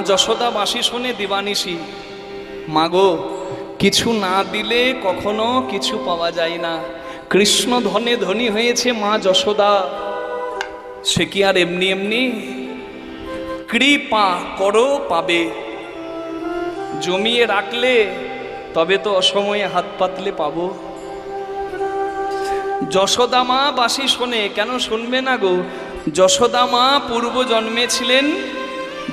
যশোদা বাঁশি শোনে দিবানিশি, মাগো কিছু না দিলে কখনো কিছু পাওয়া যায় না। কৃষ্ণ ধনে ধনী হয়েছে মা যশোদা, সে কি আর এমনি এমনি? কৃপা করো পাবে, জমিয়ে রাখলে তবে তো অসময়ে হাত পাতলে পাবো। যশোদা মা বাঁশি শোনে, কেন শুনবে না গো? যশোদা মা পূর্ব জন্মে ছিলেন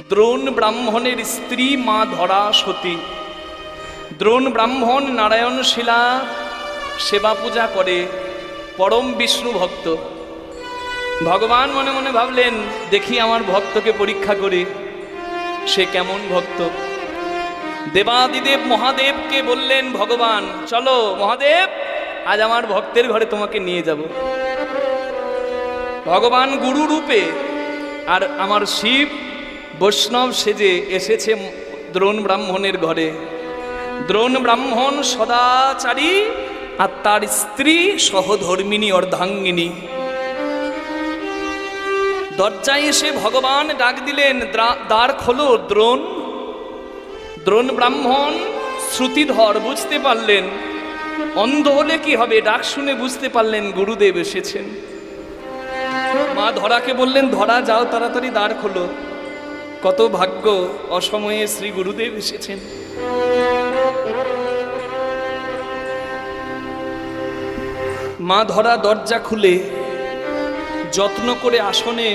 দ্রোণ ব্রাহ্মণের স্ত্রী মা ধরা সতী। দ্রোণ ব্রাহ্মণ নারায়ণ শিলা সেবা পূজা করে, পরম বিষ্ণু ভক্ত। ভগবান মনে মনে ভাবলেন, দেখি আমার ভক্তকে পরীক্ষা করে সে কেমন ভক্ত। দেবাদিদেব মহাদেবকে বললেন ভগবান, চলো মহাদেব, আজ আমার ভক্তের ঘরে তোমাকে নিয়ে যাব। ভগবান গুরু রূপে আর আমার শিব বৈষ্ণব সেজে এসেছে দ্রোণ ব্রাহ্মণের ঘরে। দ্রোণ ব্রাহ্মণ সদাচারী আর তার স্ত্রী সহধর্মিনী অর্ধাঙ্গিনী। দরজায় এসে ভগবান ডাক দিলেন, দ্বার খোলো দ্রোণ। দ্রোণ ব্রাহ্মণ শ্রুতিধর, বুঝতে পারলেন, অন্ধ হলে কি হবে, ডাক শুনে বুঝতে পারলেন গুরুদেব এসেছেন। মা ধরাকে বললেন, ধরা যাও তাড়াতাড়ি দ্বার খোলো। কত ভাগ্য, অসময়ে শ্রী গুরুদেব এসেছেন। মা ধরা দরজা খুলে যত্ন করে আসনে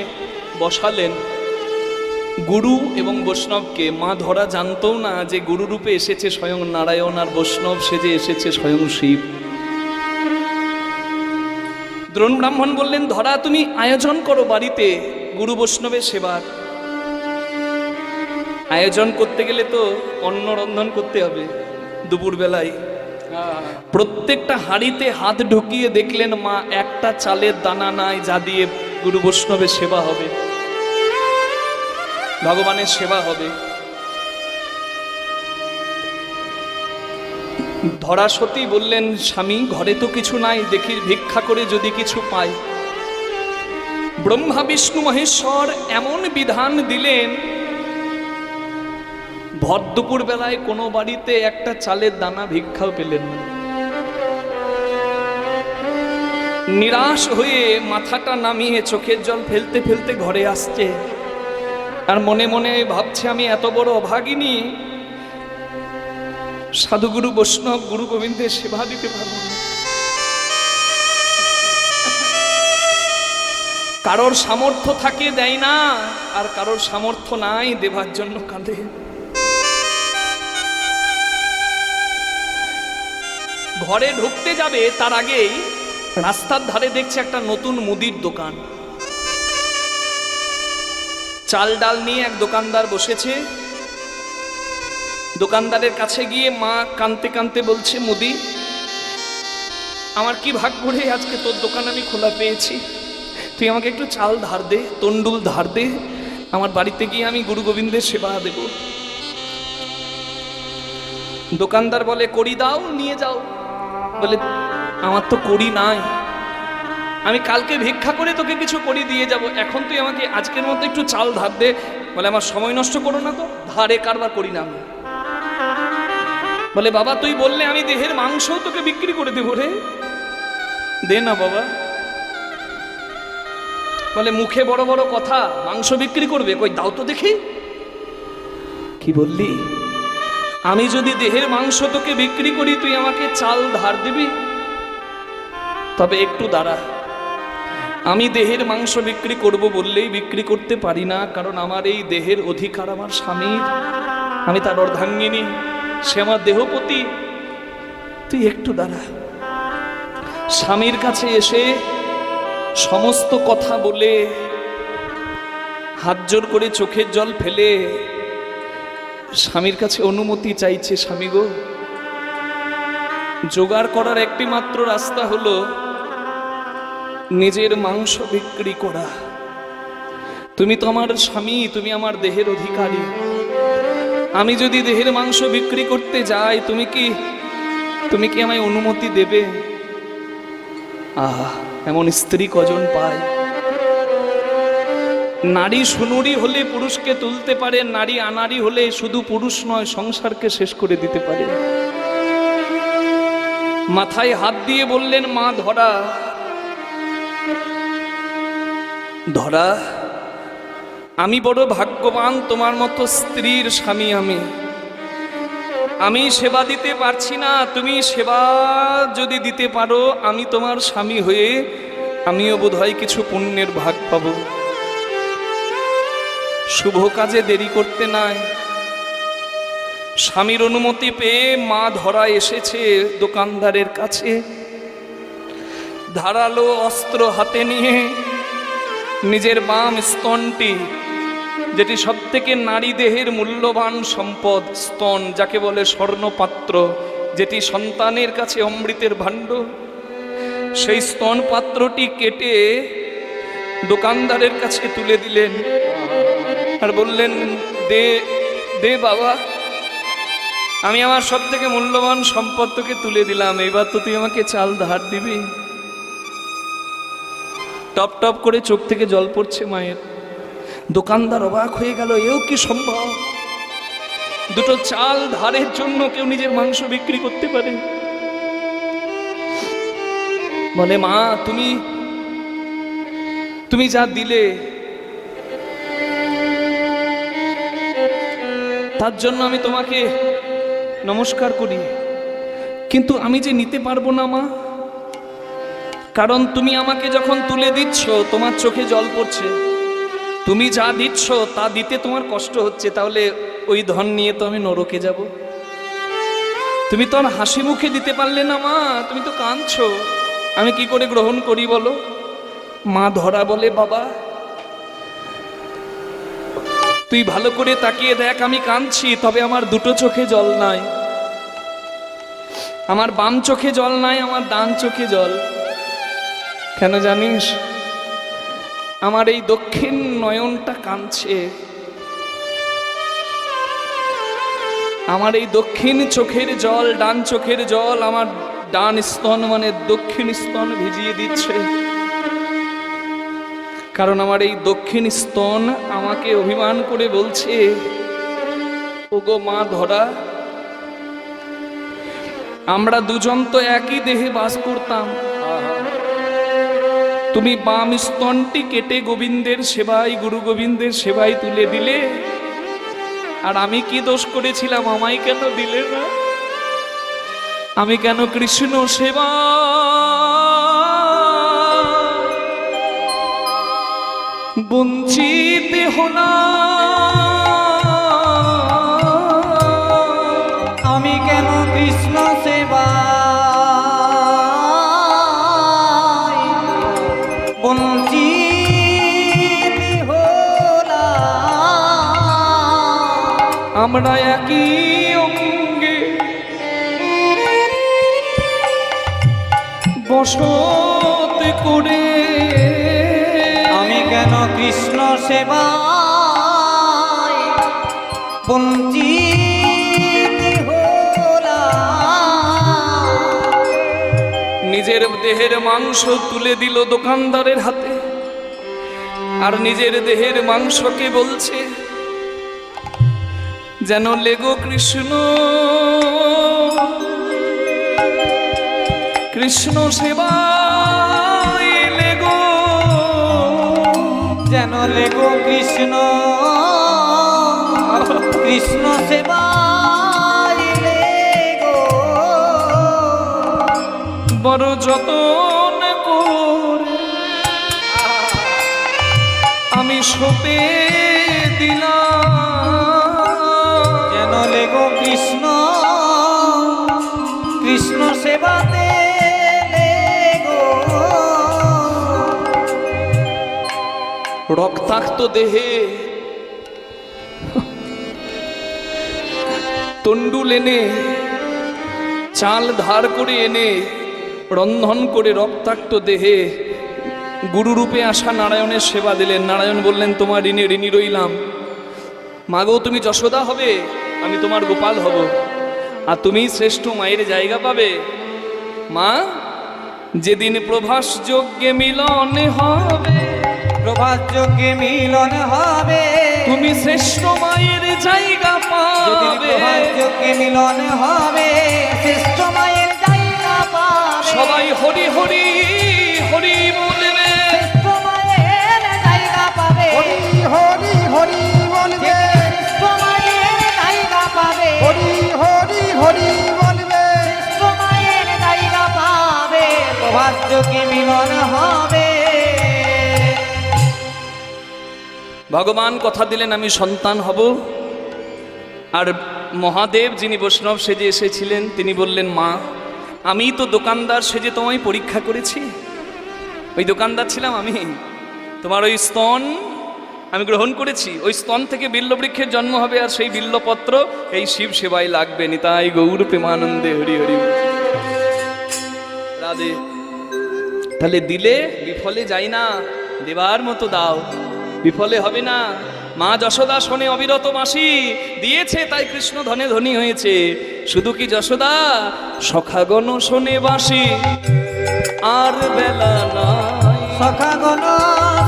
বসালেন গুরু এবং বৈষ্ণবকে। মা ধরা জানতও না যে গুরু রূপে এসেছে স্বয়ং নারায়ণ, আর বৈষ্ণব সেজে এসেছে স্বয়ং শিব। দ্রোণ ব্রাহ্মণ বললেন, ধরা তুমি আয়োজন করো বাড়িতে গুরু বৈষ্ণবের সেবার। আয়োজন করতে গেলে তো অন্ন রন্ধন করতে হবে। দুপুর বেলায় প্রত্যেকটা হাঁড়িতে হাত ঢুকিয়ে দেখলেন মা একটা চালের দানা নাই যা দিয়ে গুরু বৈষ্ণবের সেবা হবে, ভগবানের সেবা হবে। ধরা সতী বললেন, স্বামী ঘরে তো কিছু নাই, দেখি ভিক্ষা করে যদি কিছু পাই। ব্রহ্মা বিষ্ণু মহেশ্বর এমন বিধান দিলেন, ভর দুপুর বেলায় কোনো বাড়িতে একটা চালের দানা ভিক্ষাও পেলেন না। নিরাশ হয়ে মাথাটা নামিয়ে চোখের জল ফেলতে ফেলতে ঘরে আসছে, আর মনে মনে ভাবছে, আমি এত বড় অভাগিনী, সাধুগুরু বৈষ্ণব গুরু গোবিন্দের সেবা দিতে পারব না। কারোর সামর্থ্য থাকে দেয় না, আর কারোর সামর্থ্য নাই দেবার জন্য কাঁদে। ঘরে ঢুকতে যাবে তার আগেই রাস্তার ধারে দেখছে একটা নতুন মুদির দোকান। চাল ডাল নিয়ে এক দোকানদার বসেছে। দোকানদারের কাছে গিয়ে মা কাঁদতে কাঁদতে বলছে, মুদি, আমার কি ভাগ্য রে, আজকে তোর দোকান আমি খোলা পেয়েছি, তুই আমাকে একটু চাল ধার দে, তন্ডুল ধার দে, আমার বাড়িতে গিয়ে আমি গুরু গোবিন্দের সেবা দেব। দোকানদার বলে, কড়ি দাও, নিয়ে যাও। বলে, আমার তো কড়ি নাই, আমি কালকে ভিক্ষা করে তোকে কিছু কড়ি দিয়ে যাব, এখন তুই আমাকে আজকের মতো একটু চাল ধার দে। বলে, আমার সময় নষ্ট করো না তো, ধারে কারবার করি না আমি। বলে, বাবা তুই বললে আমি দেহের মাংসও তোকে বিক্রি করে দেবো রে, দে না বাবা। বলে, মুখে বড় বড় কথা, মাংস বিক্রি করবে, কই দাও তো দেখি। কি বললি? আমি যদি দেহের মাংস তোকে বিক্রি করি, তুই আমাকে চাল ধার দিবি? তবে একটু দাঁড়া, আমি দেহের মাংস বিক্রি করব বললেই বিক্রি করতে পারি না, কারণ আমার এই দেহের অধিকার আমার স্বামীর, আমি তার অর্ধাঙ্গিনী, সে আমার দেহপতি। তুই একটু দাঁড়া। স্বামীর কাছে এসে সমস্ত কথা বলে হাত জোর করে চোখের জল ফেলে স্বামীর কাছে অনুমতি চাইছে, স্বামী গো, জোগাড় করার একটি মাত্র রাস্তা হলো নিজের মাংস বিক্রি করা। তুমি তো আমার স্বামী, তুমি আমার দেহের অধিকারী, আমি যদি দেহের মাংস বিক্রি করতে যাই, তুমি কি আমায় অনুমতি দেবে? এমন স্ত্রী কজন পায়? নারী সুনুরি হলে পুরুষকে তুলতে পারে, নারী আনারি হলে শুধু পুরুষ নয় সংসারকে শেষ করে দিতে পারে। মাথায় হাত দিয়ে বললেন, মা ধরা, ধরা আমি বড় ভাগ্যবান, তোমার মতো স্ত্রীর স্বামী আমি সেবা দিতে পারছি না, তুমি সেবা যদি দিতে পারো আমি তোমার স্বামী হয়ে আমিও বোধহয় কিছু পুণ্যের ভাগ পাব। শুভ কাজে দেরি করতে নাই। স্বামীর অনুমতি পেয়ে মা ধরা এসেছে দোকানদারের কাছে। ধারালো অস্ত্র হাতে নিয়ে নিজের বাম স্তনটি, যেটি সবথেকে নারী দেহের মূল্যবান সম্পদ, স্তন যাকে বলে স্বর্ণপাত্র, যেটি সন্তানের কাছে অমৃতের ভাণ্ড, সেই স্তন পাত্রটি কেটে দোকানদারের কাছে তুলে দিলেন আর বললেন, দে দে বাবা, আমি আমার সবথেকে মূল্যবান সম্পদ তোকে তুলে দিলাম, এবার তো তুই আমাকে চাল ধার দিবি। টপ টপ করে চোখ থেকে জল পড়ছে মায়ের। দোকানদার অবাক হয়ে গেল, এও কি সম্ভব? দুটো চাল ধারের জন্য কেউ নিজের মাংস বিক্রি করতে পারে? বলে, মা তুমি যা দিলে তার জন্য আমি তোমাকে নমস্কার করি, কিন্তু আমি যে নিতে পারবো না মা, কারণ তুমি আমাকে যখন তুলে দিচ্ছ তোমার চোখে জল পড়ছে, তুমি যা দিচ্ছ তা দিতে তোমার কষ্ট হচ্ছে, তাহলে ওই ধন নিয়ে তো আমি নরকে যাব। তুমি তো আর হাসি মুখে দিতে পারলে না মা, তুমি তো কাঁদছো, আমি কি করে গ্রহণ করি বলো? মা ধরা বলে, বাবা তুই ভালো করে তাকিয়ে দেখ, আমি কাঁদছি, তবে আমার দুটো চোখে জল নাই। আমার বাম চোখে জল নাই, আমার ডান চোখে জল। কেন জানিস? আমার এই দক্ষিণ নয়নটা কাঁদছে, আমার এই দক্ষিণ চোখের জল, ডান চোখের জল আমার ডান স্তন মানে দক্ষিণ স্তন ভিজিয়ে দিচ্ছে, কারণ আমার এই দক্ষিণ স্তন আমাকে অভিমান করে বলছে, ওগো মা ধরা, আমরা দুজন তো একই দেহে বাস করতাম, তুমি বাম স্তনটি কেটে গোবিন্দের সেবায়, গুরু গোবিন্দের সেবায় তুলে দিলে, আর আমি কি দোষ করেছিলাম? আমায় কেন দিলে না? আমি কেন কৃষ্ণ সেবা বঞ্চিত হলাম? আমি কেন কৃষ্ণ সেবা বঞ্চিত হলাম? আমরা একই অঙ্গে বসত করে, আমি কেন কৃষ্ণ সেবা বঞ্চিত হলাম? নিজের দেহের মাংস তুলে দিল দোকানদারের হাতে, আর নিজের দেহের মাংসকে বলছে, যেন লেগো কৃষ্ণ, কৃষ্ণ সেবায় লেগো, যেন লেগো কৃষ্ণ, কৃষ্ণ সেবায় লেগো। বড় যতন করে আমি সপে দিলাম, যেন লেগো কৃষ্ণ, কৃষ্ণ সেবাতে লেগো। রক্তাক্ত দেহে তন্ডুল এনে, চাল ধার করে এনে রন্ধন করে রক্তাক্ত দেহে গুরুরূপে আসা নারায়ণের সেবা দিলেন। নারায়ণ বললেন, তোমার ঋণে ঋণী রইলাম, মাগো তুমি যশোদা হবে, আমি তোমার গোপাল হব, আর তুমি শ্রেষ্ঠ মায়ের জায়গা পাবে। মা, যেদিন প্রভাস যজ্ঞে মিলন হবে, প্রভাত যোগে মিলন হবে তুমি শ্রেষ্ঠ মায়ের জায়গা যেদিন পাবে। প্রভাত যোগে মিলন হবে শ্রেষ্ঠ মায়ের জায়গা পাবে সবাই হরি হরি হরি বলবে। শ্রেষ্ঠ মায়ের জায়গা পাবে হরি হরি হরি বলবে, শ্রেষ্ঠ মায়ের জায়গা পাবে হরি হরি হরি বলবে। শ্রেষ্ঠ মায়ের জায়গা পাবে প্রভাত যোগে মিলন হবে। ভগবান কথা দিলেন আমি সন্তান হব। আর মহাদেব যিনি বৈষ্ণব সেজে এসেছিলেন তিনি বললেন মা আমি তো দোকানদার সেজে তোমায় পরীক্ষা করেছি। ওই দোকানদার ছিলাম আমি, তোমার ওই স্তন আমি গ্রহণ করেছি। ওই স্তন থেকে বিল্লবৃক্ষের জন্ম হবে আর সেই বিল্লপত্র এই শিব সেবায় লাগবে। নিতাই গৌর প্রেমানন্দে হরি হরি রাধে। তাহলে দিলে বিফলে যাই না, দেবার মতো দাও, বিফলে হবে না। মা যশোদা শোনে অবিরত বাঁশি দিয়েছে তাই কৃষ্ণ ধনে ধনী হয়েছে। শুধু কি যশোদা, সখাগণ শোনে বাঁশি আর বেলা নাই। সখাগণ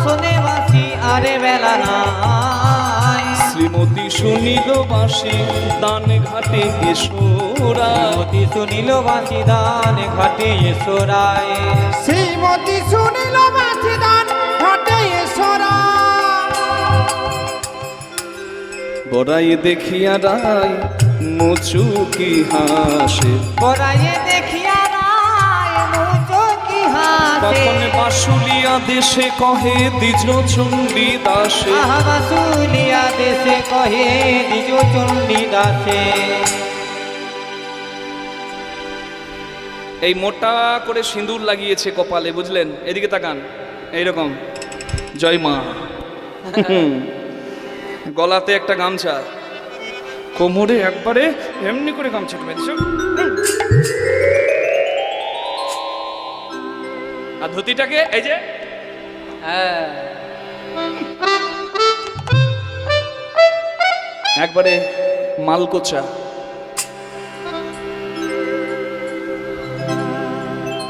শোনে বাঁশি আরে বেলা নাই। শ্রীমতী শুনিল বাঁশি দান ঘাটে কেশোরা। শ্রীমতী শুনিল বাঁশি দান ঘাটে এসোরায়। শ্রীমতী শুনিল বাঁশি গান ঘটে এসরা। বড়াই দেখিয়া রায় মুচুকি হাসে। পরায়ে দেখিয়া রায় মুচকি হাসে। তখন বাসুলিয়া দেশে কহে দ্বিজ চণ্ডী দাসে। আহা বাসুলিয়া দেশে কহে দ্বিজ চণ্ডী দাসে। এই মোটা করে সিঁদুর লাগিয়েছে কপালে, বুঝলেন? এদিকে তাকান, এইরকম জয় মা। গলাতে একটা গামছা, কোমরে একবারে এমনি করে গামছাটা বেঁধেছে, আর ধুতিটাকে এই যে হ্যাঁ একবারে মালকোচা।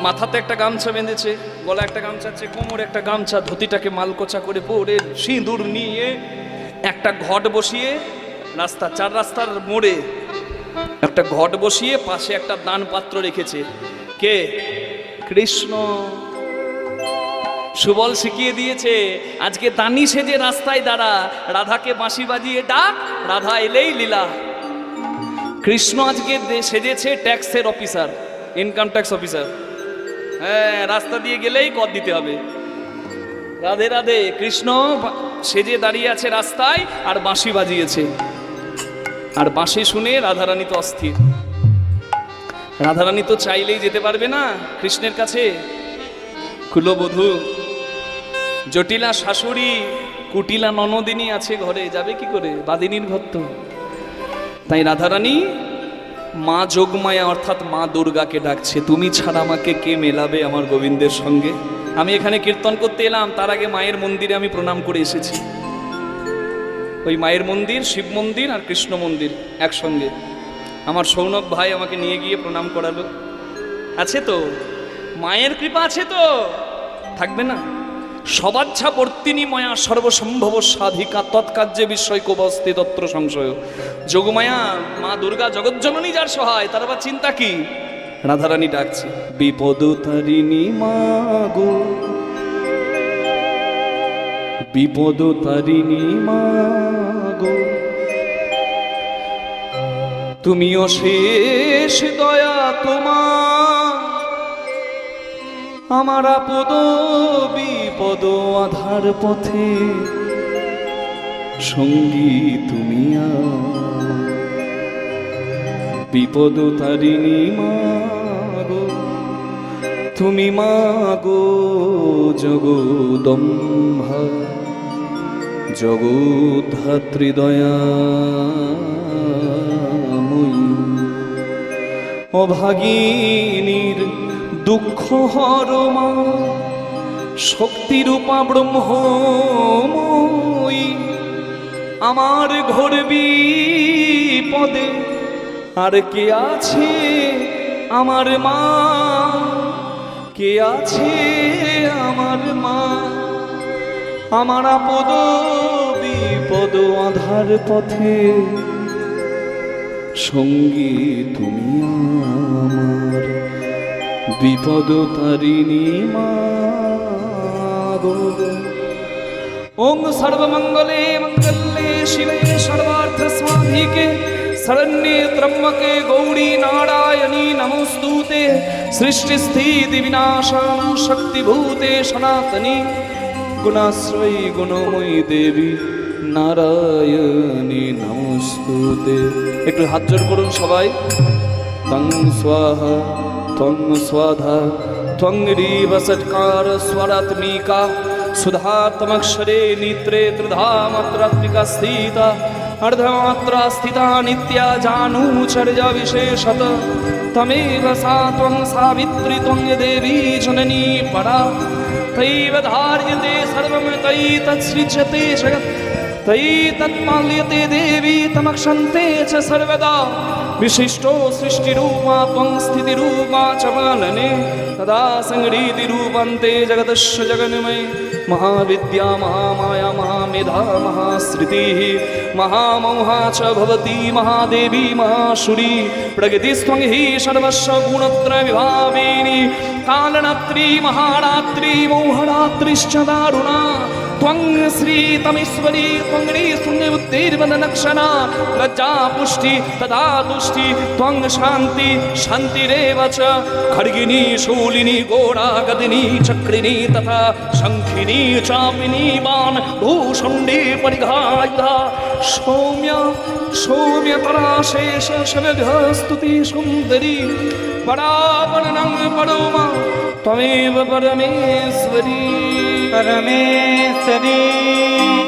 মাথাতে একটা গামছা বেঁধেছে, গলা একটা গামছা আছে, কোমরে একটা গামছা, ধুতিটাকে মালকোচা করে পরে সিঁদুর নিয়ে একটা ঘট বসিয়ে রাস্তা, চার রাস্তার মোড়ে একটা ঘট বসিয়ে পাশে একটা দান পাত্র রেখেছে। কে? কৃষ্ণ। সুবল শিখিয়ে দিয়েছে আজকে দানি সেজে রাস্তায় দাঁড়া, রাধাকে বাঁশি বাজিয়ে ডাক, রাধা এলেই লীলা। কৃষ্ণ আজকে সেজেছে ট্যাক্সের অফিসার, ইনকাম ট্যাক্স অফিসার। হ্যাঁ, রাস্তা দিয়ে গেলেই কর দিতে হবে। রাধে রাধে। কৃষ্ণ সেজে দাঁড়িয়ে আছে রাস্তায় আর বাঁশি বাজিয়েছে, আর বাঁশি শুনে রাধারানী তো অস্থির। রাধারানী তো চাইলেই যেতে পারবে না কৃষ্ণের কাছে। কুলবধূ, জটিলা শাশুড়ি, কুটিলা ননদিনী আছে ঘরে, যাবে কি করে? বাদিনীর ঘর তো। তাই রাধারানী মা যোগমায়া অর্থাৎ মা দুর্গাকে ডাকছে, তুমি ছাড়া আমাকে কে মেলাবে আমার গোবিন্দের সঙ্গে? আমি এখানে কীর্তন করতে এলাম, তার আগে মায়ের মন্দিরে আমি প্রণাম করে এসেছি। ওই মায়ের মন্দির, শিব মন্দির আর কৃষ্ণ মন্দির একসঙ্গে। আমার সৌনক ভাই আমাকে নিয়ে গিয়ে প্রণাম করালো। আছে তো, মায়ের কৃপা আছে তো, থাকবে না? সবাচ্ছা বর্তিনী মায়া সর্বসম্ভব সাধিকা তৎকার্যে বিস্ময়কবস্তি তত্র সংশয়। যোগমায়া মা দুর্গা জগজ্জননী যার সহায়, তার আবার চিন্তা কি? রাধারানী ডাকছে, বিপদ তারিণী মা গো, বিপদ তারিণী মা গো, তুমিও শেষ দয়া তোমার, আমার আপদ বিপদ আধার পথে সঙ্গী তুমি বিপদ তারিণী মাগো, তুমি মাগো জগদম্বা জগদ্ধাত্রী দয়াময়ী, অভাগিনীর দুঃখ হরমা শক্তিরূপা ব্রহ্মময়ী, আমার ঘোর বিপদে আর কে আছে আমার মা, কে আছে আমার মা, আমার আপদ বিপদ আধার পথে সঙ্গী তুমি আমার, বিপদ তারিণী মা গো। ওং সর্বমঙ্গলে মঙ্গলে শিবে সর্বার্থ সাধিকে শরণ্যে ত্র্যম্বকে গৌরী নারায়ণী নমোস্তুতে। সৃষ্টি স্থিতি বিনাশাং শক্তিভূতে সনাতনী গুণাশ্রয়ী গুণময়ী দেবী নারায়ণী নমস্তুতে। একটু হাত জোর করুন সবাই। তং স্বাহা ত্বং স্বাধা ত্বং রিভ ষটকার স্বরাত্মিকা সুধাত্মক্ষরে নেত্রে ত্রিধা মাত্রাত্মিকা স্থিতা अर्धमात्रा स्थिता नित्या जानूचर्या विशेषत तमेव सा त्वं सावित्री त्वं देवी जननी परा तैव धार्यते सर्वं तयि तत्सृज्यते जगत् तयि तत्पाल्यते देवी तमक्षन्ते च सर्वदा विशिष्टो सृष्टिरूपा त्वं स्थितिरूपा च पालने तदा संगीतिरूपन्ते जगतस्य जगन्मये महाविद्या महामाया महामेधा महाश्रुतिः महामोहा च भवती महादेवी महाशुरी प्रकृतिस्त्वं हि सर्वस्व गुणत्रय विभाविनी कालरात्रि महारात्रि मोहरात्रिश्च दारुणा त्वं श्री तमेश्वरी त्वं शून्यबुद्धिर्वदनक्षणा लज्जा पुष्टि तदा तुष्टि त्वं शान्ति शान्तिरेव च खड्गिनी शूलिनी घोड़ा गदिनी चक्रिणी तथा शङ्खिनी चापिनी बाण भूषुण्डी परिघायुधा सौम्य सौम्यतरा शेष शवस्तुति सुन्दरी परावरणं परमा त्वमेव परमेश्वरी परमेश्वरी।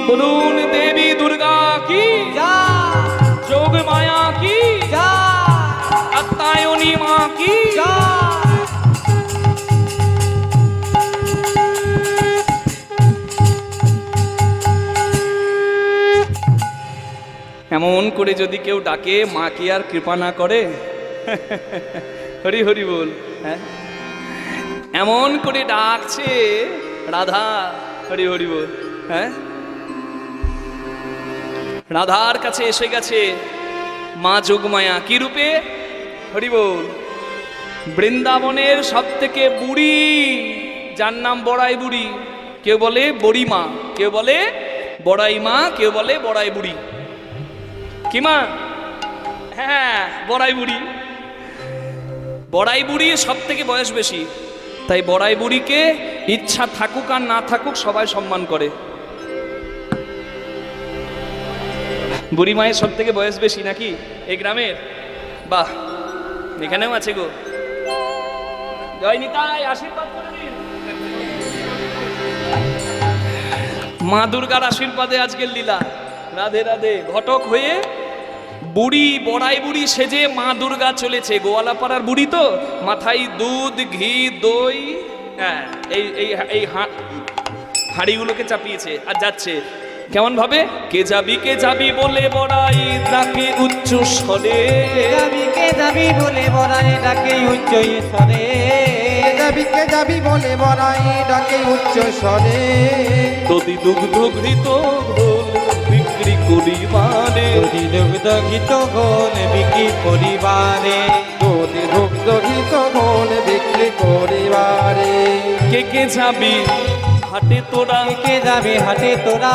बोलून देवी दुर्गा की जय जोग माया की जय अत्तायोनी माँ की जय। এমন করে যদি কেউ ডাকে মা কি আর কৃপা না করে? হরি হরি বল। হ্যাঁ, এমন করে ডাকছে রাধা, হরি হরি বল। হ্যাঁ, রাধার কাছে এসে গেছে মা যোগমায়া কি রূপে? হরি বল। বৃন্দাবনের সব থেকে বুড়ি, যার নাম বড়াই বুড়ি, কেউ বলে বড়ি মা, কেউ বলে বড়াই মা, কেউ বলে বড়াই বুড়ি। কি মা? হ্যাঁ, বড়াই বুড়ি। বড়াই বুড়ি সব থেকে বয়স বেশি, তাই বড়াই বুড়িকে ইচ্ছা থাকুক আর না থাকুক সবাই সম্মান করে। বুড়ি মায়ের সব থেকে বয়স বেশি নাকি এই গ্রামের? বাহ, এখানেও আছে গো। জয় নিতাই, আশীর্বাদ করে দিন। মা দুর্গার আশীর্বাদে আজকের লীলা। রাধে রাধে। ঘটক হয়ে বুড়ি, বড়াই বুড়ি সেজে মা দুর্গা চলেছে। গোয়ালাপাড়ার বুড়ি তো, মাথায় দুধ ঘি দই, হ্যাঁ এই এই এই হাঁড়িগুলোকে চাপিয়েছে আর যাচ্ছে কেমন ভাবে? কে যাবি বলে বড়াই ডাকে উচ্চ স্বরে, কে যাবি বলে বড়াই ডাকে উচ্চ স্বরে, কে যাবি বলে বড়াই ডাকে উচ্চ স্বরে। দধি দুগ্ধ ঘৃত ঘোল বিক্রি করিবারে, দুগ্ধ ঘিত ঘোল বিক্রি করিবারে, দুগ্ধ ঘিত ঘোল বিক্রি করিবারে। কে যাবি হাটে তোরা, কে যাবি হাটে তোরা,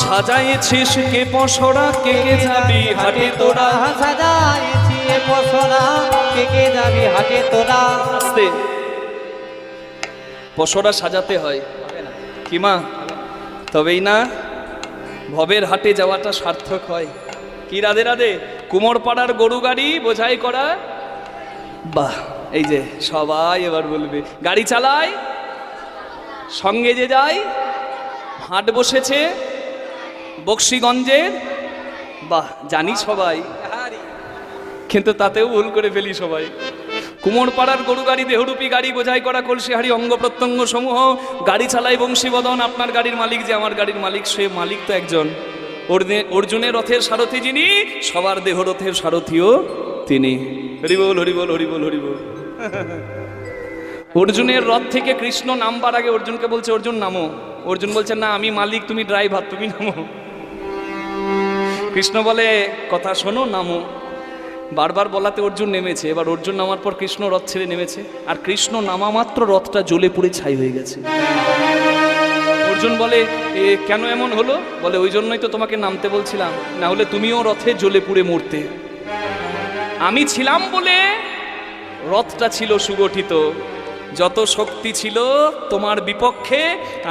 সাজাইছিস কে পসরা, কে যাবি হাটে তোরা। সাজাইছি পসরা, কে যাবি হাটে তোরা। আস্তে, পসরা সাজাতে হয় কি মা? তবেই না ভবের হাটে যাওয়াটা সার্থক হয়। কি রাধে রাধে। কুমোরপাড়ার গরু গাড়ি বোঝাই করা, বাহ, এই যে সবাই এবার বলবে গাড়ি চালায়, সঙ্গে যে যায়, হাট বসেছে বক্সিগঞ্জের, বাহ, জানি সবাই, কিন্তু তাতেও ভুল করে ফেলি সবাই। কুমোরপাড়ার গরু গাড়ি, দেহরূপী গাড়ি, বোঝাই করা কলসি হাড়ি, অঙ্গ প্রত্যঙ্গ সমূহ গাড়ি চালায় বংশীবদন। আপনার গাড়ির মালিক যে আমার গাড়ির মালিক, সে মালিক তো একজন। অর্জুনের রথের সারথি যিনি, সবার দেহ রথের সারথিও তিনি। হরিবোল হরিবোল হরিবোল হরিবোল। অর্জুনের রথ থেকে কৃষ্ণ নামবার আগে অর্জুনকে বলছে, অর্জুন নামো। অর্জুন বলছে না আমি মালিক, তুমি ড্রাইভার, তুমি নামো। কৃষ্ণ বলে কথা শোনো, নামো। বারবার বলাতে অর্জুন নেমেছে। এবার অর্জুন নামার পর কৃষ্ণ রথ ছেড়ে নেমেছে, আর কৃষ্ণ নামা মাত্র রথটা জ্বলে পুড়ে ছাই হয়ে গেছে। অর্জুন বলে কেন এমন হলো? বলে ওই জন্যই তো তোমাকে নামতে বলছিলাম, না হলে তুমিও রথে জ্বলে পুড়ে মরতে। আমি ছিলাম বলে রথটা ছিল সুগঠিত, যত শক্তি ছিল তোমার বিপক্ষে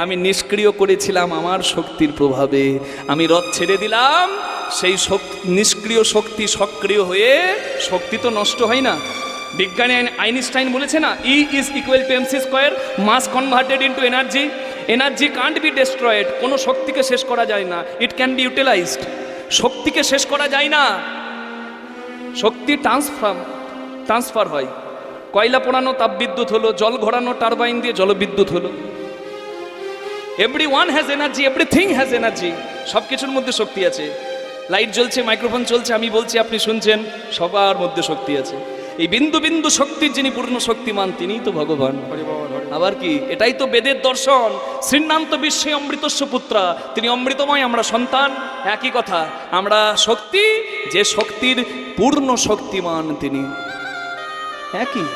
আমি নিষ্ক্রিয় করেছিলাম আমার শক্তির প্রভাবে। আমি রথ ছেড়ে দিলাম, সেই নিষ্ক্রিয় শক্তি সক্রিয় হয়ে, শক্তি তো নষ্ট হয় না। বিজ্ঞানী আইনস্টাইন বলেছে না, E is equal to mc square, mass converted into energy. Energy can't be destroyed. কোনো শক্তিকে শেষ করা যায় না, ইট ক্যান বি ইউটিলাইজড। শক্তিকে শেষ করা যায় না, শক্তি ট্রান্সফার হয়। কয়লা পোড়ানো তাপবিদ্যুৎ হলো, জল ঘোরানো টারবাইন দিয়ে জলবিদ্যুৎ হলো। Every one has energy, everything has energy. সব কিছুর মধ্যে শক্তি আছে। লাইট জ্বলছে, মাইক্রোফোন চলছে, আমি বলছি, আপনি শুনছেন, সবার মধ্যে শক্তি আছে। এই বিন্দু বিন্দু শক্তির যিনি পূর্ণ শক্তিমান, তিনিই তো ভগবান। আবার কি, এটাই তো বেদের দর্শন। শ্রীনান্ত বিশ্বে অমৃতস্য পুত্রা, তিনি অমৃতময়, আমরা সন্তান। একই কথা, আমরা শক্তি, যে শক্তির পূর্ণ শক্তিমান তিনি। একই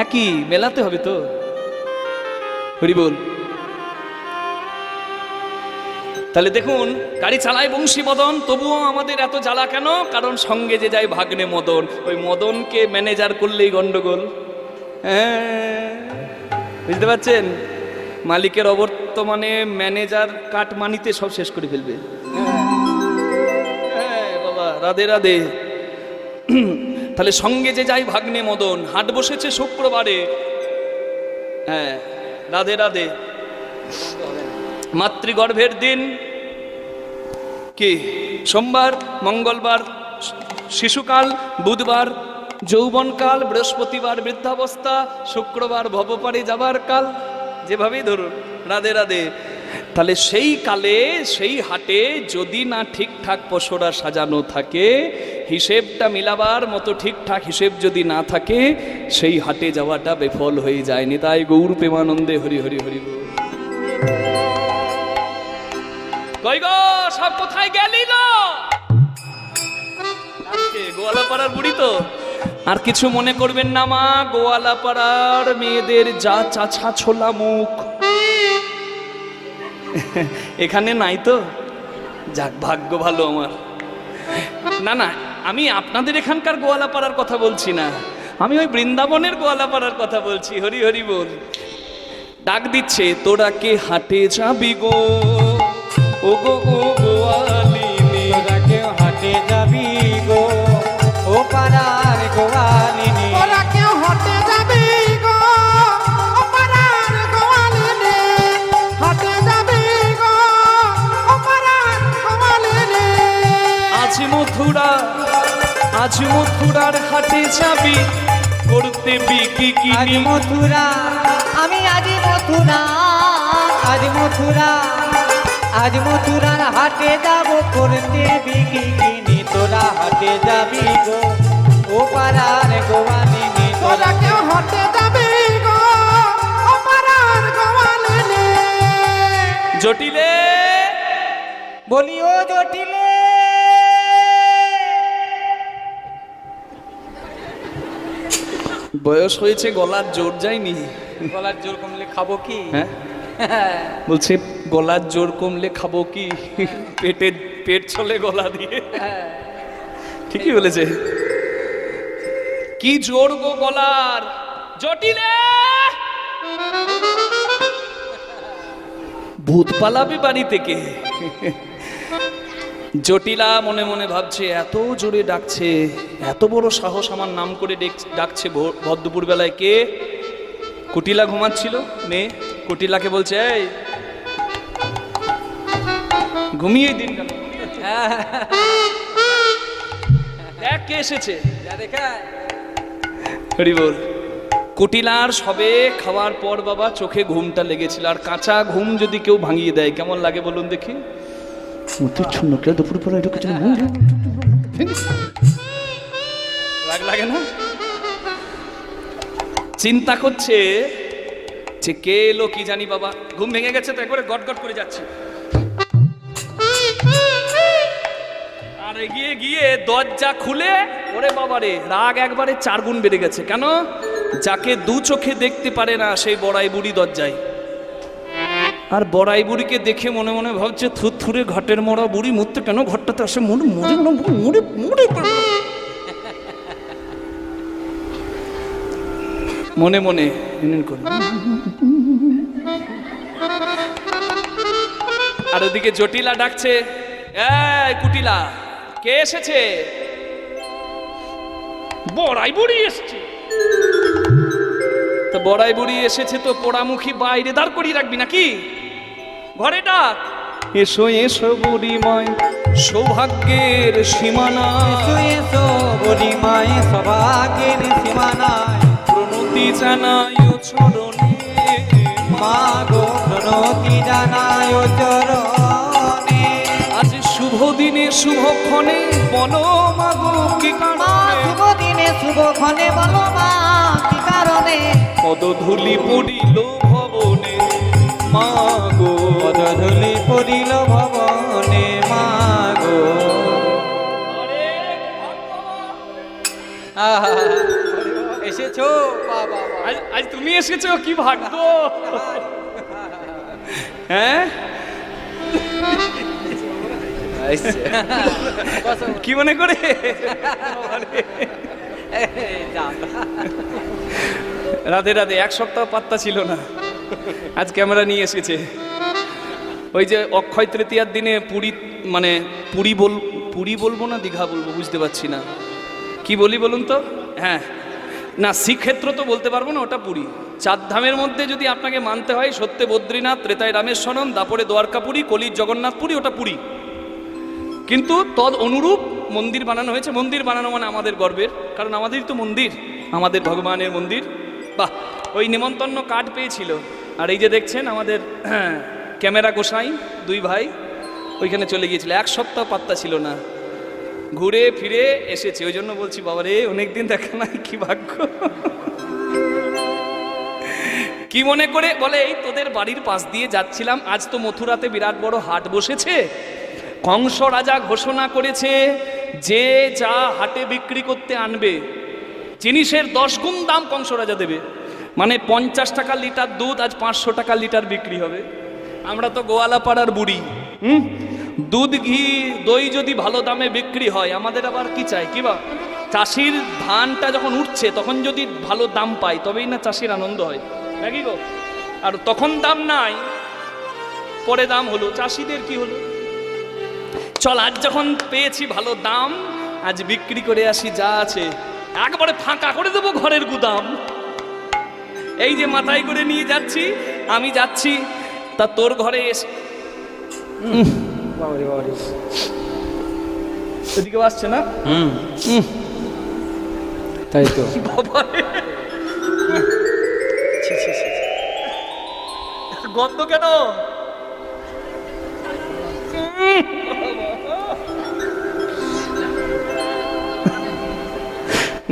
একই, মেলাতে হবে তো। হরি বল। তাহলে দেখুন, গাড়ি চালায় বংশী মদন, তবুও আমাদের এত জ্বালা কেন? কারণ সঙ্গে যে যায় ভাগ্নে মদন। ওই মদনকে ম্যানেজার করলেই গন্ডগোল। হ্যাঁ, বুঝতে পারছেন? মালিকের অবর্তমানে ম্যানেজার কাটমানিতে সব শেষ করে ফেলবে। হ্যাঁ বাবা, রাধে রাধে। তাহলে সঙ্গে যে যাই ভাগ্নে মদন, হাট বসেছে শুক্রবারে। হ্যাঁ, রাধে রাধে। মাতৃগর্ভের দিন কি? সোমবার, মঙ্গলবার শিশুকাল, বুধবার যৌবনকাল, বৃহস্পতিবার বৃদ্ধাবস্থা, শুক্রবার ভবপারে যাবার কাল, যেভাবেই ধরুন। রাধে রাধে। তাহলে সেই কালে, সেই হাটে যদি না ঠিকঠাক পশরা সাজানো থাকে, হিসেবটা মিলাবার মতো ঠিকঠাক হিসেব যদি না থাকে, সেই হাটে যাওয়াটা বিফল হয়ে যায়। নিতাই গৌর প্রেমানন্দে হরি হরি হরি বল। কই গো, সব কোথায় গেলিল? গোয়ালাপাড়ার বুড়ি তো। আর কিছু মনে করবেন না মা, গোয়ালাপাড়ার মেয়েদের যা চাছা ছোলা মুখ এখানে নাই তো। যাক, ভাগ্য ভালো আমার। না না, আমি আপনাদের এখানকার গোয়ালাপাড়ার কথা বলছি না, আমি ওই বৃন্দাবনের গোয়ালাপাড়ার কথা বলছি। হরি হরি বল। ডাক দিচ্ছে, তোরা কে হাটে যাবি গো, ও গো ও গোয়ালিনী। তোরা কেউ হাটে যাবি গো, ও পাড়ার গোয়ালিনী। তোরা কেউ হাটে যাবি গো, ও পাড়ার গোয়ালিনী। হাটে যাবি গো, ও পাড়ার গোয়ালিনী। আজ মথুরার হাটে যাবি, করতে বিক্রি আজ কিনি। মথুরা, আমি আজ মথুরা, আজ মথুরা, আজ মথুরার হাটে যাব, করতে বিক্রি কিনি। তোরা হাটে যাবি গো, ও পাড়ার গোয়ালিনী। তোরা কেউ হাটে যাবি গো, ও পাড়ার গোয়ালিনী। জটিলে বলি ও জটিলে, বয়স হয়েছে, গলার জোর যায়নি। গলার জোর কমলে খাবো কি? হ্যাঁ, বলছে গলার জোর কমলে খাবো কি? পেট চলে গলা দিয়ে। ঠিকই বলেছে। কি জোর গো গলার, জটিলে ভূত পালাবে বাড়ি থেকে। জটিলা মনে মনে ভাবছে, এত জোরে ডাকছে, এত বড় সাহস আমার নাম করে ডাকছে ভর বেলায়। কে? কুটিলা ঘুমাচ্ছিল মেয়ে। কুটিলাকে বলছে, এই ঘুমিয়ে দিন কেন? দেখ কে এসেছে। হরি বল। কুটিলার সবে খাওয়ার পর বাবা চোখে ঘুমটা লেগেছিল, আর কাঁচা ঘুম যদি কেউ ভাঙিয়ে দেয় কেমন লাগে বলুন দেখি? রাগ লাগে না? চিন্তা বলছে কে এলো কি জানি বাবা, ঘুম ভেঙে গেছে তো একবারে গট গট করে যাচ্ছে। আর এগিয়ে গিয়ে দরজা খুলে, ওরে বাবারে, রাগ একবারে 4 গুণ বেড়ে গেছে। কেন? যাকে দু চোখে দেখতে পারে না সেই বড়াই বুড়ি দরজায়। আর বড়াই বুড়িকে দেখে মনে মনে ভাবছে থুরথুরে ঘাটের মরা বুড়ি মরতে কেন ঘরটাতে আসে, মরে মরে মরে মরে মনে মনে আর ওদিকে জটিলা ডাকছে, এই কুটিলা, কে এসেছে? বড়াই বুড়ি এসেছে। তো বড়াই বুড়ি এসেছে তো পোড়ামুখী বাইরে দাঁড় করিয়ে রাখবি নাকি? ঘরে ডাক, এসো এসো বুড়িমায় সৌভাগ্যের সীমানায়, এসো এসো বুড়িমায় সৌভাগ্যের সীমানায়, প্রণতি জানাই চরণে মা গো প্রণতি জানায় চরণে। আজ শুভ দিনে শুভক্ষণে বলো মাগো কি মা কারণে, শুভ দিনে শুভক্ষণে বলো মা কি কারণে, পদধূলি পড়িল ভবনে মাগো, পদধূলি পড়িল ভবনে মা গো। আহা, এসেছো বাবা, আজ তুমি এসেছো, কি ভাগ্য। হ্যাঁ কি মনে করে? রাধে রাধে। 1 সপ্তাহ পাত্তা ছিল না, আজ ক্যামেরা নিয়ে এসেছে। ওই যে অক্ষয় তৃতীয়ার দিনে পুরী, মানে পুরী বলবো না দীঘা বলবো বুঝতে পারছি না, কি বলি বলুন তো? হ্যাঁ না, শ্রীক্ষেত্র তো বলতে পারবো না, ওটা পুরী। 4 ধামের মধ্যে যদি আপনাকে মানতে হয়, সত্যে বদ্রীনাথ, ত্রেতায় রামেশ্বরম, দাপরে দ্বারকাপুরী, কলির জগন্নাথপুরী, ওটা পুরী। কিন্তু তদ অনুরূপ মন্দির বানানো হয়েছে। মন্দির বানানো মানে আমাদের গর্বের, কারণ আমাদেরই তো মন্দির, আমাদের ভগবানের মন্দির। বাহ, ওই নিমন্ত্রণ কার্ড পেয়েছিল। আর এই যে দেখছেন আমাদের ক্যামেরা গোসাই 2 ভাই ওইখানে চলে গিয়েছিল, 1 সপ্তাহ পাত্তা ছিল না, ঘুরে ফিরে এসেছে। ওই জন্য বলছি বাবা রে, অনেকদিন দেখা নাই, কি ভাগ্য। কি মনে করে বলে, এই তোদের বাড়ির পাশ দিয়ে যাচ্ছিলাম, আজ তো মথুরাতে বিরাট বড় হাট বসেছে, কংস রাজা ঘোষণা করেছে যে যা হাটে বিক্রি করতে আনবে জিনিসের 10 গুণ দাম কংস রাজা দেবে। মানে 50 টাকা লিটার দুধ আজ 500 টাকা লিটার বিক্রি হবে। আমরা তো গোয়ালাপাড়ার বুড়ি, দুধ ঘি দই যদি ভালো দামে বিক্রি হয়, আমাদের আবার কি চাই? কি বা চাষির ধানটা যখন উঠছে তখন যদি ভালো দাম পায় তবেই না চাষির আনন্দ হয়, নাকি গো? আর তখন দাম নাই, পরে দাম হলো, চাষিদের কি হলো? চল আজ যখন পেয়েছি ভালো দাম, আজ বিক্রি করে আসি, যা আছে একবারে ফাঁকা করে দেবো ঘরের গুদাম। এই যে মাথায় করে নিয়ে যাচ্ছি, আমি যাচ্ছি, তা তোর ঘরে এসে এদিকেও আসছে না, তাই তো গন্ধ কেন?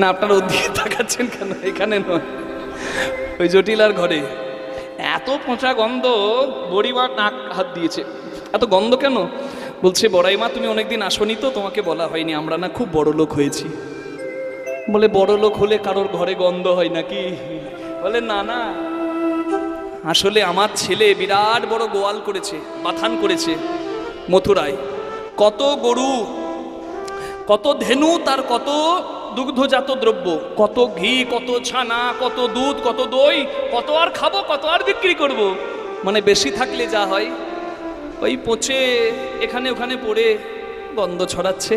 না আপনারা ওদিকে তাকাচ্ছেন কেন? এখানে নয়, ওই জটিলার ঘরে এত পচা গন্ধ, বড়িমা নাক হাত দিয়েছে। এত গন্ধ কেন? বলছে বড়াই মা তুমি অনেকদিন আসনি তো, তোমাকে বলা হয়নি, আমরা না খুব বড় লোক হয়েছি। বলে বড় লোক হলে কারোর ঘরে গন্ধ হয় নাকি? বলে না না, আসলে আমার ছেলে বিরাট বড় গোয়াল করেছে, বাথান করেছে মথুরায়। কত গরু, কত ধেনু, তার কত দুগ্ধজাত দ্রব্য, কত ঘি, কত ছানা, কত দুধ, কত দই, কত আর খাবো, কত আর বিক্রি করব। মানে বেশি থাকলে যা হয়, ওই পচে এখানে ওখানে পড়ে গন্ধ ছড়াচ্ছে।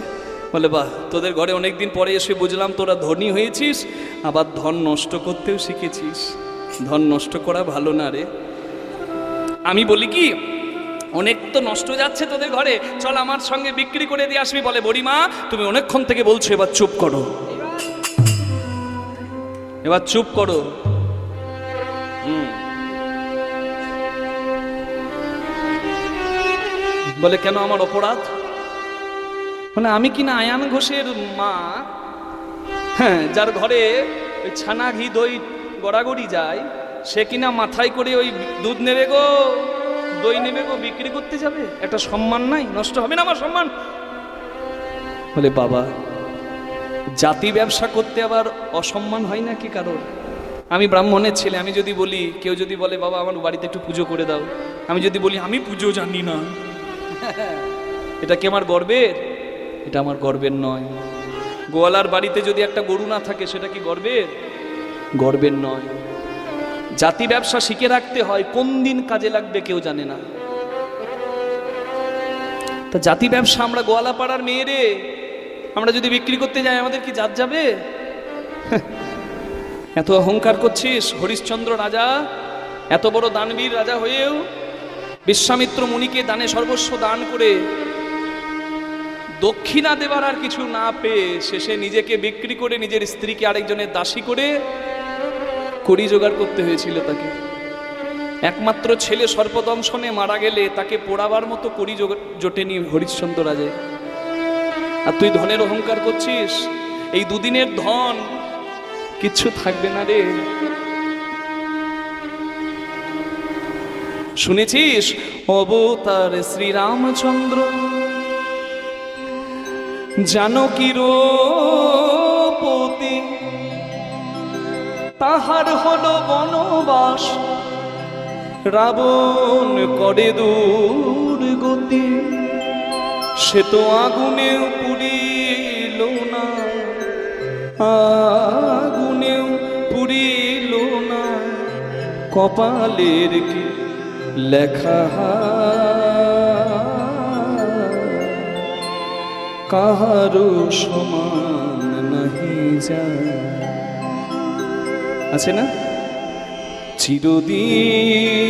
বলে বাহ, তোদের ঘরে অনেকদিন পরে এসে বুঝলাম তোরা ধনী হয়েছিস, আবার ধন নষ্ট করতেও শিখেছিস। ধন নষ্ট করা ভালো না রে। আমি বলি কি, অনেক তো নষ্ট যাচ্ছে তোদের ঘরে, চল আমার সঙ্গে বিক্রি করে দিয়ে আসবি। বলে বড়িমা তুমি অনেকক্ষণ থেকে বলছো, এবার চুপ করো, এবার চুপ করো। বলে কেন, আমার অপরাধ? বলে আমি কিনা আয়ান ঘোষের মা, হ্যাঁ, যার ঘরে ওই ছানা ঘি দই গড়াগড়ি যায়, সে কিনা মাথায় করে ওই দুধ নেবে গো, দই নেবে গো, বিক্রি করতে যাবে। একটা সম্মান নাই? নষ্ট হবে না আমার সম্মান? বলে বাবা, জাতি ব্যবসা করতে আবার অসম্মান হয় নাকি কারোর? আমি ব্রাহ্মণের ছেলে, আমি যদি বলি, কেউ যদি বলে বাবা আমার বাড়িতে একটু পুজো করে দাও, আমি যদি বলি আমি পুজো জানি না, এটা কি আমার গর্বের? এটা আমার গর্বের নয়। গোয়ালার বাড়িতে যদি একটা গরু না থাকে, সেটা কি গর্বের? গর্বের নয়। জাতি ব্যবসা শিখে রাখতে হয়, কোন দিন কাজে লাগবে কেউ জানে না। তা জাতি ব্যবসা আমরা গোয়ালা পাড়ার মেয়েরে আমরা যদি বিক্রি করতে যাই, আমাদের কি জাত যাবে? এত অহংকার করছিস? হরিশ্চন্দ্র রাজা, এত বড় দানবীর রাজা হয়েও বিশ্বামিত্র মুনিকে দানে সর্বস্ব দান করে দক্ষিণা দেবার আর কিছু না পেয়ে শেষে নিজেকে বিক্রি করে নিজের স্ত্রীকে আরেকজনের দাসী করে কড়ি জোগাড় করতে হয়েছিল তাকে। একমাত্র ছেলে সর্পদংশনে মারা গেলে তাকে পোড়াবার মতো কড়ি জোটেনি হরিশ্চন্দ্র রাজে। আর তুই ধনের অহংকার করছিস? এই দুদিনের ধন কিচ্ছু থাকবে না রে। শুনেছিস অবতার শ্রীরামচন্দ্র জানকীর পতি, তাহার হলো বনবাস, রাবণ করে দূর গতি, সে তো আগুনেও পুড়িল না, আগুনেও পুড়িল না, কপালের কি লেখা কাহারো সমান নাহি যায়। আছে না? চিরদিন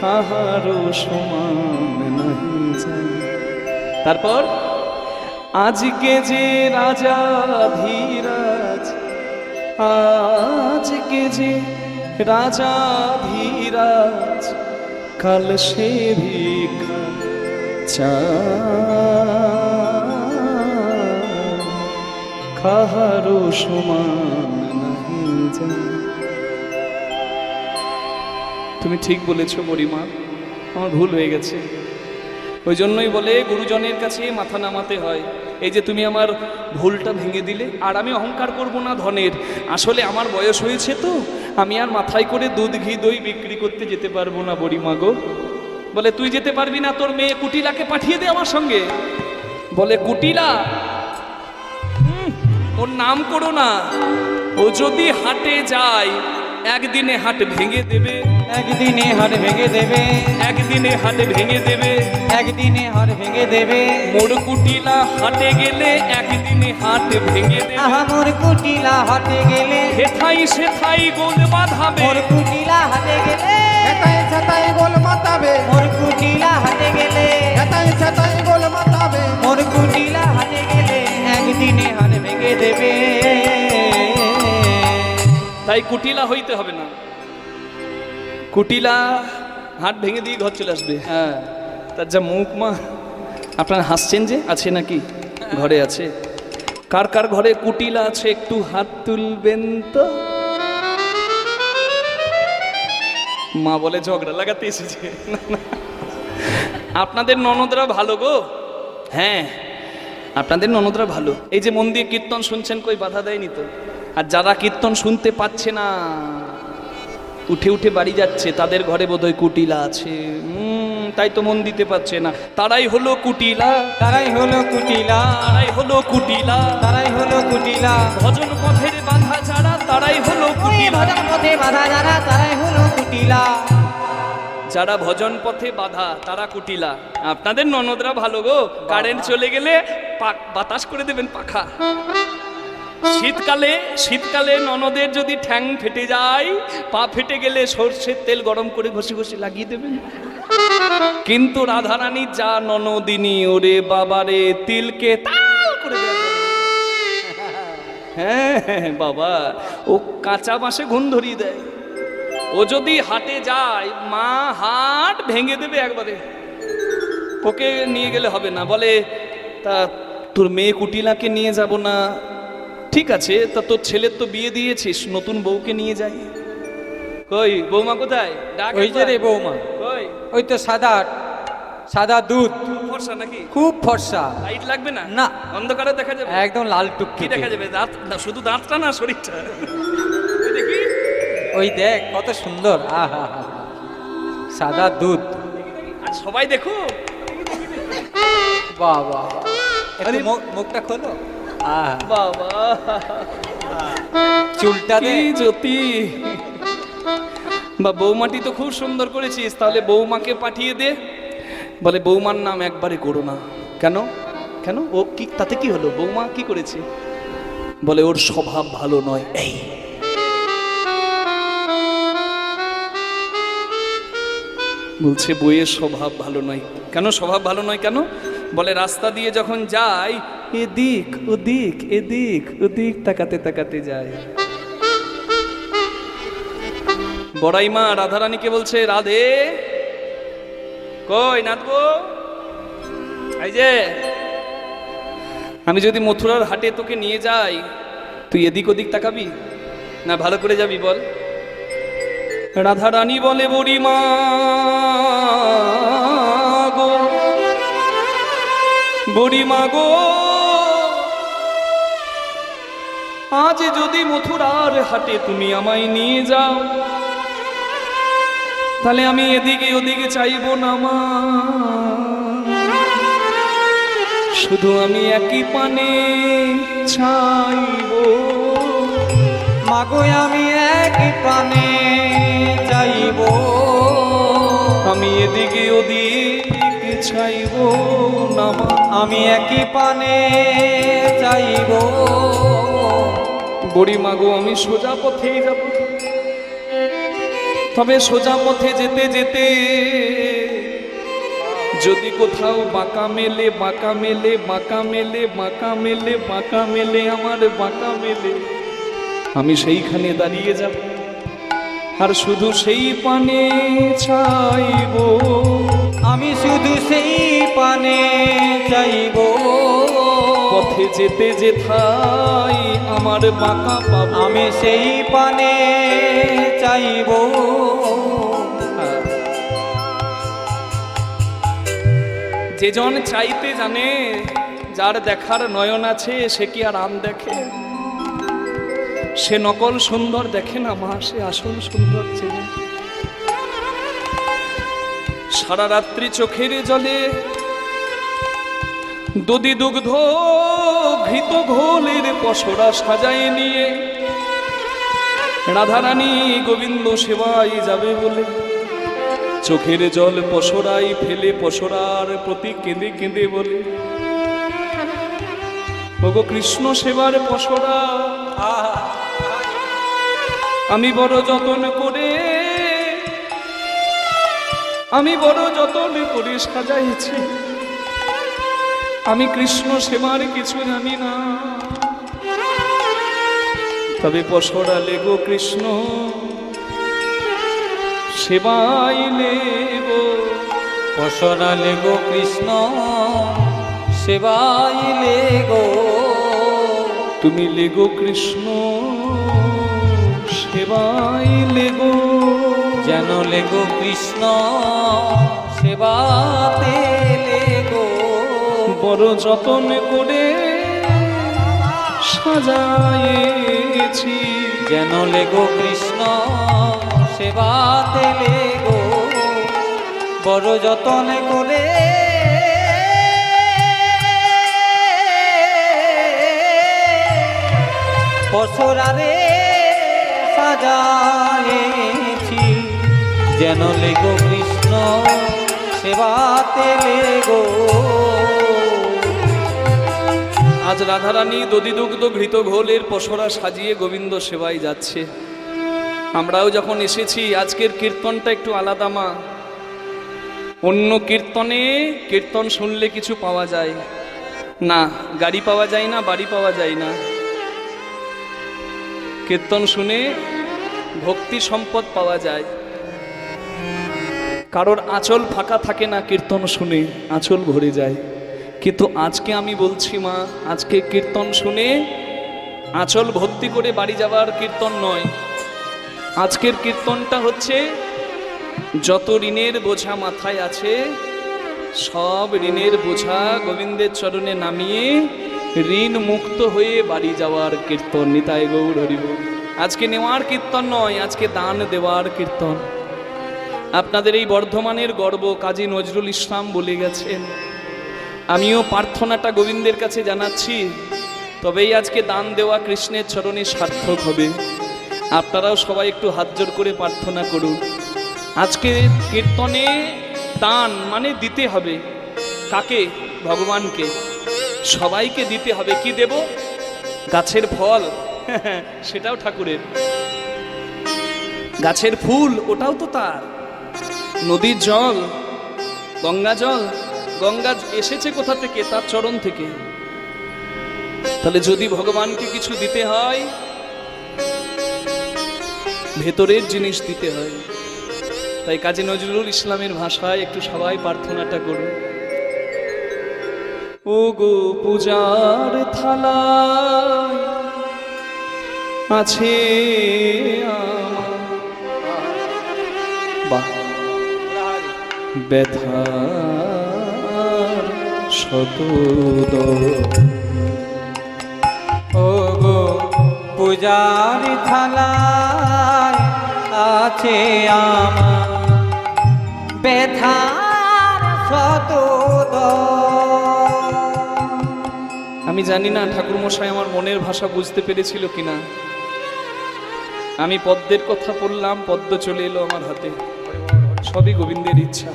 কাহারো সমান নাহি যায়। তারপর আজকে যে রাজা ধীরাজ, আজকে যে রাজা ধীরাজ, কাল সে ভিক্ষা কাহারো সমান নাহি যায়। তুমি ঠিক বলেছো বুড়িমা, আমার ভুল হয়ে গেছে। ওই জন্যই বলে গুরুজনের কাছে মাথা নামাতে হয়। এই যে তুমি আমার ভুলটা ভেঙে দিলে, আর আমি অহংকার করব না ধনের। আসলে আমার বয়স হয়েছে তো, আমি আর মাথায় করে দুধ ঘি দই বিক্রি করতে যেতে পারবো না বুড়িমা গো। বলে তুই যেতে পারবি না? তোর মেয়ে কুটিলাকে পাঠিয়ে দে আমার সঙ্গে। বলে কুটিলা, ওর নাম করো না। ও যদি হাটে যায়, একদিনে হাট ভেঙে দেবে, একদিনে হাট ভেঙে দেবে, একদিনে হাট ভেঙে দেবে, একদিনে হাট ভেঙে দেবে। মোর কুটিলা হাটে গেলে একদিনে হাট ভেঙে দেবে। আহা মোর কুটিলা হাটে গেলে, হেথাই সেথাই গোল বাঁধাবে, মোর কুটিলা হাটে গেলে, হেতাই ছাতাই গোল মাতাবে, মোর কুটিলা হাটে গেলে, হেতাই ছাতাই গোল মাতাবে, মোর কুটিলা হাটে গেলে, একদিনে হাট ভেঙে দেবে। তাই কুটিলা হইতে হবে না। কুটিলা হাট ভেঙে দিয়ে ঘর চলে আসবে। হ্যাঁ, তার যা মুখ মা। আপনারা হাসছেন যে? আছে নাকি? ঘরে আছে? কার কার ঘরে কুটিলা আছে একটু হাত তুলবেন তো। মা বলে ঝগড়া লাগাতে এসেছে। আপনাদের ননদরা ভালো গো। হ্যাঁ, আপনাদের ননদরা ভালো। এই যে মন দিয়ে কীর্তন শুনছেন, কই বাধা দেয়নি তো। আর যারা কীর্তন শুনতে পাচ্ছে না, উঠে উঠে বাড়ি যাচ্ছে, তাদের ঘরে বোধহয় কুটিলা আছে। তাই তো মন দিতে পারছে না। তারাই হলো কুটিলা, তারাই হলো কুটিলা, তারাই হলো কুটিলা, তারাই হলো কুটিলা। ভজন পথের বাধা যারা, তারাই হলো কুটিলা। ভজন পথে বাধা যারা, তারাই হলো কুটিলা। যারা ভজন পথে বাধা, তারা কুটিলা। আপনাদের ননদরা ভালো গো। কারেন্ট চলে গেলে বাতাস করে দেবেন পাখা। শীতকালে ননদের যদি ঠ্যাং ফেটে যায়, পা ফেটে গেলে সর্ষের তেল গরম করে ঘষে ঘষে লাগিয়ে দেবেন। কিন্তু রাধারানী যা ননদিনী, ওরে বাবারে, তিলকে তাল করে দেবে। হ্যাঁ বাবা, ও কাঁচা বাঁশে ঘুম ধরিয়ে দেয়। ও যদি হাটে যায়, মা হাট ভেঙে দেবে একবারে। ওকে নিয়ে গেলে হবে না। বলে তা তোর মেয়ে কুটিলাকে নিয়ে যাব না, ঠিক আছে, তা তোর ছেলের তো বিয়ে দিয়েছিস, নতুন বউকে নিয়ে যাই। কই বৌমা কোথায়? ডাক ওই যে একবার। রে বৌমা, কই? ওই তো সাদা সাদা দুধ, ফর্সা নাকি? খুব ফর্সা। লাইট লাগবে না? না। অন্ধকারে দেখা যাবে? একদম লাল কি টুকটুকে। দেখা যাবে? দাঁত না, শুধু দাঁতটা না, শরীরটা। ওই দেখি। ওই দেখ কত সুন্দর, আহা সাদা দুধ। আর সবাই দেখো। বাহ বাহ, একটু মুখটা খোলো। আহা, বাবা, চুলটা কি দে। জ্যোতি। বা বৌমাটি তো খুব সুন্দর করেছিস, তাহলে বৌমাকে পাঠিয়ে দে। বলে বৌমার নাম একবারে করো না। কেন? কেন? ও কি, তাতে কি হলো? বৌমা কি করেছে? বলে ওর স্বভাব ভালো নয়। এই বলছে বইয়ের স্বভাব ভালো নয়। কেন স্বভাব ভালো নয় কেন? বলে রাস্তা দিয়ে যখন যাই, এদিক ওদিক এদিক ওদিক তাকাতে তাকাতে যায়। বড়াই মা রাধারানীকে বলছে, রাধে কই নাচবো? এই যে আমি যদি মথুরার হাটে তোকে নিয়ে যাই, তুই এদিক ওদিক তাকাবি না? ভালো করে যাবি বল। রাধারানী বলে, বুড়িমা গো, বুড়িমা গো, আজ যদি মথুরার হাটে তুমি আমায় নিয়ে যাও, তাহলে আমি এদিকে ওদিকে চাইবো না মা, শুধু আমি একই পানে চাইবো। মাগো আমি এক প্রাণে চাইব, আমি এদিকে ওদিকে চাইবো না মা, আমি একই পানে চাইব। বড়ি মাগো আমি সোজা পথেই যাব, তবে সোজা পথে যেতে যেতে যদি কোথাও বাঁকা মেলে বাঁকা মেলে বাঁকা মেলে বাঁকা মেলে বাঁকা মেলে আমার বাঁকা মেলে, আমি সেইখানে দাঁড়িয়ে যাব আর শুধু সেই পানে চাইবো। আমি শুধু সেই পানে চাইব, পথে যেতে যেথায় আমার বাঁকা পাবো, আমি সেই পানে চাইব। যে জন চাইতে জানে, যার দেখার নয়ন আছে, সে কি আর আম দেখে? সে নকল সুন্দর দেখে না মা, সে আসল সুন্দর চেনে। সারা রাত্রি চোখের জলে দধি দুগ্ধ ঘৃত ঘোলের পসরা সাজায় নিয়ে রাধারানী গোবিন্দ সেবায় যাবে বলে চোখের জল পসরাই ফেলে পসরার প্রতি কেঁদে কেঁদে বলে, ওগো কৃষ্ণ সেবার পসরা আমি বড় যতন করে, আমি বড় যতন করে সাজাইছি, আমি কৃষ্ণ সেবার কিছু জানি না, তবে পসরা লেগো কৃষ্ণ সেবাই লেগো, পসরা লেগো কৃষ্ণ সেবাই লেগো, তুমি লেগো কৃষ্ণ সেবাই লেগো, যেন লেগো কৃষ্ণ সেবাতে লেগো, বড় যতন করে সাজায়েছি, যেন লেগো কৃষ্ণ সেবাতে লেগো, বড় যতন করে পসরারে সাজায়েছি, যেন লেগো কৃষ্ণ সেবাতে লেগো। আজ রাধারানী দধিদুগ্ধ ঘৃত ঘোলের পসরা সাজিয়ে গোবিন্দ সেবায় যাচ্ছে। আমরাও যখন এসেছি, আজকের কীর্তনটা একটু আলাদা মা। অন্য কীর্তনে কীর্তন শুনলে কিছু পাওয়া যায় না, গাড়ি পাওয়া যায় না, বাড়ি পাওয়া যায় না। কীর্তন শুনে ভক্তি সম্পদ পাওয়া যায়। কারোর আঁচল ফাঁকা থাকে না, কীর্তন শুনে আঁচল ভরে যায়। কিন্তু আজকে আমি বলছি মা, আজকে কীর্তন শুনে আঁচল ভর্তি করে বাড়ি যাওয়ার কীর্তন নয়। আজকের কীর্তনটা হচ্ছে যত ঋণের বোঝা মাথায় আছে সব ঋণের বোঝা গোবিন্দের চরণে নামিয়ে ঋণ মুক্ত হয়ে বাড়ি যাওয়ার কীর্তন। নিতাই গৌর হরি বল। আজকে নেওয়ার কীর্তন নয়, আজকে দান দেওয়ার কীর্তন। আপনাদের এই বর্ধমানের গর্ব কাজী নজরুল ইসলাম বলে গেছেন, আমিও প্রার্থনাটা গোবিন্দের কাছে জানাচ্ছি, তবেই আজকে দান দেওয়া কৃষ্ণের চরণে সার্থক হবে। আপনারাও সবাই একটু হাত জোড় করে প্রার্থনা করুন। আজকে কীর্তনে দান মানে দিতে হবে। কাকে? ভগবানকে। সবাইকে দিতে হবে। কি দেব? গাছের ফল সেটাও ঠাকুরের, গাছের ফুল ওটাও তো তার, নদীর জল, গঙ্গা জল, গঙ্গা এসেছে কোথা থেকে? তার চরণ থেকে। তাহলে যদি ভগবানকে কিছু দিতে হয় ভেতরের জিনিস দিতে হয়। তাই কাজী নজরুল ইসলামের ভাষায় একটু সবাই প্রার্থনাটা করুন। ও গো পূজার থালা আছে আমার ব্যথার শতদ। ও গো পূজার থালায় আছে আমার ব্যথার শতদ। আমি জানি না ঠাকুর মশাই আমার মনের ভাষা বুঝতে পেরেছিল কিনা। আমি পদ্মের কথা বললাম, পদ্ম চলে এলো আমার হাতে। সবই গোবিন্দের ইচ্ছা।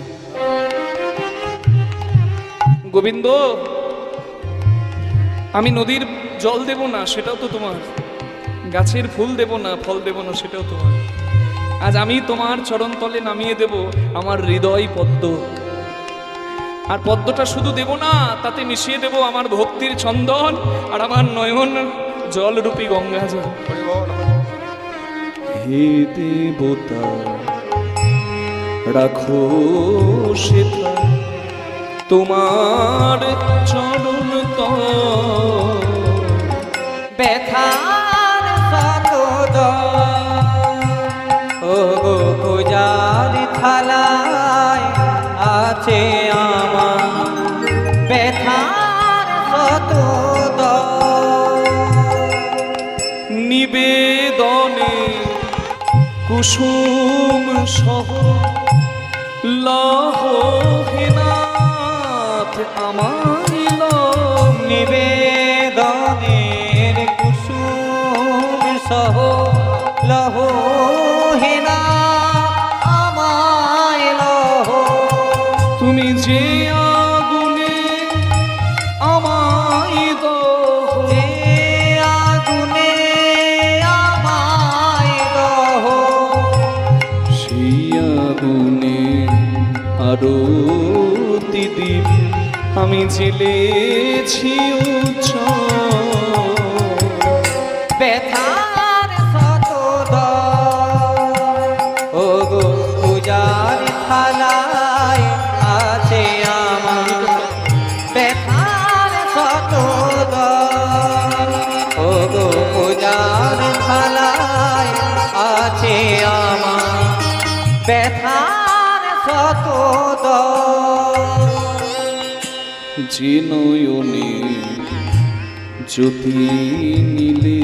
গোবিন্দ, আমি নদীর জল দেব না, সেটাও তো তোমার। গাছের ফুল দেব না, ফল দেব না, সেটাও তোমার। আজ আমি তোমার চরণ তলে নামিয়ে দেব আমার হৃদয় পদ্ম। আর পদ্মটা শুধু দেব না, তাতে মিশিয়ে দেব আমার ভক্তির চন্দন আর আমার নয়ন জলরূপী গঙ্গা জল। হে দেবতা রাখো সেথা তোমার চরণ তল ব্যথার শতদ। ও গো পূজার থালায় আছে আমার ব্যথার শতদ। নিবেদনে কুসুম সহ লহ হে নাথ আমায় লহ। নিবেদনের কুসুম সহ লহ হে নাথ আমায় লহ। তুমি যে আগুনে আমায় দহ, যে আগুনে আমায় দহ। সেই আগুনে আরতি দিন আমি জেলেছি উচ্চ ব্যথার শতদ। ও গো পূজার থালায় আছে আমার ব্যথার শতদ। ও গো পূজার থালায় আছে আমার ব্যথার শতদ। যে নয়নে জ্যোতি নীলে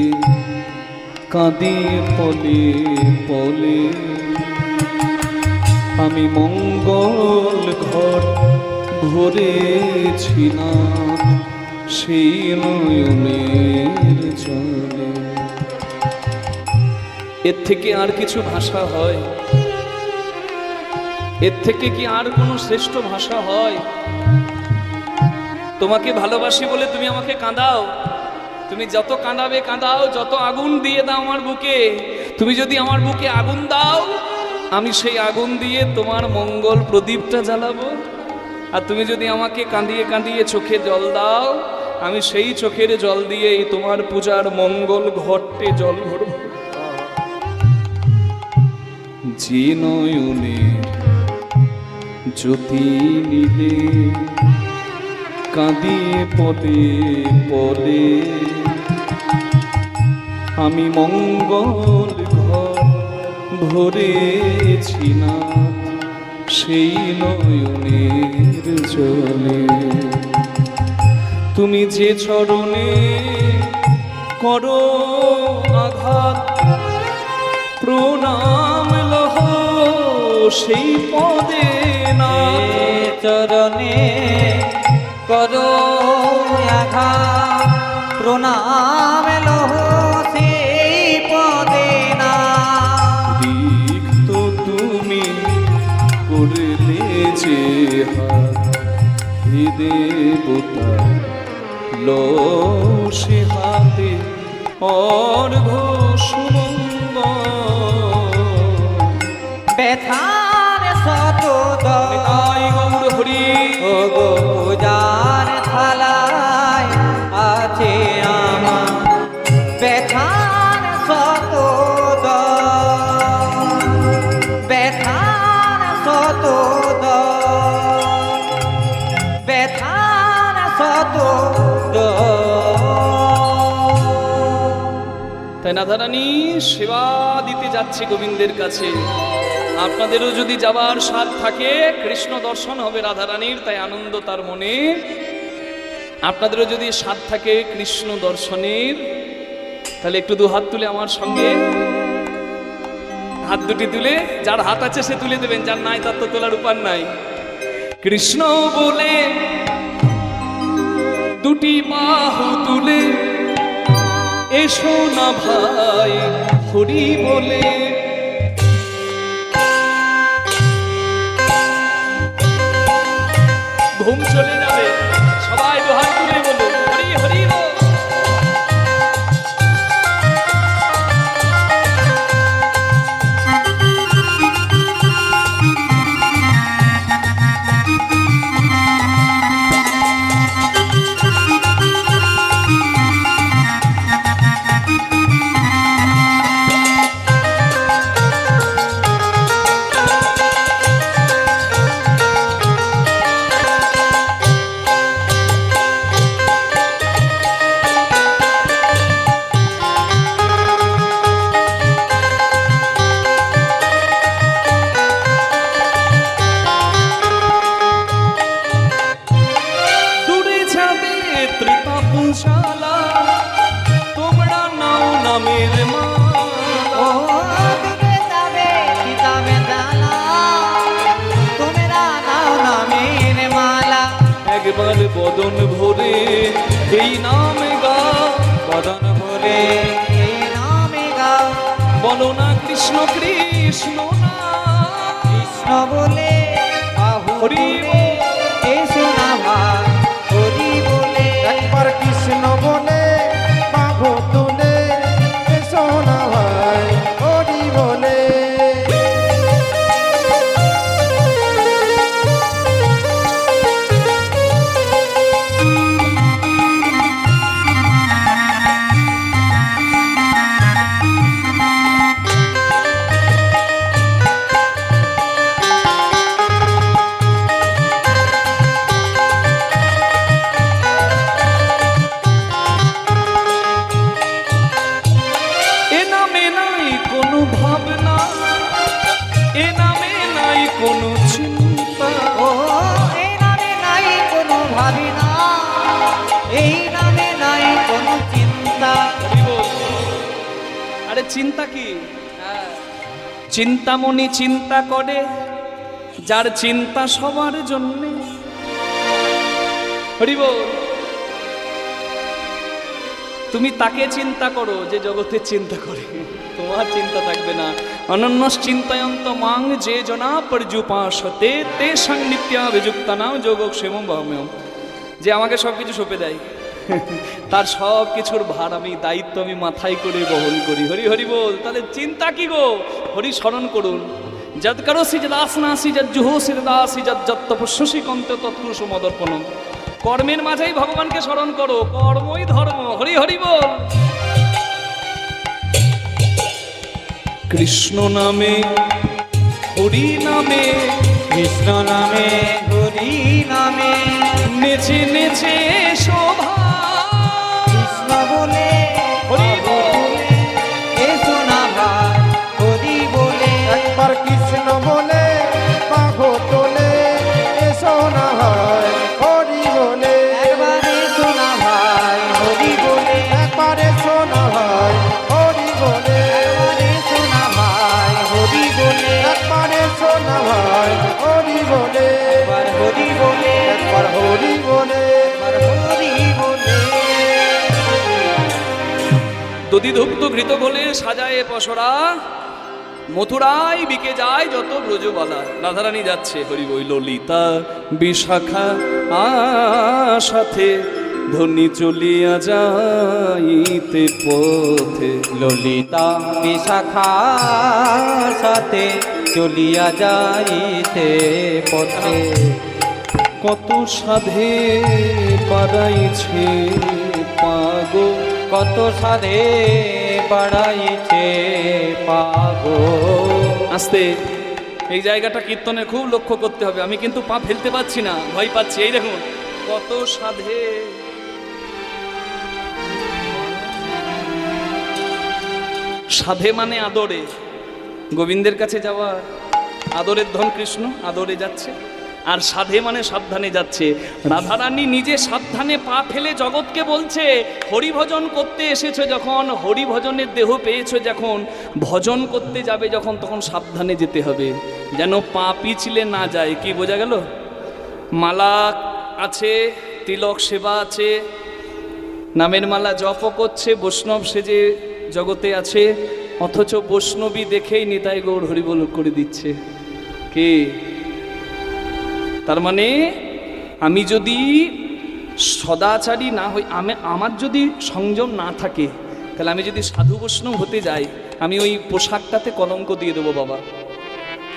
কাঁদে পলে পলে আমি মঙ্গল ঘর ভরেছিলাম সেই নয়নের জলে। এর থেকে আর কিছু ভাষা হয়? এর থেকে কি আর কোনো শ্রেষ্ঠ ভাষা হয়? তোমাকে ভালোবাসি বলে তুমি আমাকে কাঁদাও, তুমি যত কাঁদাবে কাঁদাও, যত আগুন দিয়ে দাও আমার বুকে। তুমি যদি আমার বুকে আগুন দাও, আমি সেই আগুন দিয়ে তোমার মঙ্গল প্রদীপটা জ্বালাবো। আর তুমি যদি আমাকে কাঁদিয়ে কাঁদিয়ে চোখে জল দাও, আমি সেই চোখের জল দিয়েই তোমার পূজার মঙ্গল ঘটে জল ভরব। যে নয়নে জ্যোতি নিলে কাঁদিয়ে পদে পদে আমি মঙ্গল ঘর ভরেছি না সেই নয়নের জলে। তুমি যে চরণে করো আঘাত প্রণাম লহ সেই পদে না। চরণে করো আঘাত প্রণাম লহ সেই পদে না। রিক্ত তুমি করলে যে হাত হে দেবতা লো সে হাতে অর্ঘ সুমঙ্গ। ব্যথার শত নিতাই গৌর হরি। ও গো পূজার থালায় আছে আমার ব্যথার শত ব্যথার শত ব্যথার শত তাই রাধারানী সেবা দিতে যাচ্ছে গোবিন্দের কাছে। আপনাদেরও যদি যাবার স্বাদ থাকে, কৃষ্ণ দর্শন হবে রাধারানীর, তাই আনন্দ তার মনে। আপনাদেরও যদি স্বাদ থাকে কৃষ্ণ দর্শনের, তাহলে একটু দু হাত তুলে আমার সঙ্গে, হাত দুটি তুলে, যার হাত আছে সে তুলে দেবেন, যার নাই তার তো তোলার উপায় নাই। কৃষ্ণ বলে দুটি বাহু তুলে এসো না ভাই হরি বলে। ঘুম চলে যাবে, সবাই দু হাত তুলে বলুন হরি হরি বল। তোমরা নাও নামের ও দূরে যাবে সীতা বেদালা তোমরা নাও নামের মালা। একবার বদন ভরে এই নাম গা, বদন ভরে এই নামে গাও, বলো না কৃষ্ণ কৃষ্ণ না। কৃষ্ণ বলে বাহু হরি তুলে এসো না ভাই হরি বলে। একবার কৃষ্ণ বলে বাহু তুলে এসো না ভাই হরি বলে। এ নামে নাই কোনো ভাবনা, এ নামে নাই কোনো চিন্তা। ও এই নামে নাই কোনো ভাবিনা, এই নামে নাই কোনো চিন্তা। হরি বল। আরে চিন্তা কি? চিন্তামণি চিন্তা করে, যার চিন্তা সবার জন্যে। হরি বল। তুমি তাকে চিন্তা করো যে জগতের চিন্তা করে, তোমার চিন্তা থাকবে না। অনন্য চিন্তায়ন্ত মাং যে জনা পর্যুপাসতে তে সংনিত্যা বিযুক্তা নাম যোগক্ষেম ভামেয়। যে আমাকে সব কিছু সঁপে দেয়, তার সব কিছুর ভার আমি, দায়িত্ব আমি মাথায় করে বহন করি। হরি হরি বল। তাহলে চিন্তা কি গো? হরি স্মরণ করুন। যদ করসি যদ আসনাসি যদ জুহোসি দাসি যদ যত তপস্যসি কন্ত তৎপুরুষ মদর্পণম। কর্মের মাঝেই ভগবানকে স্মরণ করো, কর্মই ধর্ম। হরি হরি বল। কৃষ্ণ নামে হরি নামে, কৃষ্ণ নামে হরি নামে নেচে নেচে শোভা। কৃষ্ণ বলে হরি বল। দধিদুগ্ধ ঘৃত গোলে সাজায় পসরা, মথুরায় বিকে যায় যত ব্রজবালা। রাধারানী যাচ্ছে হরি বই ললিতা বিশাখা সাথে ধনী চলিয়া যাইতে পথে। ললিতা বিশাখা সাথে চলিয়া যাইতে পথে, কত সাধে পারাইছে পাগো, কত সাধে বাড়াইছে পাগো। আস্তে, এই জায়গাটা কীর্তনের খুব লক্ষ্য করতে হবে। আমি কিন্তু পা ফেলতে পারছি না, ভয় পাচ্ছি। এই দেখুন, কত সাধে। সাধে মানে আদরে, গোবিন্দের কাছে যাওয়া। আদরের ধন কৃষ্ণ, আদরে যাচ্ছে। আর সাধে মানে সাবধানে যাচ্ছে। রাধারানী নিজে সাবধানে পা ফেলে জগৎকে বলছে, হরিভজন করতে এসেছো যখন, হরিভজনের দেহ পেয়েছো যখন, ভজন করতে যাবে যখন, তখন সাবধানে যেতে হবে, যেন পা পিছলে না যায়। কি বোঝা গেল? মালা আছে, তিলক সেবা আছে, নামের মালা জপ করছে, বৈষ্ণব সেজে জগতে আছে, অথচ বৈষ্ণবী দেখেই নিতাই গৌর হরিবোল করে দিচ্ছে। কে? তার মানে আমি যদি সদাচারী না হই, আমার যদি সংযম না থাকে, তাহলে আমি যদি সাধু বৈষ্ণব হতে যাই, আমি ওই পোশাকটাতে কলঙ্ক দিয়ে দেবো বাবা।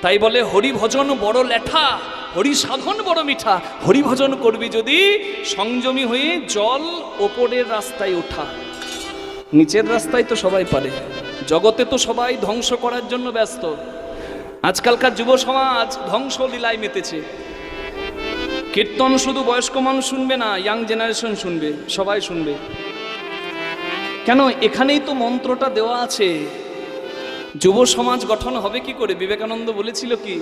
তাই বলে হরিভজন বড় লেঠা, হরি সাধন বড় মিঠা। হরিভজন করবি যদি সংযমী হয়ে জল ওপরের রাস্তায় ওঠা, নিচের রাস্তায় তো সবাই পারে। জগতে তো সবাই ধ্বংস করার জন্য ব্যস্ত। আজকালকার যুব সমাজ ধ্বংস লীলায় মেতেছে। কীর্তন শুধু বয়স্ক মানুষ শুনবে না, ইয়াং জেনারেশন শুনবে, সবাই শুনবে। কেন? এখানেই তো মন্ত্রটা দেওয়া আছে। যুব সমাজ গঠন হবে কি করে? বিবেকানন্দ বলেছিল কি?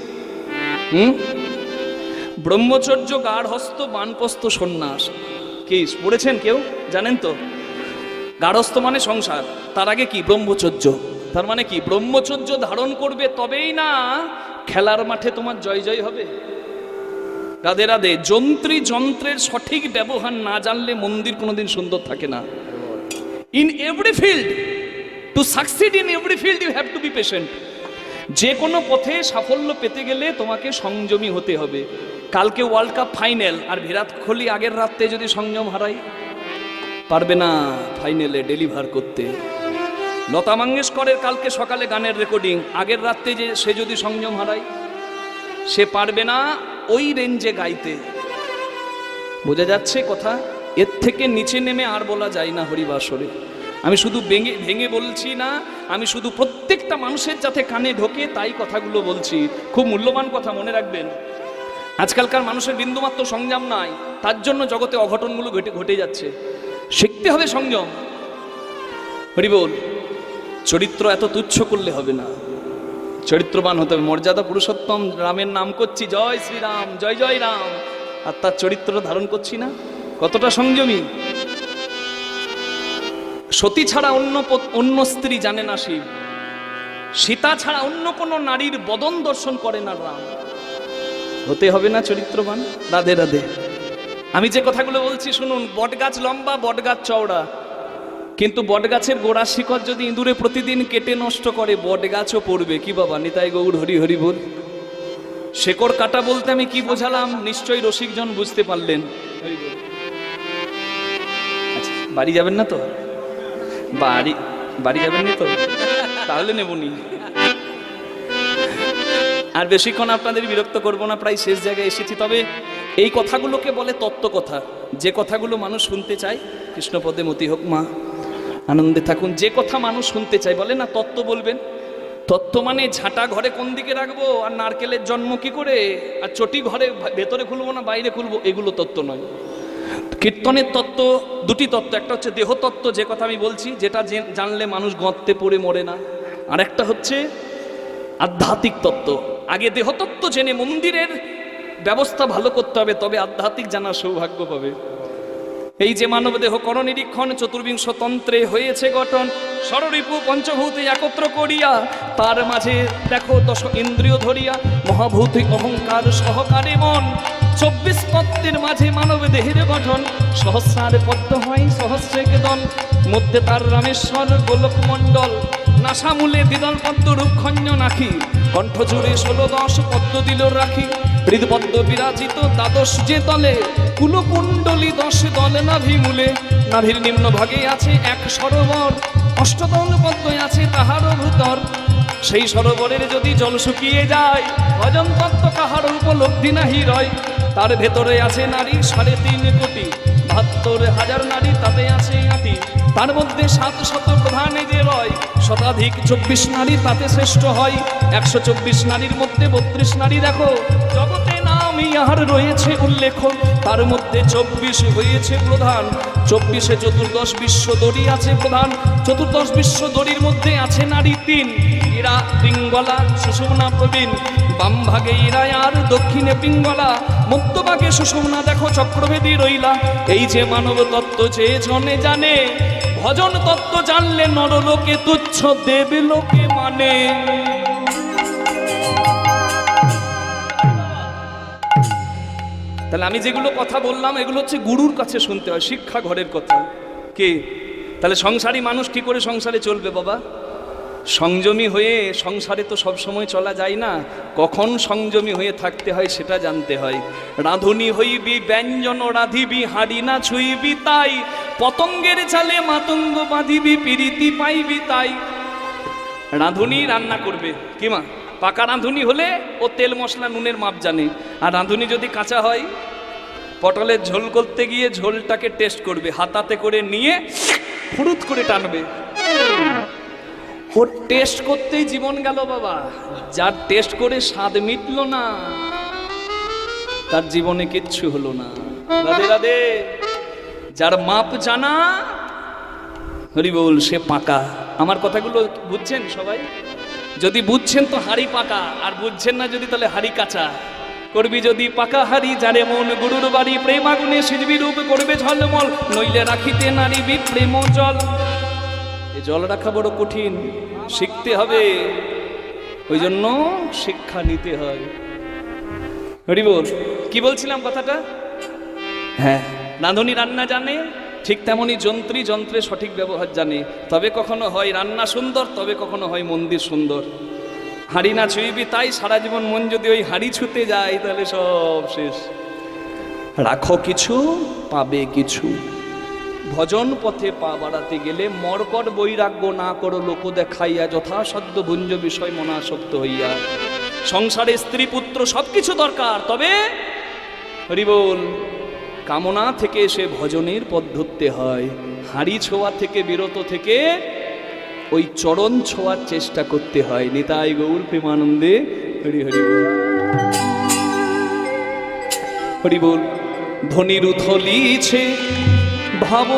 ব্রহ্মচর্য, গার্হস্থ, বানপ্রস্থ, সন্ন্যাস। কি পড়েছেন কেউ? জানেন তো? গার্হস্থ মানে সংসার, তার আগে কি? ব্রহ্মচর্য। তার মানে কি? ব্রহ্মচর্য ধারণ করবে, তবেই না খেলার মাঠে তোমার জয় জয় হবে। রাধে রাধে। যন্ত্রের সঠিক ব্যবহার না জানলে মন্দির কোনোদিন সুন্দর থাকে না। In every field, to succeed in every field you have to be patient. যে কোনো পথে সাফল্য পেতে গেলে তোমাকে সংযমী হতে হবে। কালকে ওয়ার্ল্ড কাপ ফাইনাল, আর বিরাট কোহলি আগের রাত্রে যদি সংযম হারাই, পারবে না ফাইনালে ডেলিভার করতে। লতা মঙ্গেশকরের কালকে সকালে গানের রেকর্ডিং, আগের রাত্রে যে সে যদি সংযম হারায়, সে পারবে না ওই রেঞ্জে গাইতে। বোঝা যাচ্ছে কথা? এর থেকে নিচে নেমে আর বলা যায় না হরিবাসরে। আমি শুধু ভেঙে বলছি না, আমি শুধু প্রত্যেকটা মানুষের যাতে কানে ঢোকে তাই কথাগুলো বলছি। খুব মূল্যবান কথা, মনে রাখবেন। আজকালকার মানুষের বিন্দুমাত্র সংযম নাই, তার জন্য জগতে অঘটনগুলো ঘটে যাচ্ছে। শিখতে হবে সংযম। হরিবোল। চরিত্র এত তুচ্ছ করলে হবে না, চরিত্রবান হতে হবে। মর্যাদা পুরুষোত্তম রামের নাম করছি, জয় শ্রীরাম, জয় জয় রাম, আর তার চরিত্র ধারণ করছি না। কতটা সংযমী! সতী ছাড়া অন্য স্ত্রী জানে না শিব, সীতা ছাড়া অন্য কোনো নারীর বদন দর্শন করে না রাম। হতে হবে না চরিত্রবান? রাধে রাধে। আমি যে কথাগুলো বলছি শুনুন। বটগাছ লম্বা, বটগাছ চওড়া, কিন্তু বটগাছের গোড়া শিকড় যদি ইঁদুরে প্রতিদিন কেটে নষ্ট করে, বটগাছও পড়বে। কি বাবা? নিতাই গৌর হরি হরি বল। শেকড় কাটা বলতে আমি কি বোঝালাম নিশ্চয়ই রসিকজন বুঝতে পারলেন। আচ্ছা, বাড়ি যাবেন না তো? বাড়ি যাবেন না তো? তাহলে নেবনি। আর বেশিক্ষণ আপনাদের বিরক্ত করব না, প্রায় শেষ জায়গায় এসেছি। তবে এই কথাগুলোকে বলে তত্ত্ব কথা, যে কথাগুলো মানুষ শুনতে চায়। কৃষ্ণপদে মতি হোক মা, আনন্দে থাকুন। যে কথা মানুষ শুনতে চায়, বলে না তত্ত্ব বলবেন। তত্ত্ব মানে ঝাঁটা ঘরে কোন দিকে রাখবো, আর নারকেলের জন্ম কি করে, আর চটি ঘরে ভেতরে খুলবো না বাইরে খুলবো, এগুলো তত্ত্ব নয়। কীর্তনের তত্ত্ব দুটি তত্ত্ব। একটা হচ্ছে দেহ তত্ত্ব, যে কথা আমি বলছি, যেটা জানলে মানুষ গর্তে পড়ে মরে না। আর একটা হচ্ছে আধ্যাত্মিক তত্ত্ব। আগে দেহতত্ত্ব জেনে মন্দিরের ব্যবস্থা ভালো করতে হবে, তবে আধ্যাত্মিক জানার সৌভাগ্য পাবে। এই যে মানব দেহ করনিরীক্ষণ, চতুর্বিংশ তন্ত্রে হয়েছে গঠন, ষড়রিপু পঞ্চভূতে একত্র করিয়া, তার মাঝে দেখো দশ ইন্দ্রিয় ধরিয়া, মহাভূতি অহংকার সহকারে মন, 24 পদ্মের মাঝে মানব দেহের গঠন, সহস্রার পদ্ম হয় সহস্রে কেদন, মধ্যে তার রামেশ্বর গোলক মণ্ডল, নাসামূলে দ্বিদল পদ্ম রূপখঞ্জ নাখি, কণ্ঠ জুড়ে 16-10 পদ্ম দিল রাখি, হৃদপদ্ম বিরাজিত দ্বাদশ যে তলে, কুলকুণ্ডলী 10 দল নাভি মূলে, নাভির নিম্ন ভাগে আছে এক সরোবর, অষ্টদল পদ্ম আছে তাহারও ভূতর, সেই সরোবরের যদি জল শুকিয়ে যায়, ভজন তত্ত্ব কাহার উপলব্ধি নাহি রয়, তার ভেতরে আছে নারী 3.5 কোটি, 72,000 নারী তাতে আছে আটি, তার মধ্যে 700 প্রধানে যে রয়, শতাধিক 24 নারী তাতে শ্রেষ্ঠ হয়, 124 নারীর মধ্যে 32 নারী দেখো, জগতে নাম ইহার রয়েছে উল্লেখ, তার মধ্যে 24 হয়েছে প্রধান, 24-এ 14 বিশ্ব দড়ি আছে প্রধান, 14 বিশ্ব দড়ির মধ্যে আছে নারী 3, এরা পিঙ্গলা সুষুম্না প্রবীণ, বাম ভাগে ইরা আর দক্ষিণে পিঙ্গলা, মধ্যভাগে সুষুম্না দেখো চক্রভেদী রইলা, এই যে মানব তত্ত্ব যে জনে জানে, ভজন তত্ত্ব জানলে নরলোকে তুচ্ছ দেবে লোকে মানে। তাহলে আমি যেগুলো কথা বললাম এগুলো হচ্ছে গুরুর কাছে শুনতে হয়, শিক্ষা ঘরের কথা। কে? তাহলে সংসারী মানুষ কি করে সংসারে চলবে বাবা? সংযমী হয়ে সংসারে তো সব সময় চলা যায় না, কখন সংযমী হয়ে থাকতে হয় সেটা জানতে হয়। রাঁধুনি হইবি ব্যঞ্জন রাঁধিবি, হাঁড়ি না ছুইবি তাই, পতঙ্গের চালে মাতঙ্গ বাঁধিবি, পিরিতি পাইবি তাই। রাঁধুনি রান্না করবে কি মা? পাকা রাঁধুনি হলে ও তেল মশলা নুনের মাপ জানে, আর রাঁধুনি যদি কাঁচা হয়, পটলের ঝোল করতে গিয়ে ঝোলটাকে টেস্ট করবে, হাতাতে করে নিয়ে ফুরুত করে টানবে, ওর টেস্ট করতেই জীবন গেল বাবা। যার টেস্ট করে স্বাদ মিটলো না তার জীবনে কিচ্ছু হলো না। রাধে রাধে। যার মাপ জানা হরি বল সে পাকা। আমার কথাগুলো বুঝছেন সবাই? যদি বুঝছেন তো হাড়ি পাকা, আর বুঝছেন না যদি তাহলে হাড়ি কাঁচা। করবি যদি পাকা হাড়ি, যারে মন গুরুর বাড়ি, প্রেমাগুনে সিজবি রূপ করবে ঝলমল, নইলে রাখিতে নারিবি প্রেম জল। এই জল রাখা বড় কঠিন, শিখতে হবে, ওই জন্য শিক্ষা নিতে হয়। হরি বল। কি বলছিলাম কথাটা? হ্যাঁ, রাঁধুনি রান্না জানে, ঠিক তেমনি যন্ত্রী যন্ত্রের সঠিক ব্যবহার জানে, তবে কখনো হয় রান্না সুন্দর, তবে কখনো হয় মন্দির সুন্দর। হাঁড়ি না ছুঁইবি তাই, সারা জীবন মন যদি ওই হাঁড়ি ছুঁতে যায় তাহলে সব শেষ। রাখো কিছু পাবে কিছু। ভজন পথে পা বাড়াতে গেলে মর্কট বৈরাগ্য না করো লোক দেখাইয়া, যথাসাধ্য ভুঞ্জ বিষয় মনাসক্ত হইয়া। সংসারে স্ত্রী পুত্র সবকিছু দরকার, তবে হরি বল কামনা থেকে সে ভজনের পথ ধরতে হয়। হাঁড়ি ছোঁয়া থেকে বিরত থেকে ওই চরণ ছোঁয়ার চেষ্টা করতে হয়। নিতাই গৌর প্রেমানন্দে হরি হরি বল। হরি বল। ধনির উথলিছে ভাব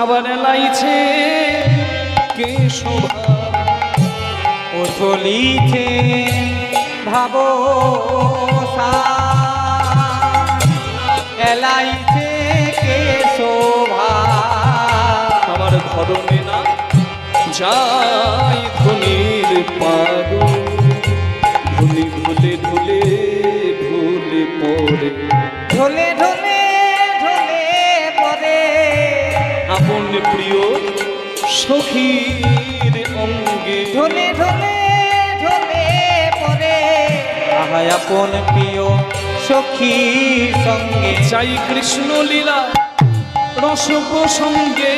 আবার এলাইছে কে শোভা, উথলিছে ভাব এলাইছে কে শোভা, আমার ধরনে না যাই ধনির পাগল, ধুলি ধুলে ধুলে ধুলে পড়ে, ঢোলে ঢোলে ঢোলে পরে আপন প্রিয় সখীর অঙ্গে, ঢোলে ঢোলে ঢোলে পরে আহায় আপন প্রিয় সখী সঙ্গে, চাই কৃষ্ণ লীলা রস প্রসঙ্গে,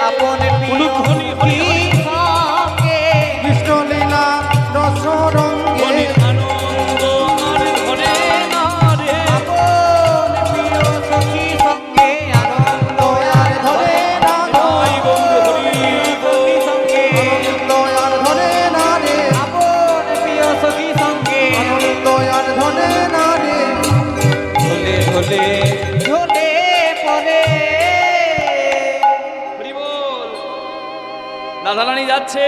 আপন প্রিয় হরি হরি হরি সঙ্গে, কৃষ্ণ লীলা রস রঙ্গে, মনের আনন্দ আর ধরে না রে, আপন প্রিয় সখী সঙ্গে আনন্দ আর ধরে না গো, জয় গৌর হরি বল। সখী সঙ্গে আনন্দ আর ধরে না রে, আপন প্রিয় সখী সঙ্গে আনন্দ আর ধরে না রে, ঢোলে ঢোলে ঢোলে পরে। হরি বল। রাধারানী যাচ্ছে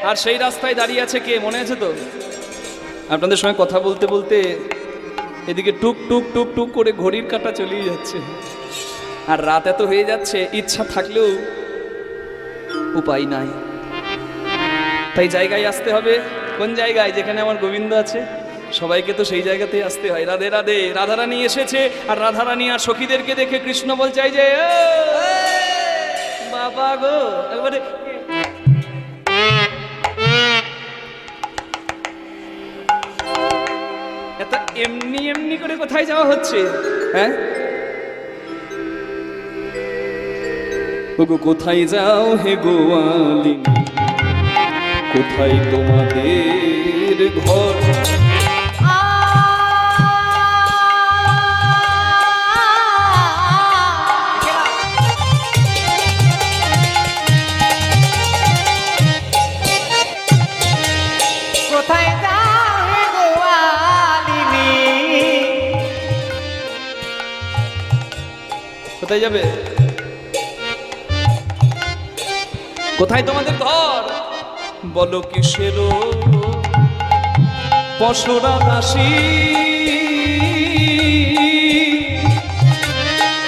আর সেই রাস্তায় দাঁড়িয়ে আছে কে, মনে আছে তো? আপনাদের সঙ্গে কথা বলতে বলতে এদিকে টুক টুক টুক টুক করে ঘড়ির কাঁটা চলেই যাচ্ছে, আর রাত এত হয়ে যাচ্ছে, ইচ্ছা থাকলেও উপায় নাই। তাই জায়গায় আসতে হবে। কোন জায়গায়? যেখানে আমার গোবিন্দ আছে। সবাইকে তো সেই জায়গাতে আসতে হয়। রাধে রাধে। রাধারানী এসেছে, আর রাধারানী আর সখীদেরকে দেখে কৃষ্ণ বলছে এই যে বাবা গো, একবারে এত এমনি এমনি করে কোথায় যাওয়া হচ্ছে? হ্যাঁ, ওগো কোথায় যাও হে গোয়ালিনী, কোথায় তোমাদের ঘর? কোথায় যাও হে গোয়ালিনী? কোথায় যাবে? কোথায় তোমাদের ঘর? বলো কিসের পশরা দাসী,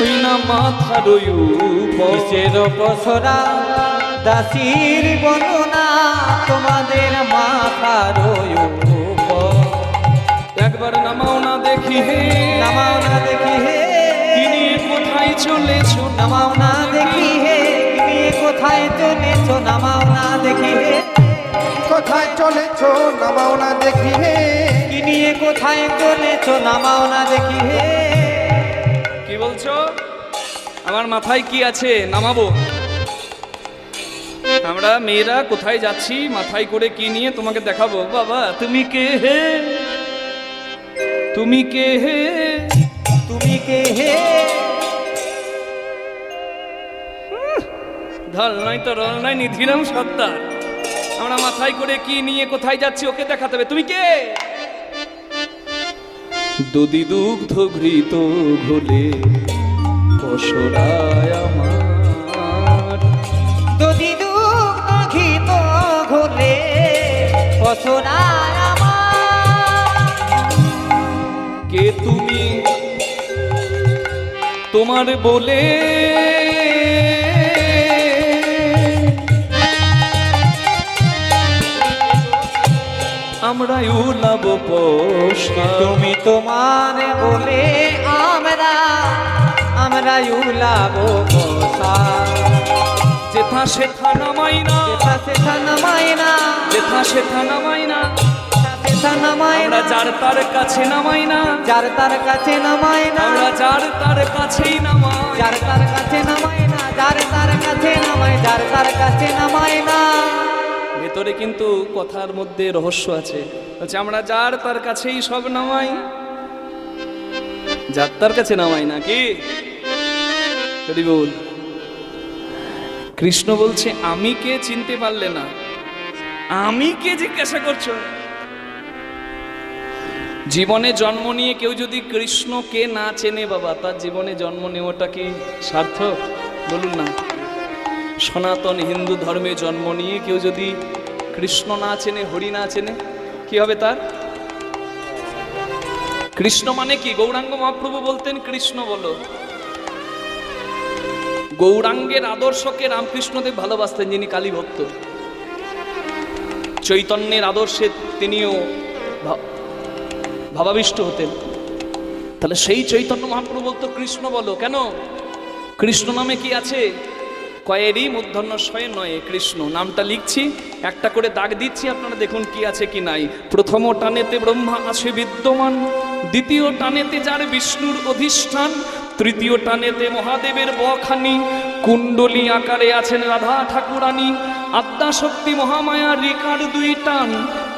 ওই না মাথার কিসের পসরা দাসীর বর্ণনা, তোমাদের মাথার উপর। একবার নামাও না দেখি হে, নামাও না দেখি হে, কি নিয়ে কোথায় চলেছ? নামাও না দেখি হে, কি নিয়ে কোথায় চলেছো? নামাও না দেখি হে, কোথায় চলেছো নামাও না দেখি হে, কি নিয়ে কোথায় চলেছো? নামাও না দেখি হে। কি বলছো? আমার মাথায় কি আছে নামাবো? আমরা মেয়েরা কোথায় যাচ্ছি, মাথায় করে কি নিয়ে তোমাকে দেখাবো? বাবা তুমি কে হে, তুমি কে হে, তুমি কে হে? ধল নয় তো রল নয়, নিধিরাম সত্তার। আমরা মাথায় করে কি নিয়ে কোথায় যাচ্ছি ওকে দেখাতে হবে। তুমি কে? দধি দুগ্ধ ঘৃত ঘোলে পশরায় আমার, যদি দুগ্ধ ঘৃত ঘোলে পসরায় আমার। কে তুমি তোমার বলে আমরা উলাব পশরা। তুমি তোমার বলে আমরা উলাবো বসা। যেথা সেথা নামাই না, যেথা সেথা নামাই না, যেথা সেথা নামাই না, সেথা নামাই না, আমরা যার তার কাছে নামাই না, যার তার কাছে নামাই না, আমরা যার তার কাছেই নামাই। যার তার কাছে নামাই না, যার তার কাছে নামাই, যার তার কাছে নামাই না। ভেতরে কিন্তু কথার মধ্যে রহস্য আছে। বলছে আমরা যার তার কাছেই সব নামাই, যার তার কাছে নামাই না। কি যদি বল, কৃষ্ণ বলছে আমি কে চিনতে পারলে না? আমি কে জিজ্ঞাসা করছো? জীবনে জন্ম নিয়ে কেউ যদি কৃষ্ণকে না চেনে বাবা, তার জীবনে জন্ম নেওয়াটা কি সার্থক? বলুন না। সনাতন হিন্দু ধর্মে জন্ম নিয়ে কেউ যদি কৃষ্ণ না চেনে, হরি না চেনে, কি হবে তার? কৃষ্ণ মানে কি? গৌরাঙ্গ মহাপ্রভু বলতেন কৃষ্ণ বলো। গৌরাঙ্গের আদর্শকে রামকৃষ্ণদেব ভালোবাসতেন, যিনি কালী ভক্ত। চৈতন্যের আদর্শে তিনিও ভাবাবিষ্ট হতেন। তাহলে সেই চৈতন্য মহাপ্রভু বলতো কৃষ্ণ বলো। কেন? কৃষ্ণ নামে কি আছে? কয়েরই মূর্ধন্য শয়ে নয় কৃষ্ণ। নামটা লিখছি, একটা করে দাগ দিচ্ছি, আপনারা দেখুন কি আছে কি নাই। প্রথম টানেতে ব্রহ্মা আছে বিদ্যমান, দ্বিতীয় টানেতে যার বিষ্ণুর অধিষ্ঠান, তৃতীয় টানেতে মহাদেবের বখানি, কুণ্ডলী আকারে আছেন রাধা ঠাকুরানী, আদ্যাশক্তি মহামায়া রেখার দুই টান,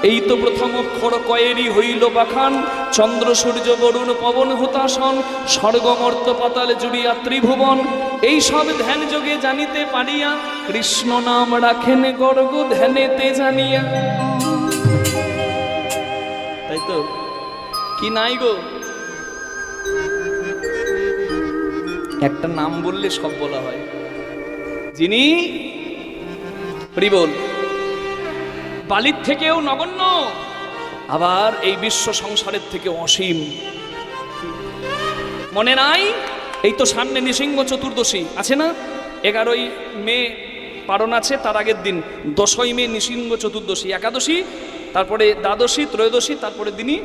এই তো প্রথম অক্ষর কয়েরই হইল বাখান। চন্দ্র সূর্য বরুণ পবন হুতাসন, স্বর্গমর্ত পাতাল জুড়িয়া ত্রিভুবন, এই সব ধ্যান যোগে জানিতে পারিয়া, কৃষ্ণ নাম রাখেন গর্গ ধ্যানেতে জানিয়া। তাই তো? কি নাই গো? একটা নাম বললে সব বলা হয়। যিনি বল বালির থেকেও নগণ্য, আবার এই বিশ্ব সংসারের থেকে অসীম। মনে নাই? এই তো সামনে নৃসিংহ চতুর্দশী আছে না? 11ই মে পারণ আছে, তার আগের দিন 10ই মে নৃসিংহ চতুর্দশী, একাদশী, তারপরে দ্বাদশী, ত্রয়োদশী, তারপরে দিনই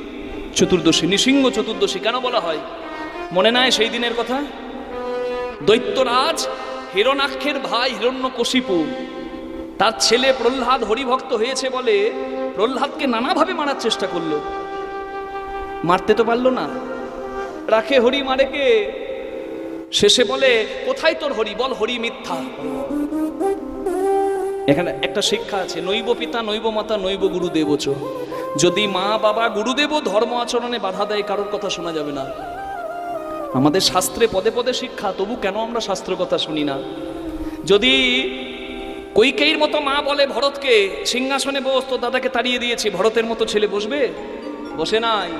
চতুর্দশী, নৃসিংহ চতুর্দশী কেন বলা হয় মনে নাই সেই দিনের কথা? দৈত্যরাজ হিরণাক্ষের ভাই হিরণ্যকশিপু, তার ছেলে প্রহ্লাদ হরিভক্ত হয়েছে বলে প্রহ্লাদকে নানাভাবে মারার চেষ্টা করলো, মারতে তো পারলো না। রাখে হরি মারে কে? শেষে বলে কোথায় তোর হরি, বল হরি মিথ্যা। এখানে একটা শিক্ষা আছে, নৈব পিতা নৈব মাতা নৈব গুরুদেব চ। যদি মা বাবা গুরুদেব ধর্ম আচরণে বাধা দেয় কারোর কথা শোনা যাবে না। আমাদের শাস্ত্রে পদে পদে শিক্ষা, তবু কেন আমরা শাস্ত্র কথা শুনি না? যদি কৈকেয়ীর মতো মা বলে ভরতকে সিংহাসনে বস, তো দাদাকে তাড়িয়ে দিয়েছি, ভরতের মতো ছেলে বসবে? বসে নাই,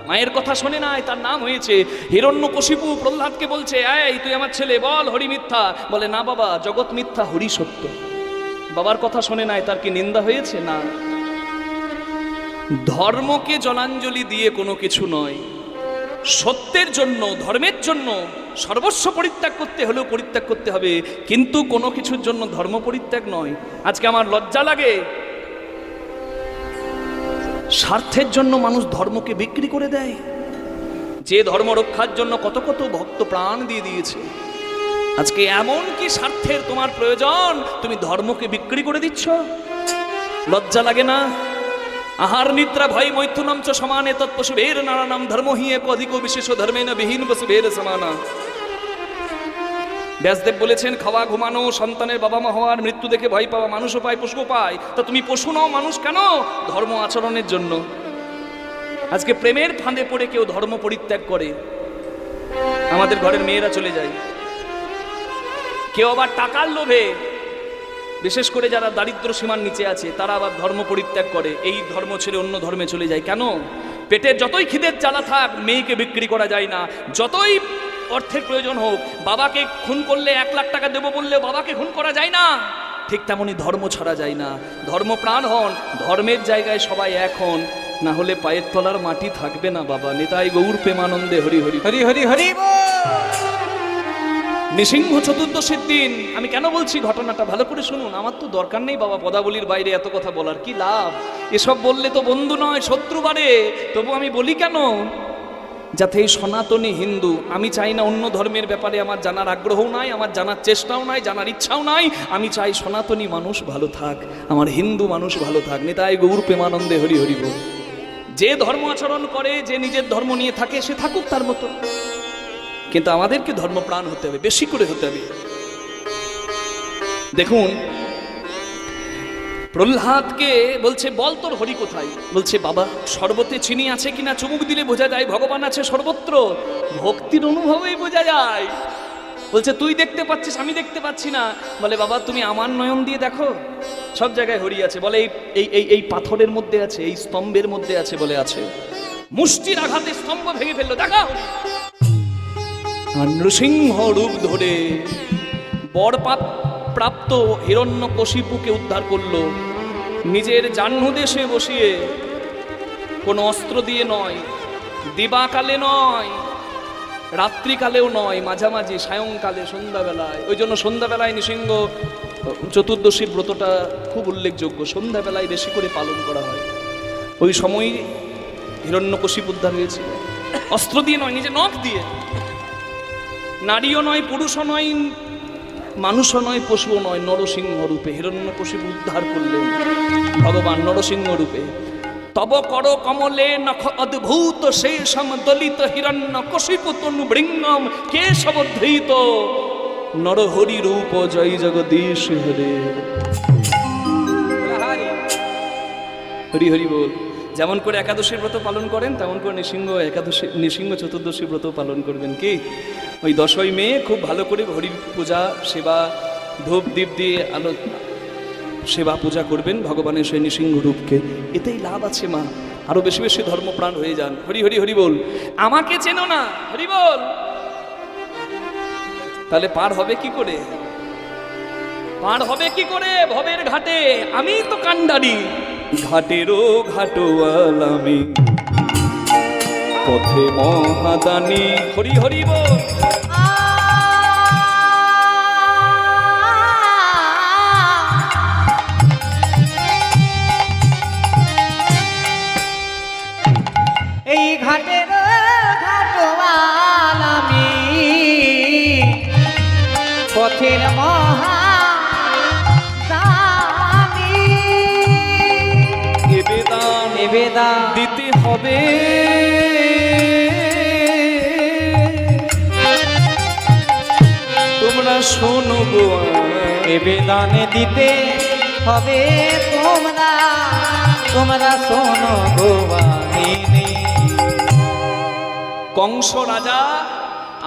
মায়ের কথা শোনে নাই, তার নাম হয়েছে হিরণ্যকশিপু। প্রহ্লাদকে বলছে এই তুই আমার ছেলে, বল হরি মিথ্যা। বলে না বাবা, জগৎ মিথ্যা, হরি সত্য। বাবার কথা শোনে নাই, তার কি নিন্দা হয়েছে? না। ধর্মকে জলাঞ্জলি দিয়ে কোনো কিছু নয়, সত্যের জন্য ধর্মের জন্য সর্বস্ব পরিত্যাগ করতে হলেও পরিত্যাগ করতে হবে, কিন্তু কোনো কিছুর জন্য ধর্ম পরিত্যাগ নয়। আজকে আমার লজ্জা লাগে, স্বার্থের জন্য মানুষ ধর্মকে বিক্রি করে দেয়। যে ধর্ম রক্ষার জন্য কত কত ভক্ত প্রাণ দিয়ে দিয়েছে, আজকে এমন কি স্বার্থের তোমার প্রয়োজন, তুমি ধর্মকে বিক্রি করে দিচ্ছ? লজ্জা লাগে না? আহার নিদ্রা ভয় মৈথুনম চ সমানে তৎপশুভের নারানাম ধর্ম হি এক অধিক বিশেষ ধর্মেন বিহীন পশুভের সমানা। ব্যাসদেব বলেছেন খাওয়া ঘুমানো, সন্তানের বাবা মা হওয়ার, মৃত্যু দেখে ভয় পাওয়া মানুষও পায় পশুও পায়, তা তুমি পশু নও মানুষ কেন? ধর্ম আচরণের জন্য। আজকে প্রেমের ফাঁদে পড়ে কেউ ধর্ম পরিত্যাগ করে, আমাদের ঘরের মেয়েরা চলে যায়। কেউ আবার টাকার লোভে, বিশেষ করে যারা দারিদ্র সীমার নিচে আছে, তারা আবার ধর্ম পরিত্যাগ করে, এই ধর্ম ছেড়ে অন্য ধর্মে চলে যায়। কেন? পেটের যতই খিদের জ্বালা থাক, মেয়েকে বিক্রি করা যায় না। যতই অর্থের প্রয়োজন হোক, বাবাকে খুন করলে 1 লাখ টাকা দেবো বললে বাবাকে খুন করা যায় না। ঠিক তেমনই ধর্ম ছাড়া যায় না। ধর্ম প্রাণ হন, ধর্মের জায়গায় সবাই এক হন, না হলে পায়ের তলার মাটি থাকবে না বাবা। নিতাই গৌর প্রেমানন্দে হরি হরি হরি হরি হরি নৃসিংহ চতুর্দশীর দিন আমি কেন বলছি ঘটনাটা ভালো করে শুনুন। আমার তো দরকার নেই বাবা পদাবলীর বাইরে এত কথা বলার, কি লাভ? এসব বললে তো বন্ধু নয় শত্রু বাড়ে। তবু আমি বলি কেন, যাতে এই সনাতনী হিন্দু, আমি চাই না অন্য ধর্মের ব্যাপারে আমার জানার আগ্রহও নাই, আমার জানার চেষ্টাও নাই, জানার ইচ্ছাও নাই। আমি চাই সনাতনী মানুষ ভালো থাক, আমার হিন্দু মানুষ ভালো থাক। নিতাই গৌর প্রেমানন্দে হরি হরি বল। যে ধর্ম আচরণ করে, যে নিজের ধর্ম নিয়ে থাকে, সে থাকুক তার মতো, কিন্তু আমাদেরকে ধর্মপ্রাণ হতে হবে, বেশি করে হতে হবে। দেখুন প্রহ্লাদকে বলছে বল তোর হরি কোথায়? বলছে বাবা সর্বতে চিনি আছে কিনা চুমুক দিলে বোঝা যায় ভগবান আছে সর্বত্র, ভক্তির অনুভবেই বোঝা যায়। বলছে তুই দেখতে পাচ্ছিস, আমি দেখতে পাচ্ছি না। বলে বাবা তুমি আমার নয়ন দিয়ে দেখো, সব জায়গায় হরি আছে। বলে এই এই এই পাথরের মধ্যে আছে, এই স্তম্ভের মধ্যে আছে। বলে আছে। মুষ্টির আঘাতে স্তম্ভ ভেঙে ফেললো, দেখা হরি। নৃসিংহ রূপ ধরে বর প্রাপ্ত হিরণ্যকশিপুকে উদ্ধার করলো, নিজের জাহ্নুদেশে বসিয়ে, কোনো অস্ত্র দিয়ে নয়, দিবাকালে নয়, রাত্রিকালেও নয়, মাঝামাঝি সায়ংকালে সন্ধ্যাবেলায়। ওই জন্য সন্ধ্যাবেলায় নৃসিংহ চতুর্দশীর ব্রতটা খুব উল্লেখযোগ্য, সন্ধ্যাবেলায় বেশি করে পালন করা হয়। ওই সময় হিরণ্যকশিপু উদ্ধার হয়েছিল, অস্ত্র দিয়ে নয়, নিজে নখ দিয়ে। নারীও নয়, পুরুষও নয়, মানুষও নয়, পশুও নয়, নরসিংহ রূপে হিরণ্যকশিপু উদ্ধার করলেন ভগবান নরসিংহ রূপে। তব কর কমলে নখ অদ্ভুত শেষম দলিত হিরণ্যকশিপু তনু বৃঙ্গম কেশবধৃত নরহরি রূপ জয় জগদীশ হরে। হরি হরি বল। যেমন করে একাদশীর ব্রত পালন করেন, তেমন করে নৃসিংহ চতুর্দশী ব্রত পালন করবেন। কি ওই 10ই মে খুব ভালো করে হরি পূজা, সেবা, ধূপ দীপ দিয়ে আলো সেবা পূজা করবেন ভগবানের সেই নৃসিংহ রূপকে। এতেই লাভ আছে মা, আরো বেশি বেশি ধর্মপ্রাণ হয়ে যান। হরি হরি হরি বল। আমাকে চেনো না, হরি বল। তাহলে পার হবে কি করে? পার হবে কি করে ভবের ঘাটে? আমি তো কান্ডারি, ঘাটেরও ঘাটোয়াল আমি, পথে মহাদানী। হরি হরি বল। এই ঘাট পথের মহা দামি নিবেদন নিবেদন দিতে হবে। তোমরা শোনো গো নিবেদন দিতে হবে তোমরা তোমরা শোনো গোয়াহিনী। কংস রাজা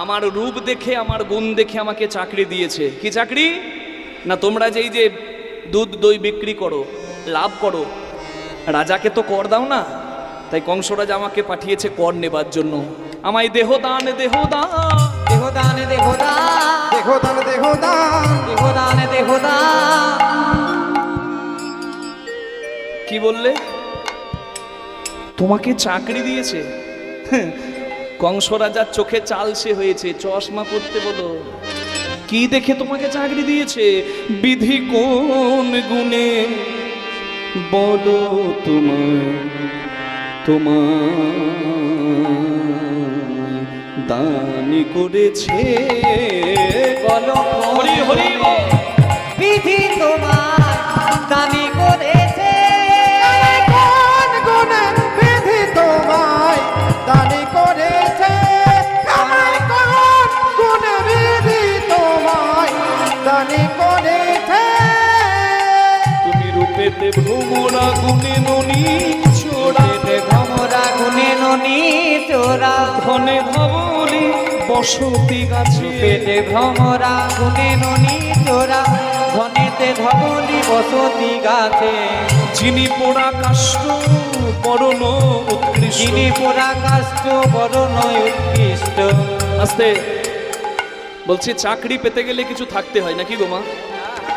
আমার রূপ দেখে আমার গুণ দেখে আমাকে চাকরি দিয়েছে। কি চাকরি? না তোমরা যেই যে দুধ দই বিক্রি করো, লাভ করো, রাজাকে তো কর দাও না, তাই কংস রাজা আমাকে পাঠিয়েছে কর নেবার জন্য। আমায় দেহ দান দেহ দান দেহদান দেহদান দেখো দান দেখো দান দেহদান দেহদান। কি বললে? তোমাকে চাকরি দিয়েছে? কংস রাজার চোখে চালসে হয়েছে, চশমা পরতে বলো। কি দেখে তোমাকে চাকরি দিয়েছে? বিধি কোন গুণে বলো তোমায়, তোমায় দানি করেছে। বলো হরি হরি বল। বিধি তোমার দানি করেছে। কোন গুণে বিধি তোমায় দানি করেছে, আমায় কোন গুণে বিধি তোমায় দানি করেছে। তুমি রূপেতে ভ্রমরা গুণে ননি চোরা, রূপেতে ভ্রমরা গুণে ননি চোরা। ধনে ধবলি বসতি গাছে। রূপেতে ভ্রমরা গুণে ননি চোরা। ধনেতে ধবলি বসতি গাছে। যিনি পোড়া কাষ্ঠ বরণ উৎকৃষ্ট। যিনি পোড়া কাষ্ঠ বরণ উৎকৃষ্ট। আস্তে বলছি, চাকরি পেতে গেলে কিছু থাকতে হয় নাকি গো মা?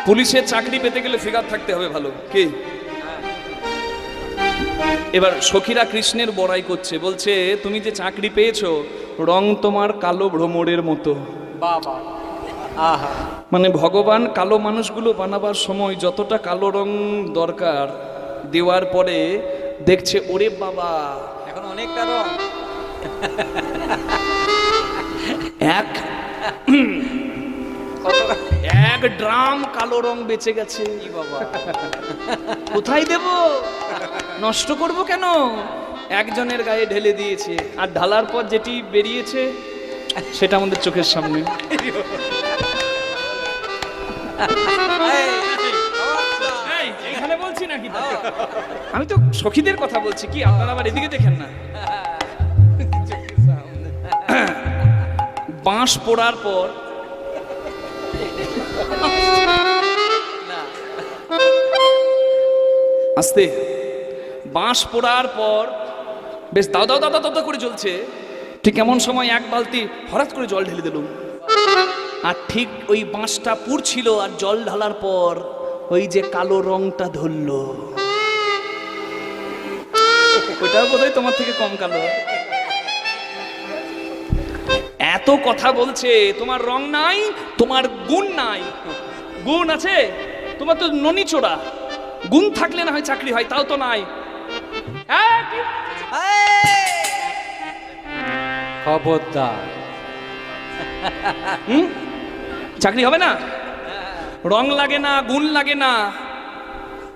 পুলিশের চাকরি পেতে গেলে ফিগার থাকতে হবে ভালো। কি এবার সখীরা কৃষ্ণের বড়াই করছে, বলছে তুমি যে চাকরি পেয়েছো, রং তোমার কালো ভ্রমরের মতো। বাবা আহা মানে ভগবান কালো মানুষগুলো বানাবার সময় যতটা কালো রং দরকার দেওয়ার পরে দেখছে ওরে বাবা এখন অনেকটা রং। এক এক ড্রাম কালো রং বেঁচে গেছে। বাবা কোথায় দেব? নষ্ট করব কেন? একজনের গায়ে ঢেলে দিয়েছে, আর ঢালার পর যেটি বেরিয়েছে সেটা আমাদের চোখের সামনে। এই, এখানে বলছি নাকি? আমি তো সখীদের কথা বলছি, কি আপনারা আবার এদিকে দেখেন না? বাঁশ পোড়ার পর আস্তে বাঁশ পোড়ার পর বেশ দাও দাও দাও দাও করে জ্বলছে। ঠিক এমন সময় এক বালতি হঠাৎ করে জল ঢেলে দিল, আর ঠিক ওই বাঁশটা পুড়ছিল, আর জল ঢালার পর ওই যে কালো রংটা ধরলো। ওইটাও বোধহয় তোমার থেকে কম কালো। এত কথা বলছে, তোমার রং নাই, তোমার গুণ নাই। গুণ আছে, তোমার তো ননি চোরা। গুণ থাকলে না হয় চাকরি হয়, তাও তো নাই। খবরদার চাকরি হবে না? রং লাগে না, গুণ লাগে না,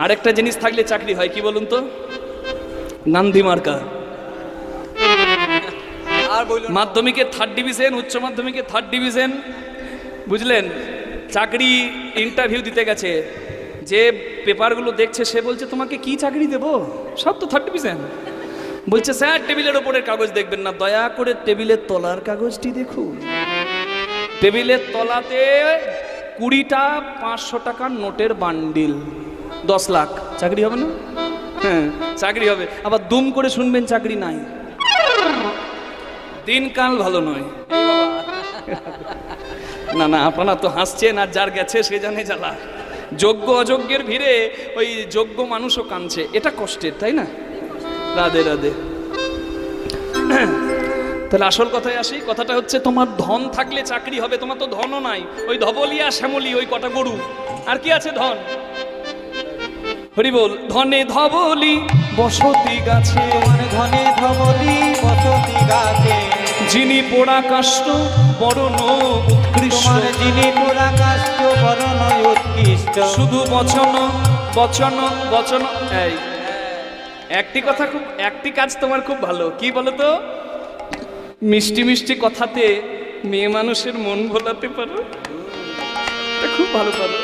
আরেকটা জিনিস থাকলে চাকরি হয়, কি বলুন তো? গান্ধী মার্কা। আর বলুন। মাধ্যমিকে 3rd ডিভিশন, উচ্চ মাধ্যমিকে 3rd ডিভিশন, বুঝলেন? চাকরি ইন্টারভিউ দিতে গেছে, যে পেপারগুলো দেখছে সে বলছে তোমাকে কি চাকরি দেব, সব তো 3rd ডিভিশন। বলছে স্যার টেবিলের ওপরের কাগজ দেখবেন না, দয়া করে টেবিলের তলার কাগজটি দেখুন। টেবিলের তলাতে 20টা 500 টাকার নোটের বান্ডিল, 10 লাখ। চাকরি হবে না? হ্যাঁ চাকরি হবে। আবার দুম করে শুনবেন চাকরি নাই। দিনকাল ভালো নয়। না না, আপনারা তো হাসছেন, আর যার গেছে সে জানে জ্বালা। যোগ্য অযোগ্যের ভিড়ে ওই যোগ্য মানুষও কাঁদছে, এটা কষ্টের, তাই না? রাধে রাধে। তাহলে আসল কথায় আসি, কথাটা হচ্ছে তোমার ধন থাকলে চাকরি হবে। তোমার তো ধনও নাই, ওই ধবলিয়া শ্যামলি, ওই কটা গরু, আর কি আছে ধন? হরি বল। ধনে ধবলি বসতি গাছে, ধনে ধবলি বসতি গাছে। যিনি পোড়া কাষ্ঠ বরণ উৎকৃষ্ট। যিনি পোড়া কাষ্ঠ উৎকৃষ্ট শুধু বচন বচন বচন। এই একটি কাজ তোমার খুব ভালো, কি বলো তো? মিষ্টি মিষ্টি কথাতে মেয়ে মানুষের মন ভোলাতে পারো, এটা খুব ভালো পারো।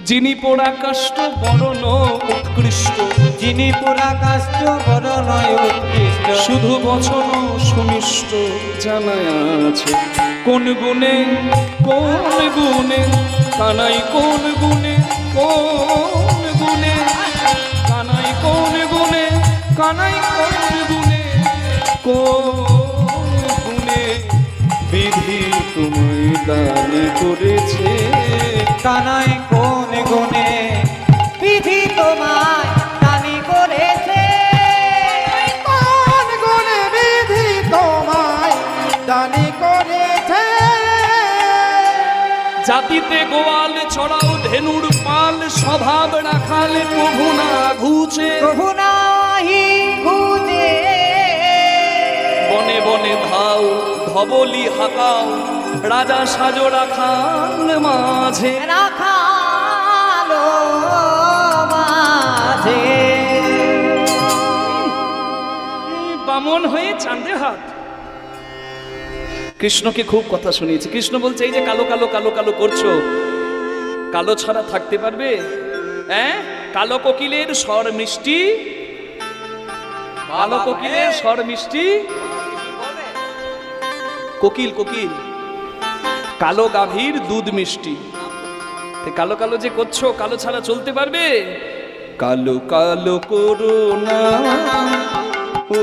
যিনি পোড়া কাষ্ট বরণ উৎকৃষ্ট, যিনি পুরা কাষ্ট বড় নয় উৎকৃষ্ট শুধু বচন সুমিষ্ট জানায় আছে কোন গুণে কোন গুণে কানাই কোন গুণে কোন গুণে কানাই কোন গুণে কানাই কোন গুণে কোন গুণে বিধি তোমায় দান করেছে। কানাই কোন গুণে বিধি তোমায় দানি করেছে। কোন গুণে বিধি তোমায় দানি করেছে। জাতিতে গোয়াল ছড়াও ধেনুর পাল, স্বভাব রাখালে প্রভু না ঘুচে। প্রভু নাহি খুঁজে বনে বনে ধাও ধবলি হাকাও, রাজা সাজো রাখাল মাঝে। রাখালো মাঝে। বামন হয়ে চাঁদে হাত। কৃষ্ণকে খুব কথা শুনিয়েছে। কৃষ্ণ বলছে এই যে কালো কালো কালো কালো করছো, কালো ছাড়া থাকতে পারবে? হ্যাঁ, কালো কোকিলের স্বর মিষ্টি, কালো কোকিলের স্বর মিষ্টি। কোকিল কোকিল, কালো গাভীর দুধ মিষ্টি। কালো কালো যে করছো, কালো ছাড়া চলতে পারবে? কালো কালো করো না ও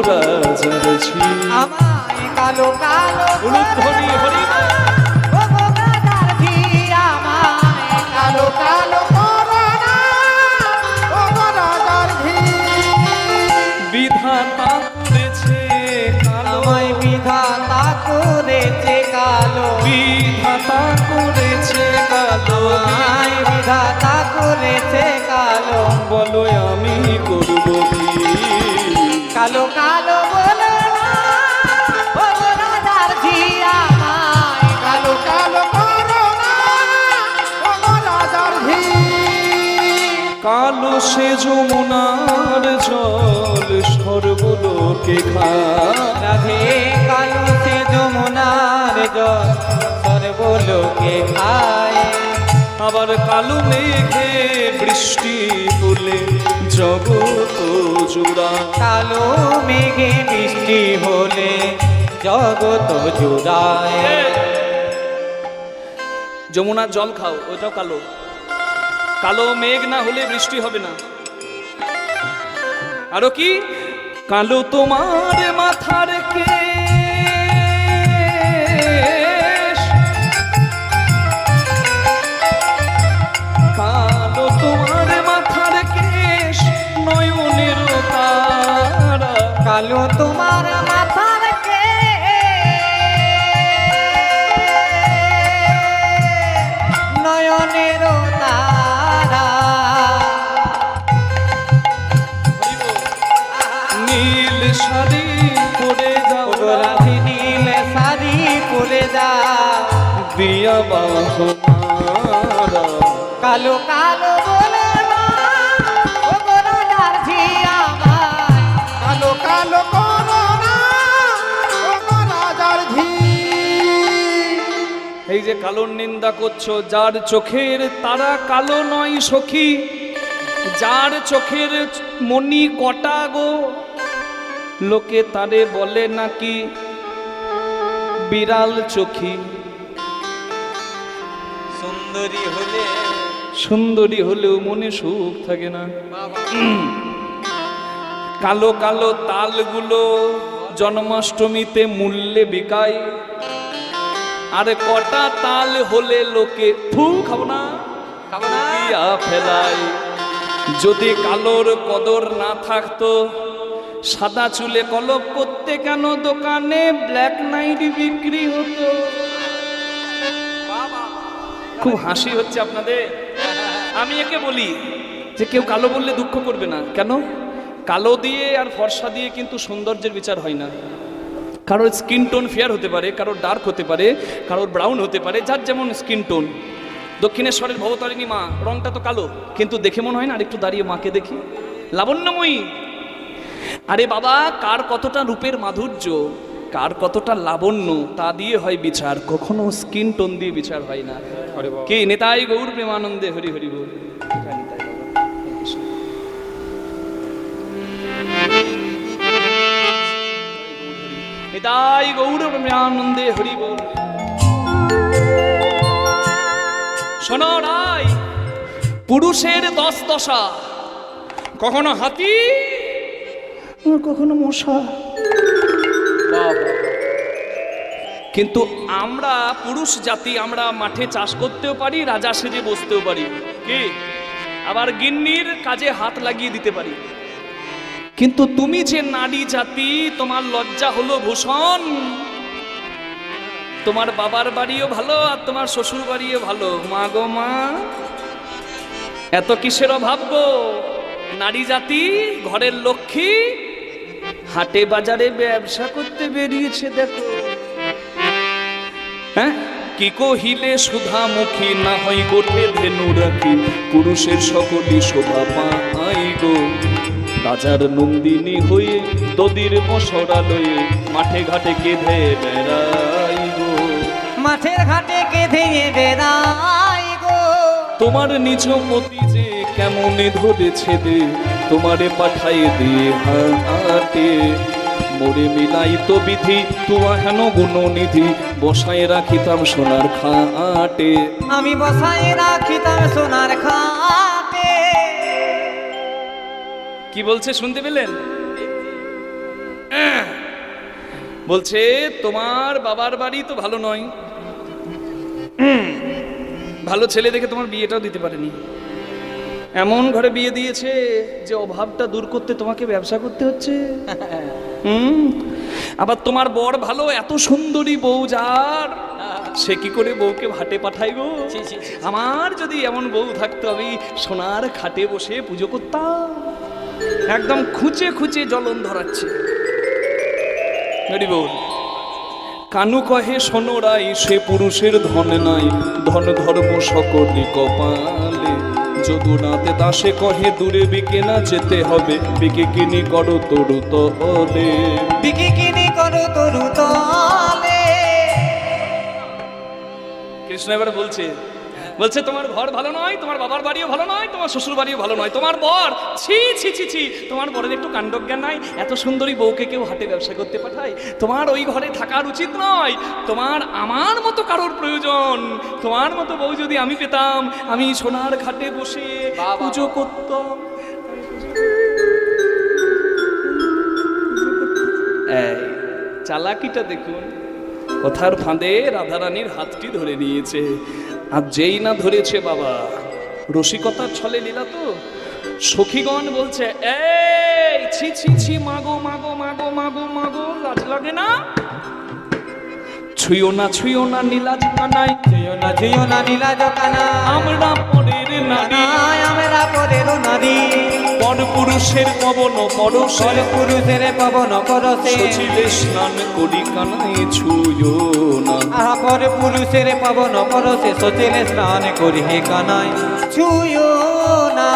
রাজার ঝি। আমায় কালো কালো উলুধ্বনি হরি বল। ও গো রাজার ঝি, আমায় কালো কালো করো না ও গো রাজার ধী। বিধাতা করেছে কালো, আমায় বিধাতা করেছে কালো। বিধাতা করেছে কালো। আমায় বিধাতা করেছে কালো। বলো আমি করব কি? কালো কালো বলো না ও গো রাজার ঝি, আমায় কালো কালো করো না ও গো রাজার ধী। কালো সে যমুনার জল সর্বলোকে খায়। রাধে কালো সে যমুনার জল সর্বলোকে খায়। আবার কালো মেঘে বৃষ্টি হলে জগৎ জুড়া। কালো মেঘে বৃষ্টি হলে জগৎ জুড়ায়। যমুনার জল খাও, ওইটাও কালো। কালো মেঘ না হলে বৃষ্টি হবে না। আরো কি? কালো তোমার মাথার কেশ, কালো তোমার মাথার কেশ নয়নের তারা। কালো তোমার মাথার কে নয়নের তারা। নীল শাড়ি পরে যাও রাধে নীল শাড়ি পরে যা দিয়া বাহমারা। কালো কালো বলো না ও গো রাজার ঝি, আমায় কালো কালো করো না ও গো রাজার ধী। এই যে কালোর নিন্দা করছো, যার চোখের তারা কালো নয় সখী, যার চোখের মনি কটা গো, লোকে তারে বলে নাকি বিড়াল চোখী। সুন্দরী হলে সুন্দরী হলেও মনে সুখ থাকে না। কালো কালো তালগুলো জন্মাষ্টমীতে মূল্যে বিকায়। আর কটা তাল হলে লোকে ফু খাবো না দিয়া ফেলায়। যদি কালোর কদর না থাকতো, সাদা চুলে কলপ করতে কেন দোকানে ব্ল্যাক নাইট বিক্রি হতো? খুব হাসি হচ্ছে আপনাদের। আমি একে বলি যে কেউ কালো বললে দুঃখ করবে না। কেন? কালো দিয়ে আর ফর্সা দিয়ে কিন্তু সৌন্দর্যের বিচার হয় না। কারোর স্কিন টোন ফেয়ার হতে পারে, কারোর ডার্ক হতে পারে, কারোর ব্রাউন হতে পারে, যার যেমন স্কিন টোন। দক্ষিণেশ্বরের ভবতারিণী মা রংটা তো কালো, কিন্তু দেখে মনে হয় না আরেকটু দাঁড়িয়ে মাকে দেখি লাবণ্যময়ী। আরে বাবা, কার কতটা রূপের মাধুর্য, কার কতটা লাবণ্য, তা দিয়ে হয় বিচার, কখনো স্কিন টোন দিয়ে বিচার হয় না। কি নেতাই গৌর প্রেমানন্দে হরি হরি বল। নিতাই গৌর প্রেমানন্দে হরি বল। শোনো রাই, পুরুষের 10 দশা, কখনো হাতি, কখনো মশা। কিন্তু আমরা পুরুষ জাতি, আমরা মাঠে চাষ করতেও পারি, রাজা সেজে বসতেও পারি, কি আবার গিন্নির কাজে হাত লাগিয়ে দিতে পারি। কিন্তু তুমি যে নারী জাতি, তোমার লজ্জা হলো ভূষণ। তোমার বাবার বাড়িও ভালো আর তোমার শ্বশুর বাড়িও ভালো। মা গো মা, এত কিসের অভাব গো? নারী জাতি ঘরের লক্ষ্মী, হাটে বাজারে ব্যবসা করতে বেরিয়েছে দেখো। হ্যাঁ, কি কহিলে সুধামুখী, না হয় গোঠে ধেনু রাখি, পুরুষের সকলই শোভা পাই গো। রাজার নন্দিনী হয়ে দদির মশরা লয়ে, মাঠে ঘাটে কেঁধে বেড়াই গো। মাঠের ঘাটে কেঁধে বেড়াই গো। তোমার নিজ মতি যে কেমনে ধরেছে দে, তোমারে পাঠাই দিয়ে হাটে। মোরে মিলাই তো বিধি, তুয়া হেন গুণনিধি, বসায় রাখিতাম সোনার খাটে। আমি বসাই রাখিতাম সোনার খাটে। কি বলছে শুনতে পেলেন? বলছে তোমার বাবার বাড়ি তো ভালো নয়, ভালো ছেলে দেখে তোমার বিয়েটাও দিতে পারেনি, এমন ঘরে বিয়ে দিয়েছে যে অভাবটা দূর করতে তোমাকে ব্যবসা করতে হচ্ছে। আবার তোমার বর ভালো, এত সুন্দরী বউ যার, সে কি করে বউকে হাটে পাঠাই গো? আমার যদি এমন বউ থাকতো, আমি সোনার খাটে বসে পুজো করতাম। একদম খুঁচে খুঁচে জ্বলন ধরাচ্ছে। বল, কানু কহে সোনরাই, সে পুরুষের ধন নাই, ধন ধর্ম সকলে কপালে। যদুনাথে দাসে কহে দূরে বিকে না যেতে হবে, বিকে কিনি করো তরু তলে। বিকি কিনি করো তরু তলে। কৃষ্ণ এবার বলছে, তোমার ঘর ভালো নয়, তোমার বাবার বাড়িও ভালো নয়, তোমার শ্বশুর বাড়িও ভালো নয়, তোমার বর ছি ছি ছি ছি, তোমার বরের একটু কাণ্ডজ্ঞান নাই, এত সুন্দরী বউকে কেউ হাটে ব্যবসা করতে পাঠায়, তোমার ওই ঘরে থাকার উচিত নয়, তোমার আমার মতো কারোর প্রয়োজন, তোমার মতো বউ যদি আমি পেতাম, আমি সোনার ঘাটে বসে পুজো করতাম। এই চালাকিটা দেখুন, কথার ফাঁদে রাধারানীর হাতটি ধরে নিয়েছে। আর যেই না ধরেছে বাবা, রসিকতার ছলে লীলা তো। সখীগণ বলছে, এই ছি ছি ছি, মাগো মাগো মাগো মাগো মাগো, লাজ লাগে না? ছুঁয়ো না নীলাজ কানাই, ছুঁয়ো না নীলাজ কানাই, আমরা পরের নারী, আমরা পরের নারী। পর পুরুষের পবন পরশে, পর পুরুষের পবন পরশে, সচিলে স্নান করি কানাই ছুঁয়ো না। পর পুরুষের পবন পরশে, সচিলে স্নান করি হে কানাই ছুঁয়ো না।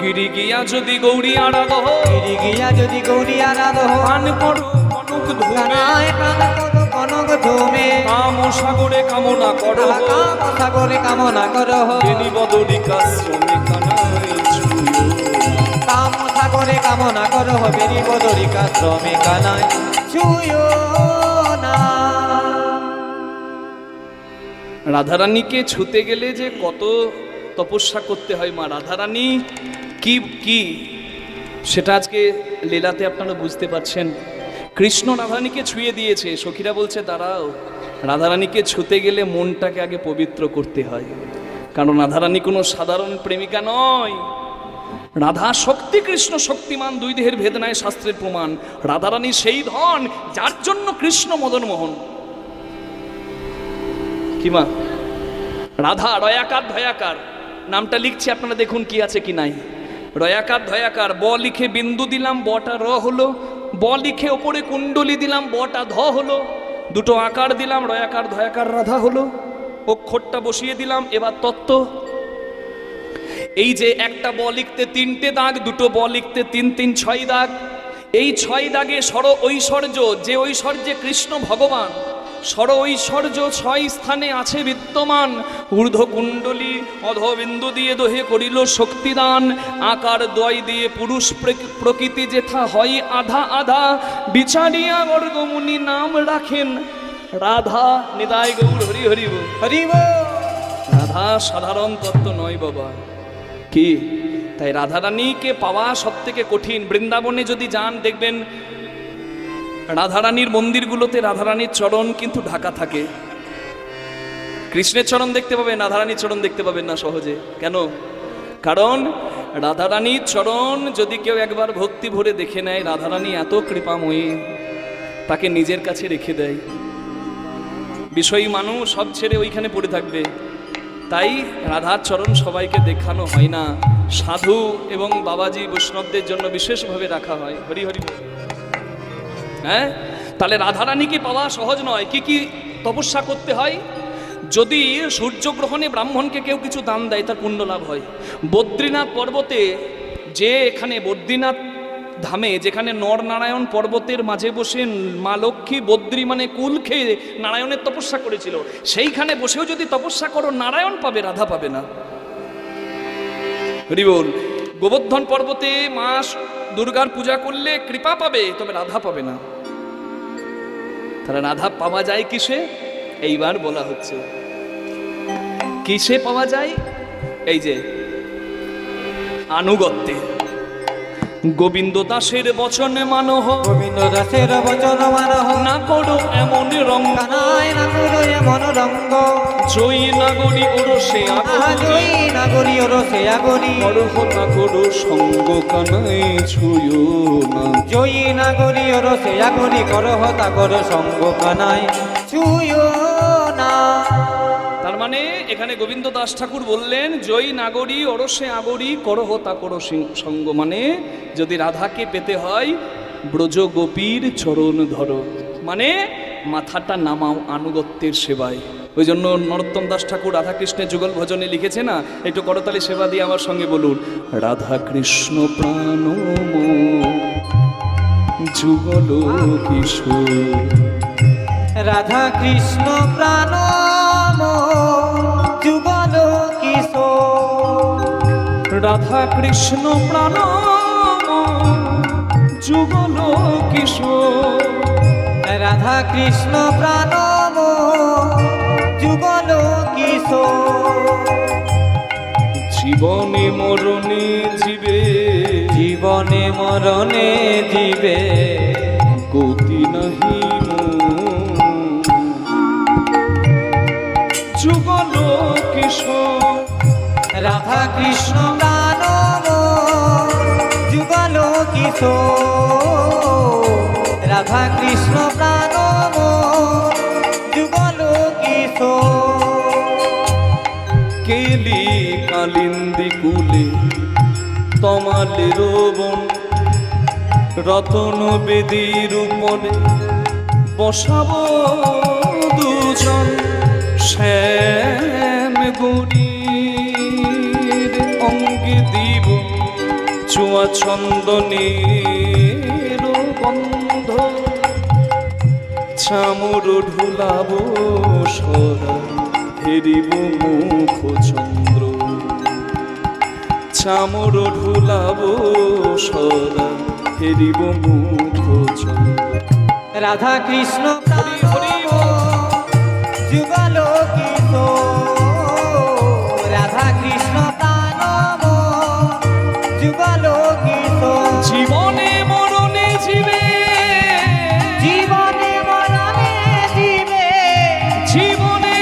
গিরি গিয়া যদি গৌরী আরাধ, গিরি গিয়া যদি গৌরী আরাধ, পান করো কনক ধূমে, কানাই প্রাণ করো কনক ধূমে। কাম সাগরে কামনা করো, কাম সাগরে কামনা করো, বেনি বদরিকা শ্রমে কানাই ছুঁয়ো না। কাম সাগরে কামনা করো, বেনি বদরিকা শ্রমে কানাই ছুঁয়ো না। রাধারানীকে ছুতে গেলে যে কত তপস্যা করতে হয়, মা রাধারানী কি কি সেটা আজকে লীলাতে আপনারা বুঝতে পারছেন। কৃষ্ণ রাধারানীকে ছুঁয়ে দিয়েছে, সখীরা বলছে দাঁড়াও, রাধারানীকে ছুতে গেলে মনটাকে আগে পবিত্র করতে হয়, কারণ রাধারানী কোনো সাধারণ প্রেমিকা নয়। রাধা শক্তি, কৃষ্ণ শক্তিমান, দুই দেহের ভেদ নাই শাস্ত্রের প্রমাণ। রাধারানী সেই ধন যার জন্য কৃষ্ণ মদন মোহন। কি মা? রাধা রয়াকার ধয়াকার, নামটা লিখছি, আপনারা দেখুন কি আছে কি নাই। রয়াকার ধয়াকার, ব লিখে বিন্দু দিলাম, বটা র হলো, ব লিখে ওপরে কুণ্ডলি দিলাম, বটা ধ হলো, দুটো আকার দিলাম, রয়াকার ধয়াকার রাধা হলো, অক্ষরটা বসিয়ে দিলাম, এবার তত্ত্ব। এই যে একটা ব লিখতে 3টে দাগ, দুটো ব লিখতে 3 3 6 দাগ, এই 6 দাগে স্বর ঐশ্বর্য, যে ঐশ্বর্যে কৃষ্ণ ভগবান, স্বর ঐশ্বর্য 6 স্থানে আছে বিদ্যমান। ঊর্ধ্ব কুণ্ডলী অধবিন্দু দিয়ে দোহে করিল শক্তিদান, আকার দ্বয় দিয়ে পুরুষ প্রকৃতি যেথা হয় আধা আধা, বিচারিয়া বর্গমুনি নাম রাখেন রাধা। নিতাই গৌর হরি হরি বল। হরিব রাধা সাধারণ তত্ত্ব নয় বাবা, কি তাই রাধারানীকে পাওয়া সব থেকে কঠিন। বৃন্দাবনে যদি যান দেখবেন রাধারানীর মন্দিরগুলোতে রাধারানীর চরণ কিন্তু ঢাকা থাকে। কৃষ্ণের চরণ দেখতে পাবেন, রাধারানীর চরণ দেখতে পাবেন না সহজে। কেন? কারণ রাধারানীর চরণ যদি কেউ একবার ভক্তি ভরে দেখে নেয়, রাধারানী এত কৃপাময়ী, তাকে নিজের কাছে রেখে দেয়। বিষয়ী মানুষ সব ছেড়ে ওইখানে পড়ে থাকবে। তাই রাধার চরণ সবাইকে দেখানো হয় না, সাধু এবং বাবাজি বৈষ্ণবদের জন্য বিশেষভাবে রাখা হয়। হরি হরি। হ্যাঁ, তাহলে রাধারানীকে পাওয়া সহজ নয়। কি কি তপস্যা করতে হয়? যদি সূর্যগ্রহণে ব্রাহ্মণকে কেউ কিছু দান দেয়, তার পুণ্য লাভ হয়। বদ্রীনাথ পর্বতে, যে এখানে বদ্রীনাথ ধামে, যেখানে নরনারায়ণ পর্বতের মাঝে বসে মা লক্ষ্মী বদ্রী মানে কুল খেয়ে নারায়ণের তপস্যা করেছিল, সেইখানে বসেও যদি তপস্যা করো, নারায়ণ পাবে, রাধা পাবে না। হরি বল। গোবর্ধন পর্বতে মা দুর্গার পূজা করলে কৃপা পাবে, তবে রাধা পাবে না। তাহলে রাধা পাওয়া যায় কিসে? এইবার বলা হচ্ছে কিসে পাওয়া যায়। এই যে আনুগত্যে। গোবিন্দ দাসের বচনে মানহ, গোবিন্দ দাসের বচন মানহ, না করো এমন রঙ, কানায় না করো এমন রঙ্গ, জয়ী নাগরী ওরসে আহা জয়ী নাগরী ওরসে আগরি, করহ না করো সঙ্গ কানাই ছুঁয়ো না, জয়ী নাগরী ওরসে আগরি, করহ তা করো সঙ্গ কানায় ছুঁয়ো না। তার মানে এখানে গোবিন্দ দাস ঠাকুর বললেন, জয়ী নাগরী ওরসে আগরি, করহ তা করো সঙ্গ। মানে যদি রাধাকে পেতে হয়, ব্রজ গোপীর চরণ ধরো, মানে মাথাটা নামাও আনুগত্যের সেবায়। ওই জন্য নরোত্তম দাস ঠাকুর রাধাকৃষ্ণের যুগল ভজনে লিখেছে না, একটু করতালি সেবা দিয়ে আমার সঙ্গে বলুন, রাধা কৃষ্ণ প্রাণ যুগল কিশোর, রাধা কৃষ্ণ প্রাণ যুগল কিশোর, রাধা কৃষ্ণ প্রাণ যুগল কিশোর, রাধা কৃষ্ণ প্রাণ যুগল কিশোর, জীবনে মরণে জীবে, জীবনে মরণে জীবে, গতি নাহি যুগল কিশোর, রাধা কৃষ্ণ প্রাণ যুগল কিশোর, রাধা কৃষ্ণ প্রাণ যুগল কিশোর, কেলি কালিন্দি কুলে তমালের বন, রতন বেদির উপরে বসাবো দুজন, শ্যাম গরির অঙ্গে দিব চুয়া চন্দনের গন্ধ, চামর ঢুলাবো সদা হেরিব মুখ চন্দ্র, চামর ঢুলাবো সদা হেরিব মুখ চন্দ্র। রাধা কৃষ্ণ হরি হরি যুগল কিশোর, রাধা কৃষ্ণ প্রাণ যুগল কিশোর, জীবনে মরণে জীবে, জীবনে মরণে জীবে, জীবনে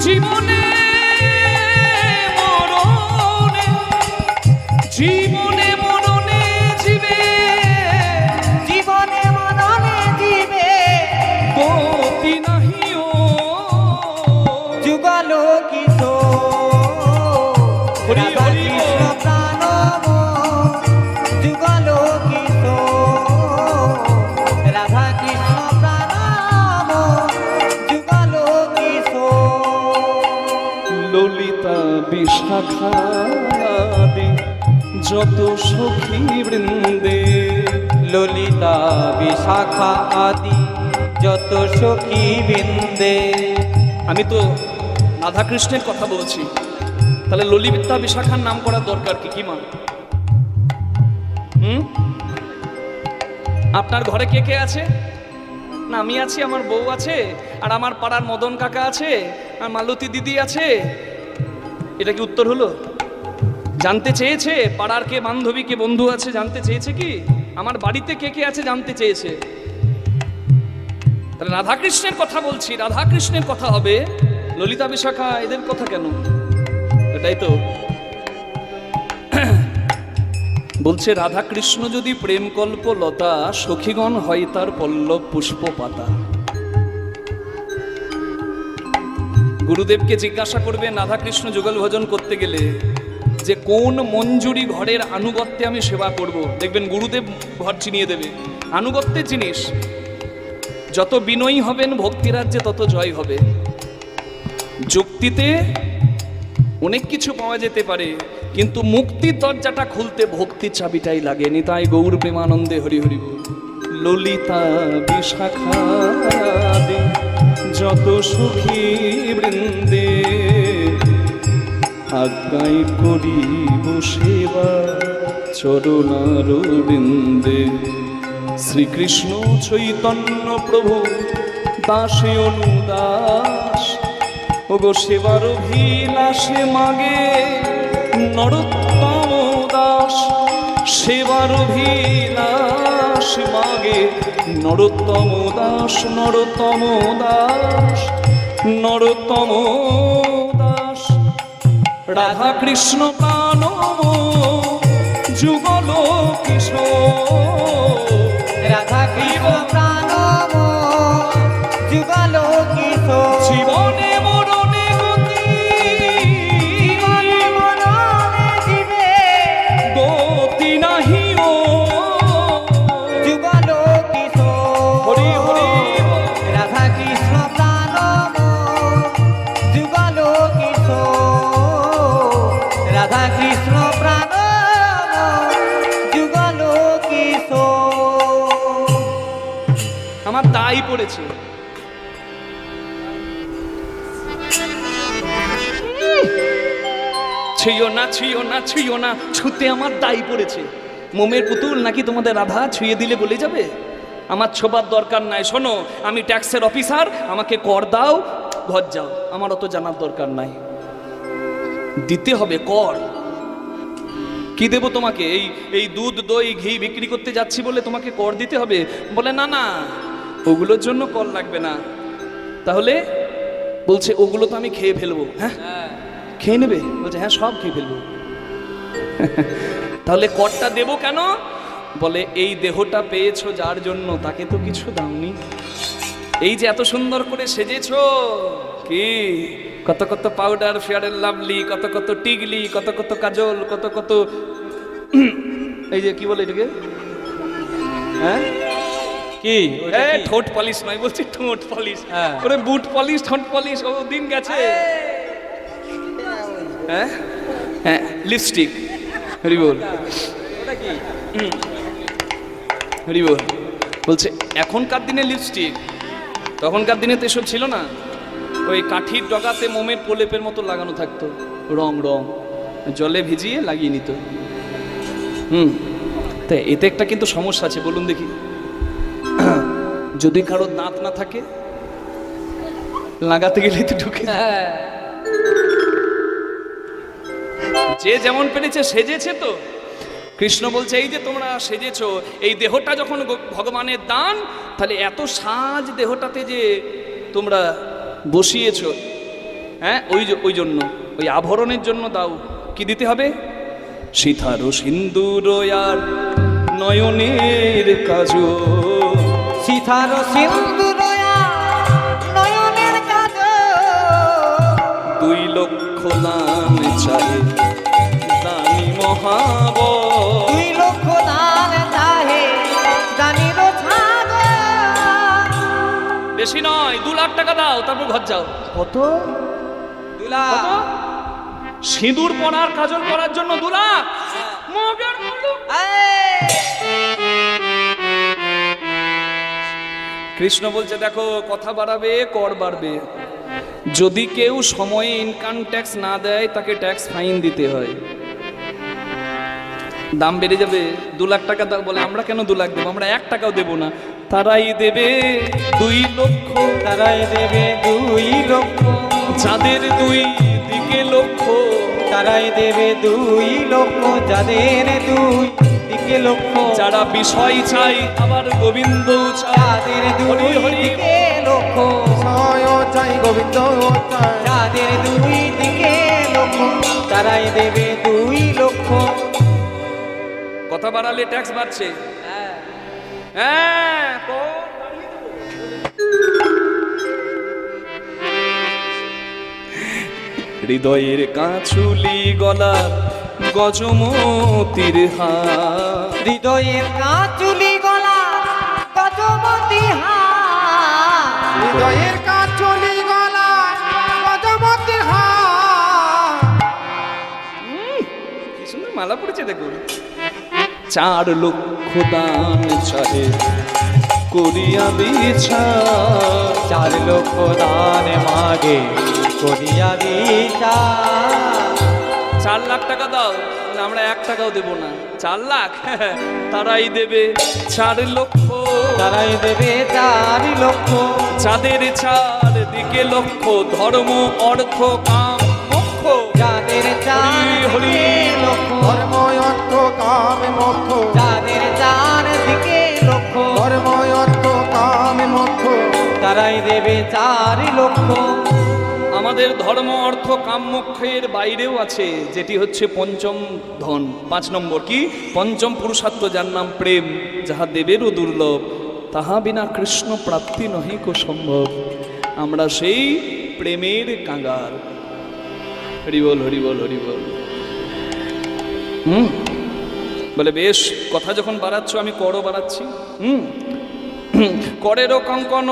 জীবনে মরণে, জীবনে মরণে জীবে, জীবনে মরণে জীবে, বিশাখাদি যত সখী বৃন্দে। ললিতা বিশাখা আদি যত সখী বৃন্দে। আমি তো রাধা কৃষ্ণের কথা বলছি, তাহলে ললিতা বিশাখার নাম করার দরকার কি? কি মা? আপনার ঘরে কে কে আছে? না, আমি আছি, আমার বউ আছে, আর আমার পাড়ার মদন কাকা আছে, আর মালতী দিদি আছে। এটা কি উত্তর হলো? জানতে চেয়েছে পাড়ার কে বান্ধবী কে বন্ধু আছে, জানতে চেয়েছে কি? আমার বাড়িতে কে কে আছে জানতে চেয়েছে। তাহলে রাধাকৃষ্ণের কথা বলছি, রাধাকৃষ্ণের কথা হবে, ললিতা বিশাখা এদের কথা কেন? এটাই তো বলছে, রাধাকৃষ্ণ যদি প্রেম কল্প লতা, সখীগণ হয় তার পল্লব পুষ্প পাতা। গুরুদেবকে জিজ্ঞাসা করবেন রাধাকৃষ্ণ যুগল ভজন করতে গেলে যে কোন মঞ্জুরি ঘরের আনুগত্যে আমি সেবা করব। দেখবেন গুরুদেব ঘর চিনিয়ে দেবে। আনুগত্যের জিনিস, যত বিনয়ী হবেন ভক্তিরাজ্যে তত জয় হবে। যুক্তিতে অনেক কিছু পাওয়া যেতে পারে, কিন্তু মুক্তির দরজাটা খুলতে ভক্তির চাবিটাই লাগে। নিতাই গৌর প্রেমানন্দে হরি হরি বল। ললিতা বিশাখা যত সখী বৃন্দে, আজ্ঞাই করিব সেবা চরণার বৃন্দে। শ্রীকৃষ্ণ চৈতন্য প্রভু দাসে অনুদাস, ওগো সেবার অভিলাষে মাগে নরোত্তম দাস। সেবার অভিলাষ মাগে নরোত্তম দাস, নরোত্তম দাস, নরোত্তম দাস। রাধা কৃষ্ণ প্রাণ যুগল কিশোর, রাধা কৃষ্ণ প্রাণ যুগল কিশোর। জীবনে মরণে গতি, জীবনে মরণে জীবে গতি নাহি ও যুগল কিশোর। হরি হরি বল। রাধা কৃষ্ণ প্রাণ যুগল কিশোর। রাধা কৃষ্ণ প্রাণ যুগল কিশোর। আমার দায় পড়েছে। ছুঁয়ো না, ছুঁয়ো না, ছুঁয়ো না, ছুঁতে আমার দায় পড়েছে। মোমের পুতুল নাকি তোমাদের রাধা ছুঁয়ে দিলে বলে যাবে? আমার ছোবার দরকার নাই। শোনো, আমি ট্যাক্সের অফিসার, আমাকে কর দাও, ঘর যাও, আমার অত জানার দরকার নাই। দিতে হবে কর। কি দেব তোমাকে? এই দুধ দই ঘি বিক্রি করতে যাচ্ছি বলে তোমাকে কর দিতে হবে? বলে না না, ওগুলোর জন্য কর লাগবে না। তাহলে বলছে ওগুলো তো আমি খেয়ে ফেলবো। হ্যাঁ, খেয়ে নেবে? বলছে হ্যাঁ, সব খেয়ে ফেলবো। তাহলে করটা দেবো কেন? বলে এই দেহটা পেয়েছো যার জন্য, তাকে তো কিছু দাওনি। এই যে এত সুন্দর করে সেজেছো, কি কত কত পাউডার, ফেয়ার এন্ড লাভলি, কত কত টিগলি, কত কত কাজল, কত কত এই যে কি বলে এটাকে, হ্যাঁ কি ওইটা কি? ঠোঁট পলিশ নয়, বলছি ঠোঁট পলিশ। হ্যাঁ। ওরে বুট পলিশ, ঠোঁট পলিশ, ও দিন গেছে। হ্যাঁ হ্যাঁ, লিপস্টিক। হরি বল, ওটা কি? হরি বল। বলছে এখনকার দিনে লিপস্টিক, তখনকার দিনে তো এসব ছিল না। ওই কাঠির ডগাতে মোমের প্রলেপের মতো লাগানো থাকতো, রং রং জলে ভিজিয়ে লাগিয়ে নিত। তাই এতে একটা কিন্তু সমস্যা আছে, বলুন দেখি। যদি কারো দাঁত না থাকে, লাগাতে গেলে তো ঢুকে। হ্যাঁ। যে যেমন পেরেছে সেজেছে তো। কৃষ্ণ বলছে এই যে তোমরা সেজেছো, এই দেহটা যখন ভগবানের দান, তাহলে এত সাজ দেহটাতে যে তোমরা বসিয়েছো, হ্যাঁ ওই জন্য, ওই আভরণের জন্য দাও। কি দিতে হবে? সিতার সিন্দুর আর নয়নের কাজল। সিতার সিন্দুর নয়নের কাজল। 2 লক্ষ দান চাই দানি মহাবল। 2 লক্ষ দান চাহে দানির ছাগল। বেশি নয়, 2 লাখ টাকা দাও, তারপর ঘর যাও। কত? 2 লাখ। কত? সিঁদুর পরার কাজল করার জন্য 2 লাখ। মগের মুলুক। কৃষ্ণ বলছে দেখো, কথা বাড়াবে কর বাড়বে। যদি কেউ সময়ে ইনকাম ট্যাক্স না দেয় তাকে ট্যাক্স ফাইন দিতে হয়। দাম বেড়ে যাবে। 2 লাখ টাকা দাও বলে আমরা কেন 2 লাখ দেবো, আমরা 1 টাকাও দেবো না। তারাই দেবে 2 লক্ষ। তারাই দেবে 2 লক্ষ। যাদের 2 দিকে লক্ষ্য, তারাই দেবে 2 লক্ষ। যাদের 2 দিকে লক্ষ। যারা বিষয় চাই আবার গোবিন্দ চাই, যাদের 2 দিকে লক্ষ। বিষয় চাই গোবিন্দ চাই। যাদের 2 দিকে লক্ষ, তারাই দেবে 2 লক্ষ। কথা বাড়ালে ট্যাক্স বাড়ছে। হ্যাঁ, হৃদয়ের কাঁচুলি গলা গজমতির হাত, হৃদয়ের কাঁচুলি গলা গজমতি হাত, হৃদয়ের কাঁচুলি গলা গজমতির হাত। কি সুন্দর মালা পড়েছে দেখুন। 4 লক্ষ দান চাহে করিয়া বিচার, 4 লক্ষ দান মাগে করিয়া বিচার। 4 লাখ টাকা দাও, না আমরা 1 টাকাও দেব না। 4 লাখ তারাই দেবে 4 লক্ষ। তারাই দেবে 4 লক্ষ। যাদের 4 দিকে লক্ষ্য, ধর্ম অর্থ কাম মোক্ষ। যাদের 4 হরি দিকে লক্ষ। ধর্ম অর্থ কাম মোক্ষ। যাদের 4 দিকে লক্ষ্য, ধর্ম অর্থ কাম মোক্ষ। তারাই দেবে 4 লক্ষ। আমাদের ধর্ম অর্থ কাম মোক্ষের বাইরেও আছে, যেটি হচ্ছে পঞ্চম ধন। 5 নম্বর কি? পঞ্চম পুরুষার্থ, যার নাম প্রেম। যাহা দেবেরও দুর্লভ, তাহা বিনা কৃষ্ণ প্রাপ্তি নহে কো সম্ভব। আমরা সেই প্রেমের কাঙ্গাল। হরিবল হরিবল হরিবল। বলে বেশ, কথা যখন বাড়াচ্ছ আমি করও বাড়াচ্ছি। করেরও কঙ্কন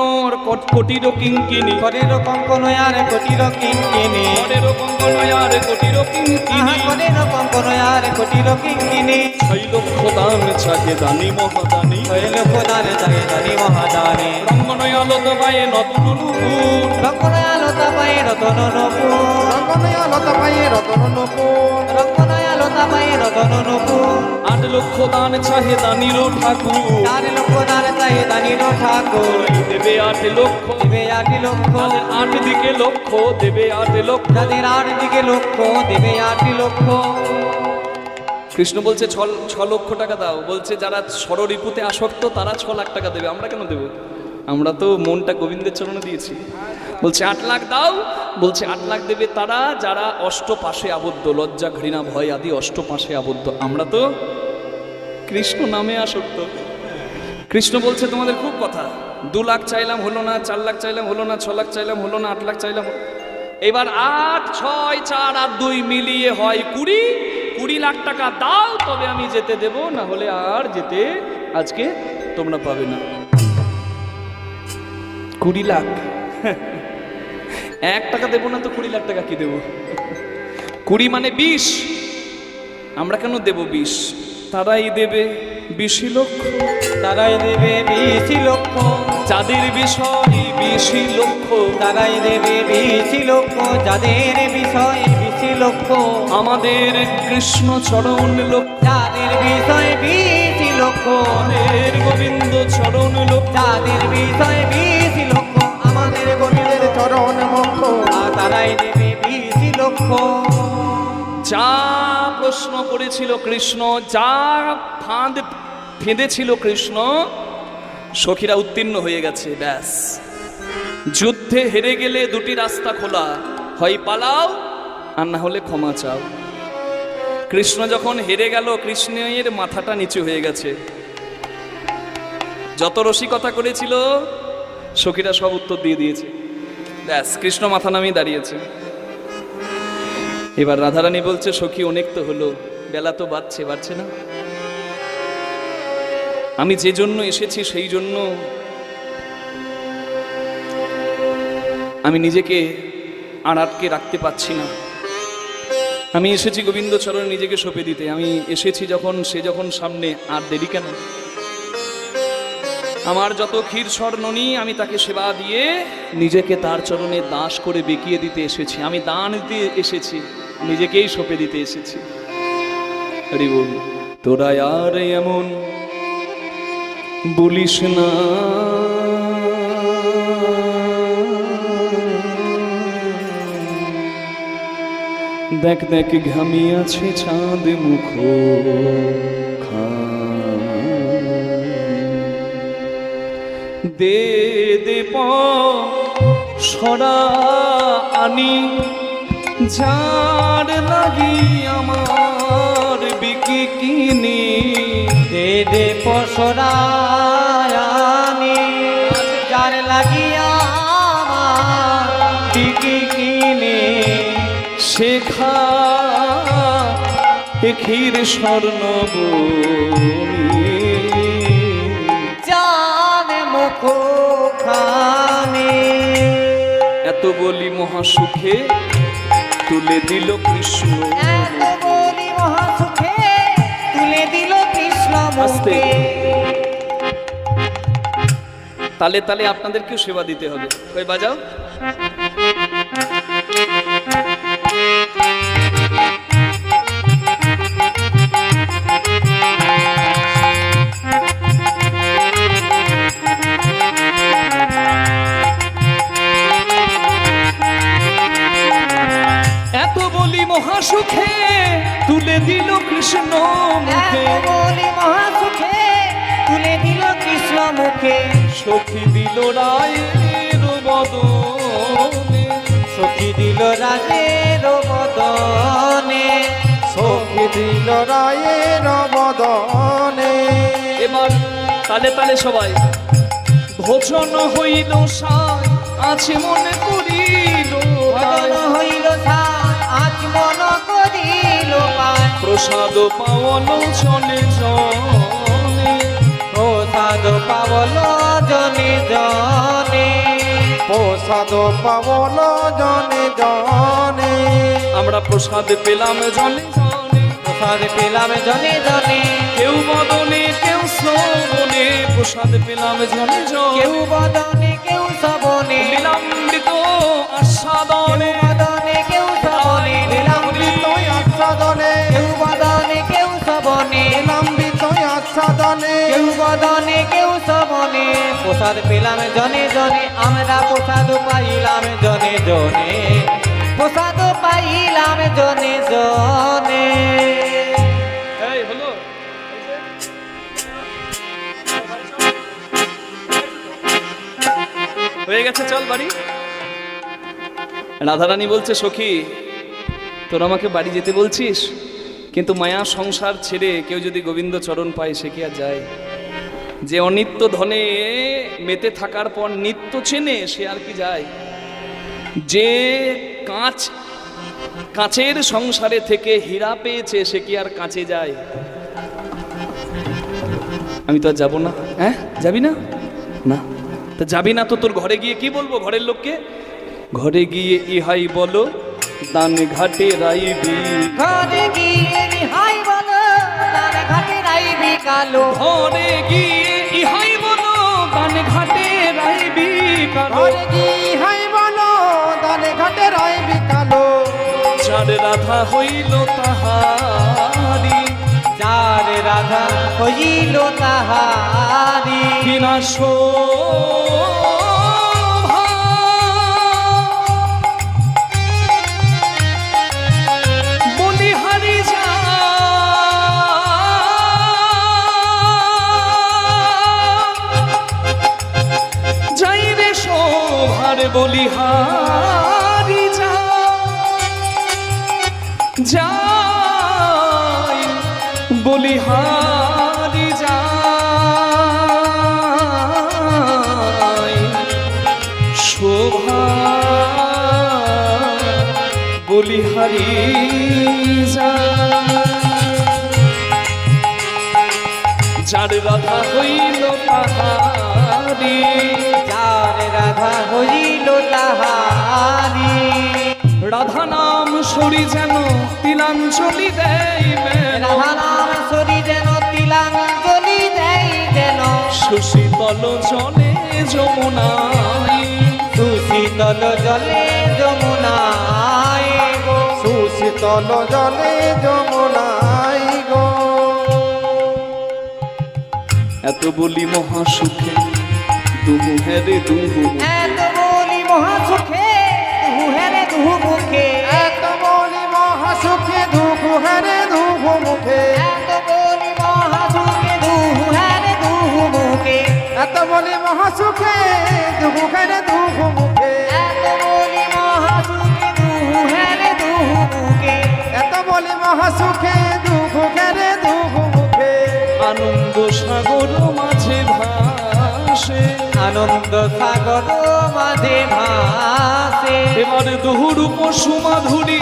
কোটিরও কিঙ্কিনি, করেরও কঙ্কন আর কোটির কিঙ্কিনি। করেরও কঙ্কন আর কোটিরও কিঙ্কিনি। করেরও কঙ্কন আর কোটির কিঙ্কিনি। 6 লক্ষ দান চাহে দানি মহাদানি, 6 লক্ষ দান চাহে দানি মহাদানি। রঙ্গনয় আলোত পায়ে নতুন নুপুর, রঙ্গনয় আলোতা পায়ে রতন নপুর। রঙ্গনয় লতা পায়ে রতন নপুর। রঙ্গনয় আলোতা পায়ে রতন নপুর। 8 লক্ষ দান চাহে দানিরও ঠাকুর, 4 লক্ষ দান চাহে দানির ঠাকুর। দেবে 8 লক্ষ। দেবে 8 লক্ষ। যাদের 8 দিকে লক্ষ্য দেবে 8 লক্ষ। যাদের 8 দিকে লক্ষ দেবে 8 লক্ষ। কৃষ্ণ বলছে 6 লক্ষ টাকা দাও। বলছে যারা ষড়রিপুতে আসক্ত তারা 6 লাখ টাকা দেবে, আমরা কেন দেব? আমরা তো মনটা গোবিন্দের চরণে দিয়েছি। বলছে 8 লাখ দাও। বলছে 8 লাখ দেবে তারা যারা অষ্টপাশে আবদ্ধ, লজ্জা ঘৃণা ভয় আদি অষ্টপাশে আবদ্ধ। আমরা তো কৃষ্ণ নামে আসক্ত। কৃষ্ণ বলছে তোমাদের খুব কথা, 2 লাখ চাইলাম হলো না, 4 লাখ চাইলাম হলো না, 6 লাখ চাইলাম হলো না, 8 লাখ চাইলাম। এবার 8, 6, 4 আর 2 মিলিয়ে হয় 20 লাখ টাকা দাও, তবে আমি যেতে দেব, না হলে আর যেতে আজকে তোমরা পাবে না। 20 লাখ 1 টাকা দেবো না তো 20 লাখ টাকা কি দেবো? 20 মানে 20, আমরা কেন দেব 20? তারাই দেবে 20 লক্ষ। তারাই দেবে 20 লক্ষ। যাদের বিষয় 20 লক্ষ, তারাই দেবে 20 লক্ষ। যাদের বিষয় 20 লক্ষ। আমাদের কৃষ্ণ চরণ লক্ষ, যাদের বিষয় 20 লক্ষ। আমাদের গোবিন্দ চরণ লক্ষ। যাদের বিষয় 20 লক্ষ। আমাদের গোবিন্দের চরণ মোক্ষ। আর তারাই দেবে 20 লক্ষ। যা প্রশ্ন করেছিল কৃষ্ণ, যা ফাঁদ ফেঁদেছিল কৃষ্ণ, সখীরা উত্তীর্ণ হয়ে গেছে। ব্যাস, যুদ্ধে হেরে গেলে 2টি রাস্তা খোলা, হয় পালাও আর না হলে ক্ষমা চাও। কৃষ্ণ যখন হেরে গেল, কৃষ্ণের মাথাটা নিচু হয়ে গেছে। যত রসিকতা করেছিল সখীরা সব উত্তর দিয়ে দিয়েছে। ব্যাস, কৃষ্ণ মাথা নামিয়ে দাঁড়িয়েছে। এবার রাধারানী বলছে, সখী অনেক তো হলো, বেলা তো বাড়ছে না। আমি যে জন্য এসেছি সেই জন্য আমি নিজেকে আর আটকে রাখতে পারছি না। আমি এসেছি গোবিন্দ চরণে নিজেকে সঁপে দিতে। আমি এসেছি যখন, সে যখন সামনে, আর দেরি কেন? আমার যত ক্ষীর স্বর্ণনি আমি তাকে সেবা দিয়ে নিজেকে তার চরণে দাস করে বেঁকিয়ে দিতে এসেছি। আমি দান দিতে এসেছি, নিজেকেই সঁপে দিতে এসেছি। হরি বল। তোরা আর এমন বলিস না, দেখ দেখ ঘামিয়াছে চাঁদ মুখ দে দে সরা আনি, যার লাগি আমার বিকি কিনি। দে দে পসরায়ানি, যার লাগিয়া আমার টিকি কিনে। শেখা ক্ষীর স্বর্ণ জান মুখ খানে। এত বলি মহাসুখে তুলে দিল কৃষ্ণ। এত বলি মহাসুখে তুলে দিল কৃষ্ণ আস্তে। মুখে। তালে তালে আপনাদেরকেও সেবা দিতে হবে। কই বাজাও। এত বলি মহাসুখে তুলে দিল কৃষ্ণ মুখে। এত বলি মহাসুখে তুলে দিল কৃষ্ণ মুখে। সখী দিল রায়ের বদনে, সখী দিল রাজের বদনে। সখী দিল রায়ের বদনে। এবার তালে তালে সবাই। ভোজন হইল সাই আছে মনে করিল ভজন হইল সাই আজ মন করিল পায়। প্রসাদ পাওয়াল জনে জনে। প্রসাদ পাবল জনে জনে। প্রসাদ পাবল জনে জনে। আমরা প্রসাদ পেলাম জনে জনে। প্রসাদ পেলাম জনে জনে। কেউ বদনে কেউ শ্রবণে প্রসাদ পেলাম জনে কেউ জনে। বদনে কেউ সবনে। বিলম্বিত আস্বাদনে। কেউ বদনে কেউ সবনে। বিলম্বিত আচ্ছাদনে। কেউ বদনে কেউ সবনে। বিলম্বিত আচ্ছাদনে। কেউ বদনে কেউ সবনে। প্রসাদ পেলাম জনে জনে। আমরা প্রসাদ পাইলাম জনে জনে। প্রসাদ পাইলাম জনে জনে। এই হলো। হয়ে গেছে, চল বাড়ি। রাধারানী বলছে, সখী তোর আমাকে বাড়ি যেতে বলছিস, কিন্তু মায়া সংসার ছেড়ে কেউ যদি গোবিন্দ চরণ পায় সে কি আর যায়? যে অনিত্য ধনে মেতে থাকার পর নিত্য চেনে সে আর কি যায়? যে কাঁচের সংসারে থেকে হীরা পেয়েছে সে কি আর কাঁচে যায়? আমি তো আর যাবো না। হ্যাঁ যাবি না? না তা যাবি না তো তোর ঘরে গিয়ে কি বলবো ঘরের লোককে? ঘরে গিয়ে ইহাই বলো দান ঘাটে রাইবি। ঘরে গিয়ে রিহাই বলো তার ঘাটে রাইবি কালো। ঘরে গিয়ে ইহাই বলো দান ঘাটে রাইবি কালো। ঘরে গিয়ে হাই বলো দানে ঘাটে রাইবি কালো। যার রাধা হইল তাহারি, যার রাধা হইল তাহারি। কিনা শোভা বলিহারি যা। যাই রে শোভার বলিহারি যা। যাই বলিহারি যাই। শোভা বলিহারি যাই। যার রাধা হইল তাহারি, যার রাধা হইল তাহারি। রাধা নাম সরি যেন তিলা তিলাঞ্জলি দেয় মেন রাধা নাম সরি যেন তিলাঞ্জলি দেয় যেন সুশীতল জলে যমুনায় সুশীতল জলে যমুনায় গো সুশীতল জলে যমুনাই গো। এত বলি মহাসুখে দুহু হেরে দুহু এত বলি মহাসুখে দুহু হেরে দুহু মুখে এত বলি মহাসুখে দুঃখু হেরে দুঃখু মুখে এত বলি মহাসুখে দুহু হেরে দুহু মুখে এত বলি মহাসুখে দুঃখু হেরে দুঃখু মুখে এত বলি মহাসুখে দুহু হেরে দুহু মুখে এত বলি মহাসুখে দুঃখু হেরে দুঃখু মুখে আনন্দ সাগর মাঝে ভাসে আনন্দ সাগর মাঝে ভাসে এবার দুহুরূপ সুমাধুরী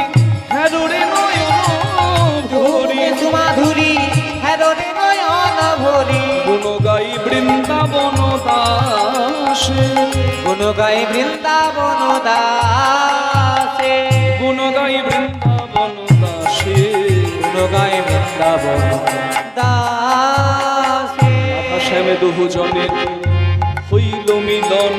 হ্যারোরে নয়ন ভরি সুমাধুরী হেরোরে নয়ন ভরি গুণ গাই বৃন্দাবন দাসে গুণ গাই বৃন্দাবন দাসে গুণ গাই বৃন্দাবন দাসে গুণ গাই বৃন্দাবন দাসে শ্যামে দুহু জনে হইল মিলন